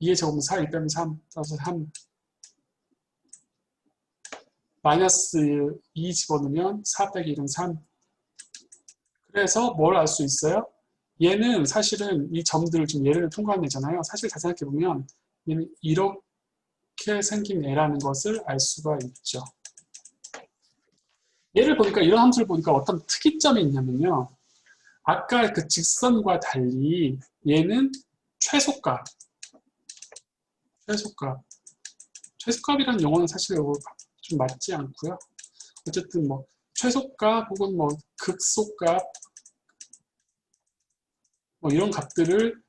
2의 제곱은 4, 1 빼면 3. 따라서 3. 마이너스 2 집어넣으면 4 빼기 1은 3. 그래서 뭘 알 수 있어요? 얘는 사실은 이 점들을 좀 예를 통과한 애잖아요. 사실 잘 생각해보면 얘는 이렇게 생긴 애라는 것을 알 수가 있죠. 얘를 보니까 이런 함수를 보니까 어떤 특이점이 있냐면요. 아까 그 직선과 달리 얘는 최소값, 최소값이라는 용어는 사실 좀 맞지 않고요. 어쨌든 뭐 최소값 혹은 뭐 극소값 뭐 이런 값들을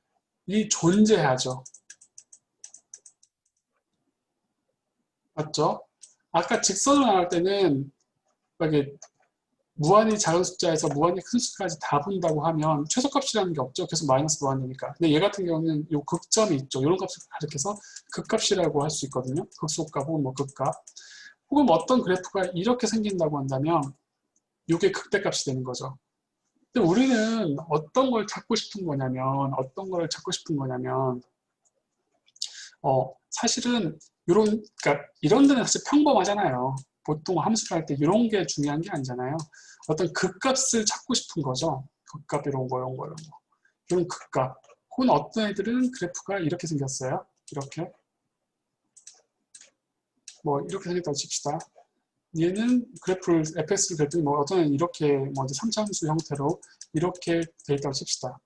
이 존재하죠. 맞죠? 아까 직선으로 나올 때는 이게 무한히 작은 숫자에서 무한히 큰 숫자까지 다 본다고 하면 최소값이라는 게 없죠. 계속 마이너스 무한이니까. 근데 얘 같은 경우는 요 극점이 있죠. 이런 값을 가리켜서 극값이라고 할 수 있거든요. 극소값 혹은 뭐 극값. 혹은 뭐 어떤 그래프가 이렇게 생긴다고 한다면 이게 극대값이 되는 거죠. 근데 우리는 어떤 걸 찾고 싶은 거냐면 사실은 그러니까 이런 데는 사실 평범하잖아요. 보통 함수를 할 때 이런 게 중요한 게 아니잖아요. 어떤 극값을 찾고 싶은 거죠. 극값 이런 거. 이런 극값. 혹은 어떤 애들은 그래프가 이렇게 생겼어요. 이렇게. 뭐 이렇게 생겼다고 칩시다. 얘는 그래프를 fx를 그랬더니 뭐 어떤 애는 이렇게 먼저 3차 함수 형태로 이렇게 돼 있다고 칩시다.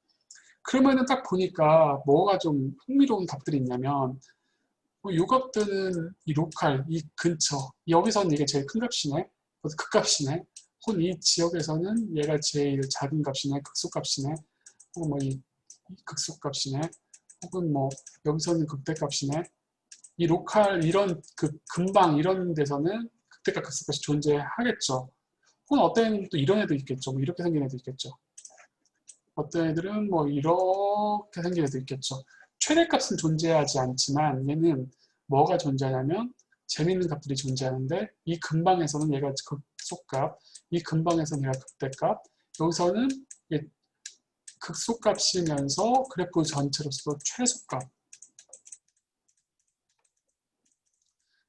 그러면은 딱 보니까 뭐가 좀 흥미로운 답들이 있냐면 요 값들은 이 로컬, 이 근처 여기서는 이게 제일 큰 값이네. 극값이네. 혹은 이 지역에서는 얘가 제일 작은 값이네. 극소값이네. 혹은 뭐 이 극소값이네. 혹은 뭐 여기서는 극대값이네. 이 로컬 이런 그 근방 이런 데서는 극대값, 극소값이 존재하겠죠. 혹은 어떤 애는 또 이런 애도 있겠죠. 뭐 이렇게 생긴 애도 있겠죠. 어떤 애들은 뭐 이렇게 생긴 애도 있겠죠. 최대값은 존재하지 않지만 얘는 뭐가 존재하냐면 재밌는 값들이 존재하는데 이 근방에서는 얘가 극소값, 이 근방에서는 얘가 극대값, 여기서는 극소값이면서 그래프 전체로서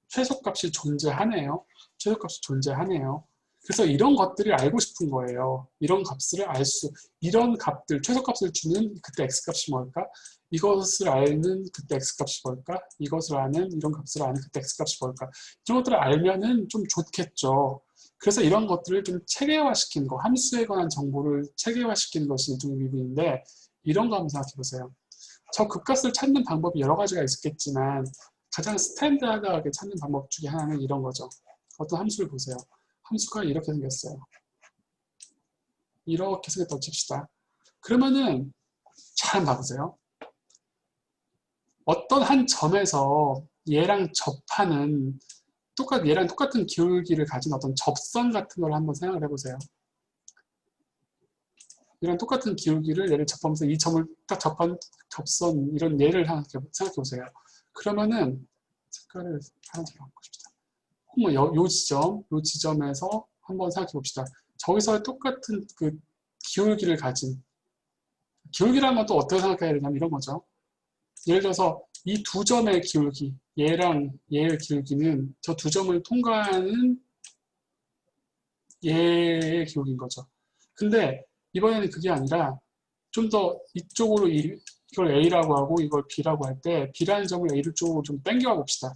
최소값이 존재하네요. 최소값이 존재하네요. 그래서 이런 것들을 알고 싶은 거예요. 이런 값들, 최소값을 주는 그때 x값이 뭘까? 이것을 아는 그때 x값이 뭘까? 이것을 아는 이런 값을 아는 그때 x값이 뭘까? 이런 것들을 알면은 좀 좋겠죠. 그래서 이런 것들을 좀 체계화시키는 거, 함수에 관한 정보를 체계화시키는 것이 일종의 미분인데 이런 거 한번 생각해 보세요. 저 극값을 찾는 방법이 여러 가지가 있겠지만 가장 스탠다드하게 찾는 방법 중에 하나는 이런 거죠. 어떤 함수를 보세요. 함수가 이렇게 생겼어요. 이렇게 생겼다고 칩시다. 그러면은 잘 봐보세요. 어떤 한 점에서 얘랑 접하는 얘랑 똑같은 기울기를 가진 어떤 접선 같은 걸 한번 생각을 해보세요. 이런 똑같은 기울기를 얘를 접하면서 이 점을 딱 접한 접선 이런 예를 하나 생각해 보세요. 그러면은 색깔을 파란색으로 바꾸고 싶다. 뭐 요 지점에서 한번 생각해 봅시다. 저기서 똑같은 그 기울기를 가진 기울기라는 건 또 어떻게 생각해야 되냐면 이런 거죠. 예를 들어서 이 두 점의 기울기, 얘랑 얘의 기울기는 저 두 점을 통과하는 얘의 기울기인 거죠. 근데 이번에는 그게 아니라 좀 더 이쪽으로 이걸 A라고 하고 이걸 B라고 할 때 B라는 점을 A를 쪽으로 좀 당겨와 봅시다.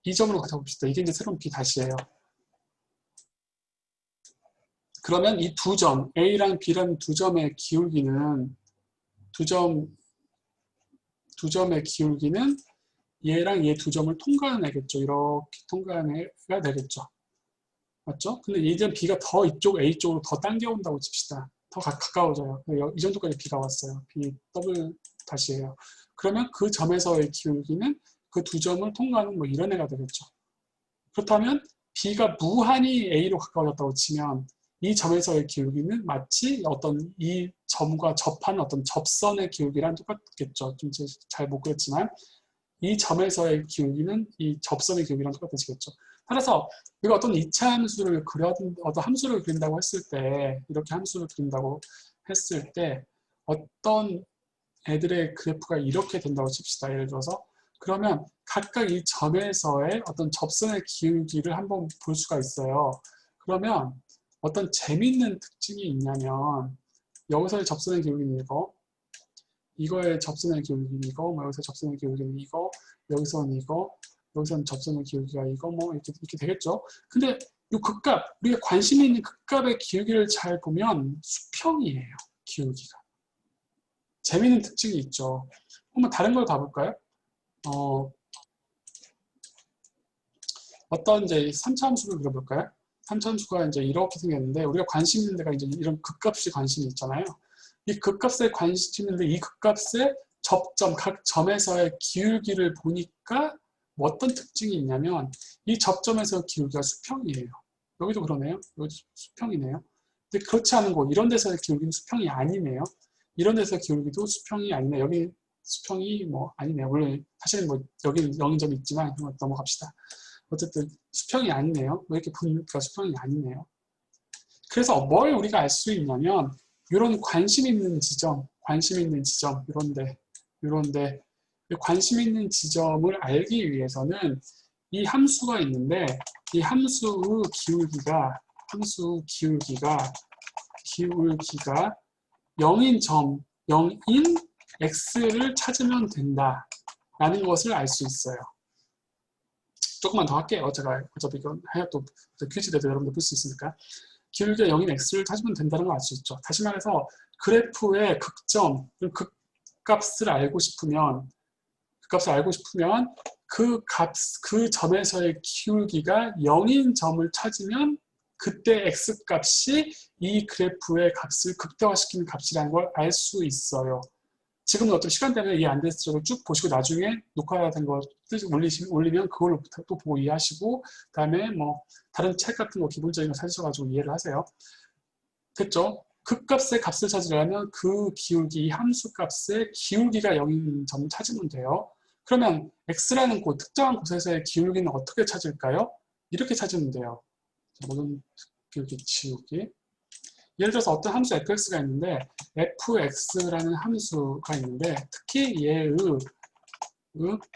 이 점으로 가서 봅시다. 이게 이제 새로운 B 다시예요. 그러면 이 두 점, A랑 B라는 두 점의 기울기는 두 점의 기울기는 얘랑 얘 두 점을 통과하는 애겠죠. 이렇게 통과하는 애가 되겠죠. 맞죠? 근데 이제 B가 더 이쪽 A 쪽으로 더 당겨온다고 칩시다. 더 가까워져요. 이 정도까지 B가 왔어요. B 더블 다시예요. 그러면 그 점에서의 기울기는 그 두 점을 통과하는 뭐 이런 애가 되겠죠. 그렇다면 B가 무한히 A로 가까워졌다고 치면 이 점에서의 기울기는 마치 어떤 이 점과 접하는 어떤 접선의 기울기랑 똑같겠죠. 좀 잘 못 그렸지만 이 점에서의 기울기는 이 접선의 기울기랑 똑같아지겠죠. 따라서 우리가 어떤 이차 함수를 어떤 함수를 그린다고 했을 때 이렇게 함수를 그린다고 했을 때 어떤 애들의 그래프가 이렇게 된다고 칩시다. 예를 들어서 그러면 각각 이 점에서의 어떤 접선의 기울기를 한번 볼 수가 있어요. 그러면 어떤 재밌는 특징이 있냐면 여기서의 접선의 기울기는 이거의 접선의 기울기는 이거, 뭐 여기서 접선의 기울기는 이거, 여기서는 이거, 여기서는 접선의 기울기가 이거, 뭐 이렇게 되겠죠. 근데 이 극값, 우리가 관심이 있는 극값의 기울기를 잘 보면 수평이에요. 기울기가. 재밌는 특징이 있죠. 한번 다른 걸 봐볼까요? 어떤 이제 3차 함수를 그려볼까요? 함수가 이제 이렇게 생겼는데 우리가 관심 있는 데가 이제 이런 극값이 관심이 있잖아요. 이 극값에 관심 있는데 이 극값의 접점, 각 점에서의 기울기를 보니까 뭐 어떤 특징이 있냐면 이 접점에서 기울기가 수평이에요. 여기도 그러네요. 여기 수평이네요. 근데 그렇지 않은 곳, 이런 데서의 기울기는 수평이 아니네요. 이런 데서 기울기도 수평이 아니네. 여기 수평이 뭐 아니네요. 물론 사실은 뭐 여기는 0점이 있지만 넘어갑시다. 어쨌든 수평이 아니네요. 왜 이렇게 보니까 수평이 아니네요. 그래서 뭘 우리가 알 수 있냐면 이런 관심 있는 지점, 이런데 관심 있는 지점을 알기 위해서는 이 함수가 있는데 이 함수의 기울기가 0인 점, 0인 x를 찾으면 된다라는 것을 알 수 있어요. 조금만 더 할게요. 제가 어차피 이건 해야 또 퀴즈대도 여러분들 볼 수 있으니까. 기울기가 0인 x를 찾으면 된다는 걸 알 수 있죠. 다시 말해서 그래프의 극점, 극값을 알고 싶으면 그 점에서의 기울기가 0인 점을 찾으면 그때 x값이 이 그래프의 값을 극대화시키는 값이라는 걸 알 수 있어요. 지금은 어떤 시간 때문에 이해 안 됐을 쭉 보시고 나중에 녹화된 거 올리면 그걸로 또 보고 이해하시고 그다음에 뭐 다른 책 같은 거 기본적인 거 찾으셔가지고 이해를 하세요. 됐죠? 극값의 값을 찾으려면 그 기울기, 이 함수 값의 기울기가 0인 점을 찾으면 돼요. 그러면 x라는 곳, 특정한 곳에서의 기울기는 어떻게 찾을까요? 이렇게 찾으면 돼요. 모든 기울기 지우기. 예를 들어서 어떤 함수 fx가 있는데 fx라는 함수가 있는데 특히 얘의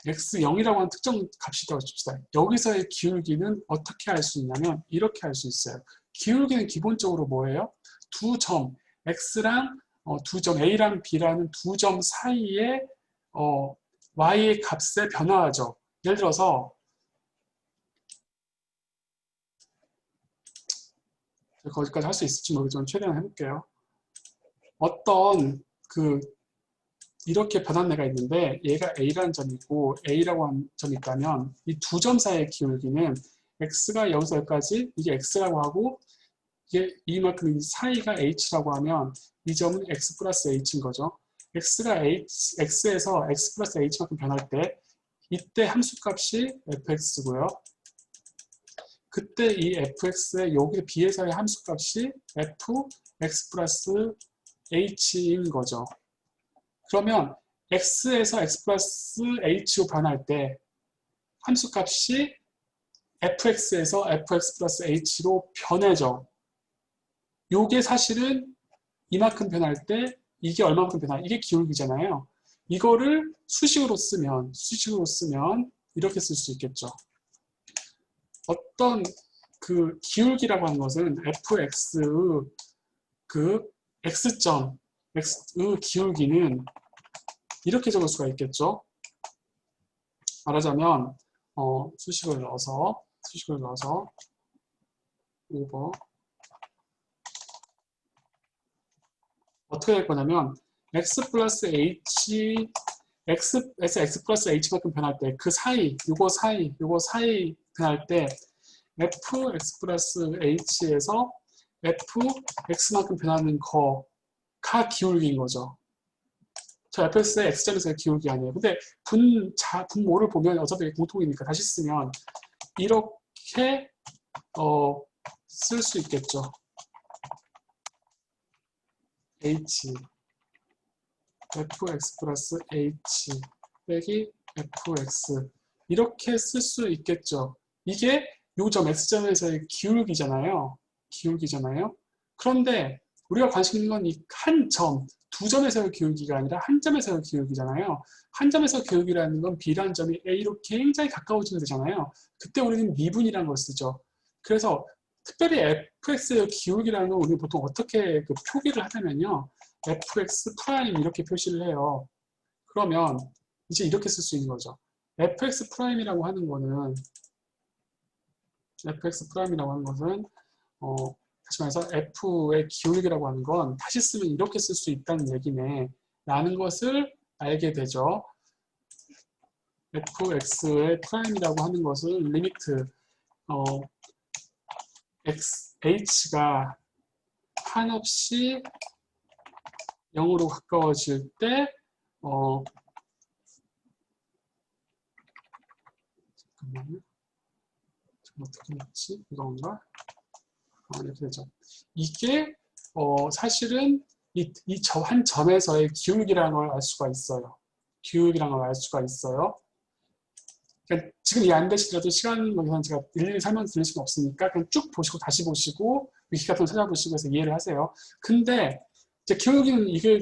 x0이라고 하는 특정 값이 있다고 칩시다. 여기서의 기울기는 어떻게 알 수 있냐면 이렇게 알 수 있어요. 기울기는 기본적으로 뭐예요? 두 점, x랑 두 점, a랑 b라는 두 점 사이에 y의 값에 변화하죠. 예를 들어서 거기까지 할 수 있을지 모르겠지만 최대한 해볼게요. 어떤 이렇게 변한 애가 있는데 얘가 A라는 점이고 A라고 하는 점이 있다면 이 두 점 사이의 기울기는 X가 여기서 여기까지 이게 X라고 하고 이게 이만큼 사이가 H라고 하면 이 점은 X 플러스 H인 거죠. X에서 X 플러스 H만큼 변할 때 이때 함수값이 fx고요. 그때 이 fx의 여기 b에서의 함수값이 fx 플러스 h인 거죠. 그러면 x에서 x 플러스 h로 변할 때 함수값이 fx에서 fx 플러스 h로 변하죠. 요게 사실은 이만큼 변할 때 이게 얼마만큼 변화? 이게 기울기잖아요. 이거를 수식으로 쓰면 이렇게 쓸 수 있겠죠. 어떤 기울기라고 하는 것은 fx의 x점, x의 기울기는 이렇게 적을 수가 있겠죠. 말하자면 수식을 넣어서 오버 어떻게 될 거냐면 x 플러스 h x에서 x 플러스 h만큼 변할 때 그 사이 요거 사이 변할 때 fx 플러스 h에서 fx만큼 변하는 거가 기울기인 거죠. 저 fx의 x점에서의 기울기 아니에요. 근데 분모를 보면 어차피 공통이니까 다시 쓰면 이렇게 쓸 수 있겠죠. h fx 플러스 h 빼기 fx 이렇게 쓸 수 있겠죠. 이게 요점 x점에서의 기울기잖아요. 그런데 우리가 관심 있는 건 이 한 점, 두 점에서의 기울기가 아니라 한 점에서의 기울기잖아요. 한 점에서 기울기라는 건 b라는 점이 a로 굉장히 가까워지는 데잖아요. 그때 우리는 미분이라는 걸 쓰죠. 그래서 특별히 fx의 기울기라는 건 우리는 보통 어떻게 표기를 하냐면요. fx 프라임 이렇게 표시를 해요. 그러면 이제 이렇게 쓸 수 있는 거죠. fx 프라임이라고 하는 것은 다시 말해서 f의 기울기라고 하는 건 다시 쓰면 이렇게 쓸 수 있다는 얘기네 라는 것을 알게 되죠. fx의 프라임이라고 하는 것을 리미트 h가 한없이 0으로 가까워질 때 잠깐만요. 어떻게 했지? 이건가? 이렇게 되죠. 이게 사실은 한 점에서의 기울기라는 걸 알 수가 있어요. 기울기라는 걸 알 수가 있어요. 그러니까 지금 이해 안 되시더라도 시간 관계상 제가 일일이 설명드릴 수는 없으니까 그냥 쭉 보시고 다시 보시고 위키 같은 거 찾아보시고 해서 이해를 하세요. 근데 이제 기울기는 이게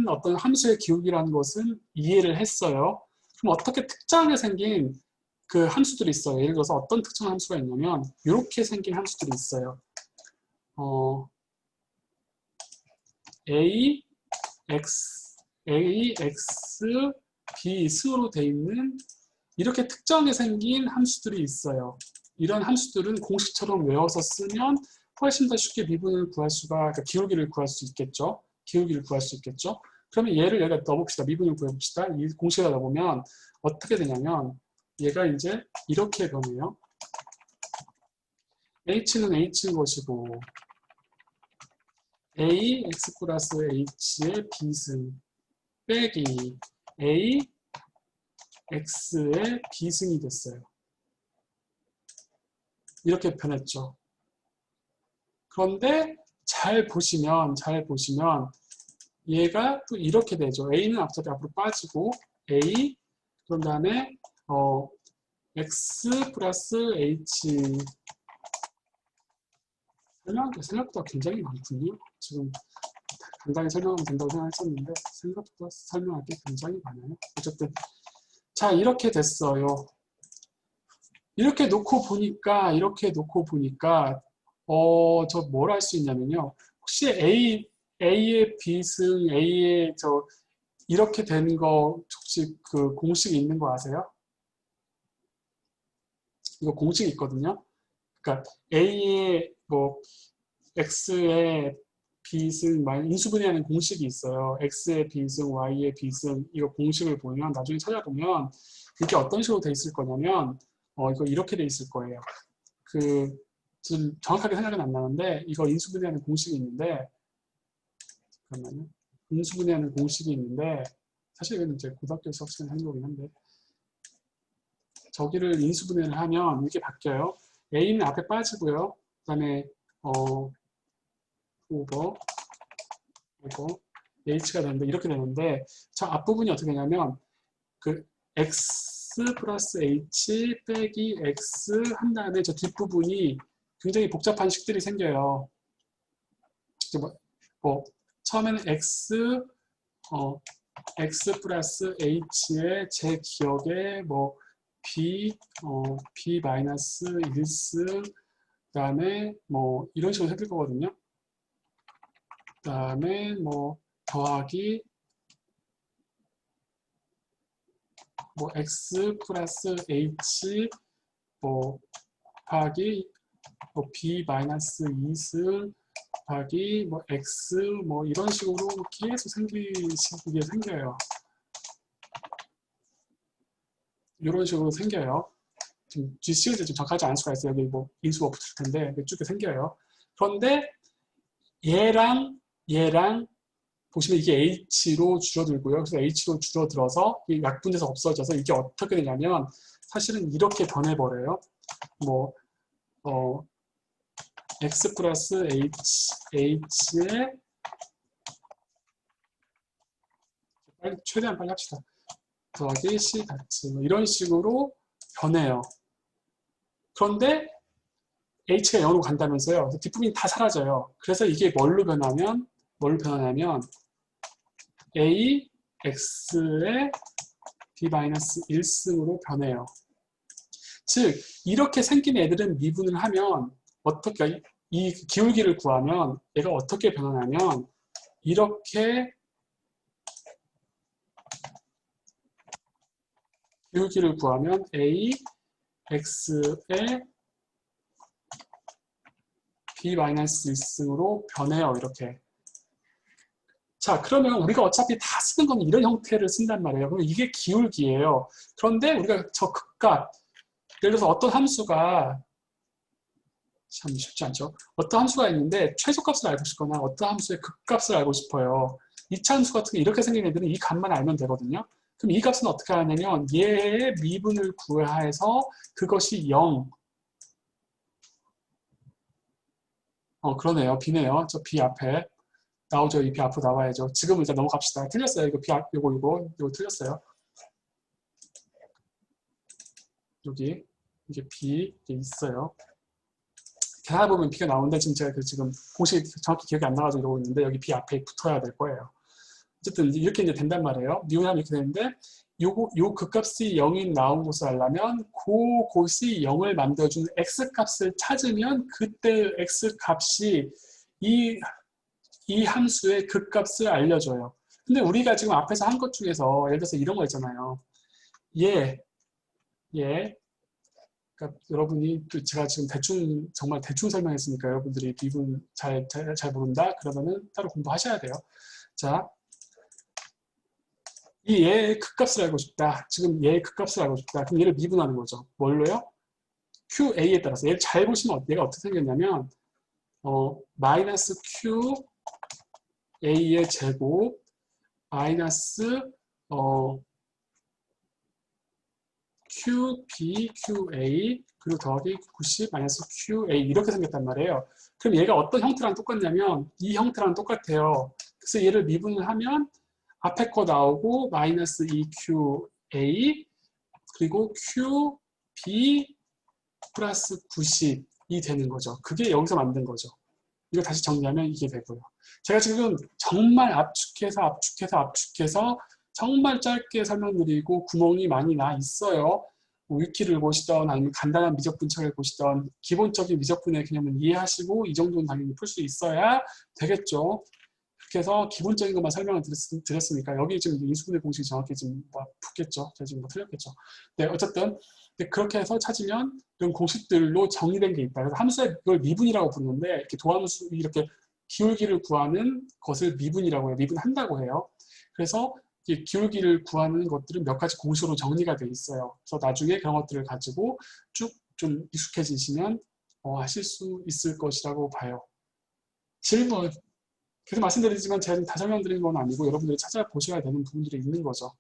어떤 함수의 기울기라는 것은 이해를 했어요. 그럼 어떻게 특정하게 생긴 그 함수들이 있어요. 예를 들어서 어떤 특정 함수가 있냐면 이렇게 생긴 함수들이 있어요. A, X, B 승으로 돼 있는 이렇게 특정하게 생긴 함수들이 있어요. 이런 함수들은 공식처럼 외워서 쓰면 훨씬 더 쉽게 미분을 구할 수가, 그러니까 기울기를 구할 수 있겠죠. 기울기를 구할 수 있겠죠. 그러면 얘를 여기다 넣어봅시다. 미분을 구해봅시다. 이 공식에다 넣어보면 어떻게 되냐면 얘가 이제 이렇게 변해요. h는 h인 것이고 a x 플러스 h의 b승 빼기 a x의 b승이 됐어요. 이렇게 변했죠. 그런데 잘 보시면 얘가 또 이렇게 되죠. a는 앞으로 빠지고 a 그런 다음에 x 플러스 h 생각보다 굉장히 많군요. 지금 간단히 설명하면 된다고 생각했었는데 생각보다 설명할 게 굉장히 많아요. 어쨌든 자 이렇게 됐어요. 이렇게 놓고 보니까 저 뭘 할 수 있냐면요. 혹시 A의 B승, A의 이렇게 된 거 혹시 그 공식이 있는 거 아세요? 이거 공식이 있거든요. 그러니까 A의 X의 B승, 인수분해하는 공식이 있어요. X의 B승, Y의 B승 이거 공식을 보면 나중에 찾아보면 이게 어떤 식으로 돼 있을 거냐면 이거 이렇게 돼 있을 거예요. 지금 정확하게 생각은 안 나는데 이거 인수분해하는 공식이 있는데 잠깐만요. 인수분해하는 공식이 있는데 사실 이건 이제 고등학교에서 학생이 하는 거긴 한데 저기를 인수분해를 하면 이게 바뀌어요. A는 앞에 빠지고요. 그 다음에 오버 H가 되는데 이렇게 되는데 저 앞부분이 어떻게 되냐면 그 X 플러스 H 빼기 X 한 다음에 저 뒷부분이 굉장히 복잡한 식들이 생겨요. 처음에는 X 플러스 H에 제 기억에 B 마이너스 1승 그 다음에 이런 식으로 생길 거거든요. 그 다음에 더하기 X 플러스 H 곱하기 B 마이너스 2승 곱하기 X 이런 식으로 계속 이게 생겨요. 이런 식으로 생겨요. 지금 시리즈 좀 정확하지 않을 수가 있어요. 여기 인수가 붙을 텐데 쭉 생겨요. 그런데 얘랑 보시면 이게 H로 줄어들고요. 그래서 H로 줄어들어서 이 약분돼서 없어져서 이게 어떻게 되냐면 사실은 이렇게 변해버려요. X 플러스 H에 최대한 빨리 합시다. 더하기 C 같이 이런 식으로 변해요. 그런데 H가 0으로 간다면서요. 뒷부분이 다 사라져요. 그래서 이게 뭘로 변하냐면 A, X의 B-1승으로 변해요. 즉 이렇게 생긴 애들은 미분을 하면 어떻게 이 기울기를 구하면 얘가 어떻게 변하냐면 이렇게 기울기를 구하면 A, X의 B-1승으로 변해요. 이렇게. 자, 그러면 우리가 어차피 다 쓰는 건 이런 형태를 쓴단 말이에요. 그럼 이게 기울기예요. 그런데 우리가 저 극값, 예를 들어서 어떤 함수가 참 쉽지 않죠. 어떤 함수가 있는데 최소값을 알고 싶거나 어떤 함수의 극값을 알고 싶어요. 2차 함수 같은 게 이렇게 생긴 애들은 이 값만 알면 되거든요. 그럼 이 값은 어떻게 하냐면 얘의 미분을 구해서 그것이 0. 그러네요. B네요. 저 B 앞에 나오죠. 이 B 앞으로 나와야죠. 지금은 일단 넘어갑시다. 틀렸어요. 이거 B 앞, 이거 틀렸어요. 여기 이게 B 이게 있어요. 계산해 보면 B가 나오는데 지금 제가 지금 공식 정확히 기억이 안 나가지고 이러고 있는데 여기 B 앞에 붙어야 될 거예요. 어쨌든 이렇게 이제 된단 말이에요. 미분하면 이렇게 되는데 요 극값이 0이 나온 것을 알려면 그곳이 0을 만들어주는 x값을 찾으면 그때 x값이 이 함수의 극값을 알려줘요. 근데 우리가 지금 앞에서 한 것 중에서 예를 들어서 이런 거 있잖아요. 얘 그러니까 여러분이 또 제가 지금 정말 대충 설명했으니까 여러분들이 미분 잘 모른다? 그러면은 따로 공부하셔야 돼요. 자, 이 얘의 극값을 알고 싶다. 지금 얘의 극값을 알고 싶다. 그럼 얘를 미분하는 거죠. 뭘로요? QA에 따라서. 얘를 잘 보시면 얘가 어떻게 생겼냐면 마이너스 QA의 제곱 마이너스 QBQA 그리고 더하기 90 마이너스 QA 이렇게 생겼단 말이에요. 그럼 얘가 어떤 형태랑 똑같냐면 이 형태랑 똑같아요. 그래서 얘를 미분을 하면 앞에 거 나오고 마이너스 2QA 그리고 QB 플러스 90이 되는 거죠. 그게 여기서 만든 거죠. 이거 다시 정리하면 이게 되고요. 제가 지금 정말 압축해서 정말 짧게 설명드리고 구멍이 많이 나 있어요. 위키를 보시던 아니면 간단한 미적 분석을 보시던 기본적인 미적분의 개념을 이해하시고 이 정도는 당연히 풀 수 있어야 되겠죠. 그렇게 해서 기본적인 것만 설명을 드렸으니까 여기 지금 인수분해 공식이 정확히 지금 붙겠죠. 제가 지금 틀렸겠죠. 네, 어쨌든 그렇게 해서 찾으면 이런 공식들로 정리된 게 있다. 그래서 함수의 이걸 미분이라고 부르는데 이렇게 도함수 이렇게 기울기를 구하는 것을 미분이라고 해요. 미분한다고 해요. 그래서 기울기를 구하는 것들은 몇 가지 공식으로 정리가 돼 있어요. 그래서 나중에 그런 것들을 가지고 쭉 좀 익숙해지시면 하실 수 있을 것이라고 봐요. 질문. 계속 말씀드리지만 제가 다 설명드리는 건 아니고 여러분들이 찾아보셔야 되는 부분들이 있는 거죠.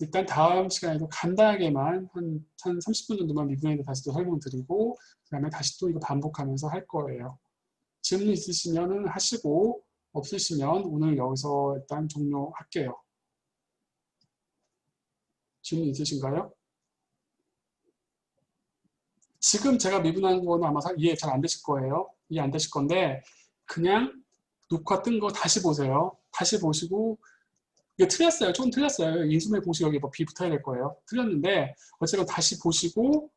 일단 다음 시간에도 간단하게만 한 30분 정도만 미분에 다시 또 설명드리고 그 다음에 다시 또 이거 반복하면서 할 거예요. 질문 있으시면 하시고 없으시면 오늘 여기서 일단 종료할게요. 질문 있으신가요? 지금 제가 미분하는 거는 아마 이해 잘 안 되실 거예요. 이해 안 되실 건데 그냥 녹화 뜬 거 다시 보세요. 다시 보시고 이게 틀렸어요. 조금 틀렸어요. 인수분해 공식 여기 뭐 B 붙어야 될 거예요. 틀렸는데 어쨌든 다시 보시고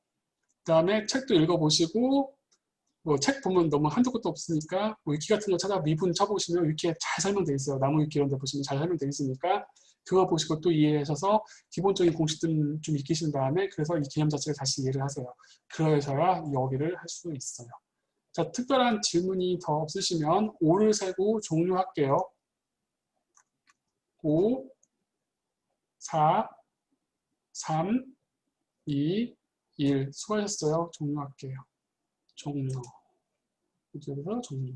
그다음에 책도 읽어보시고 뭐 책 보면 너무 한두 것도 없으니까 뭐 위키 같은 거 찾아 미분 쳐보시면 위키에 잘 설명되어 있어요. 나무 위키 이런 데 보시면 잘 설명되어 있으니까 그거 보시고 또 이해하셔서 기본적인 공식들은 좀 익히신 다음에 그래서 이 개념 자체를 다시 이해를 하세요. 그래서야 여기를 할 수 있어요. 자, 특별한 질문이 더 없으시면 5를 세고 종료할게요. 5, 4, 3, 2, 1. 수고하셨어요. 종료할게요. 종료. 이쪽에서 종료.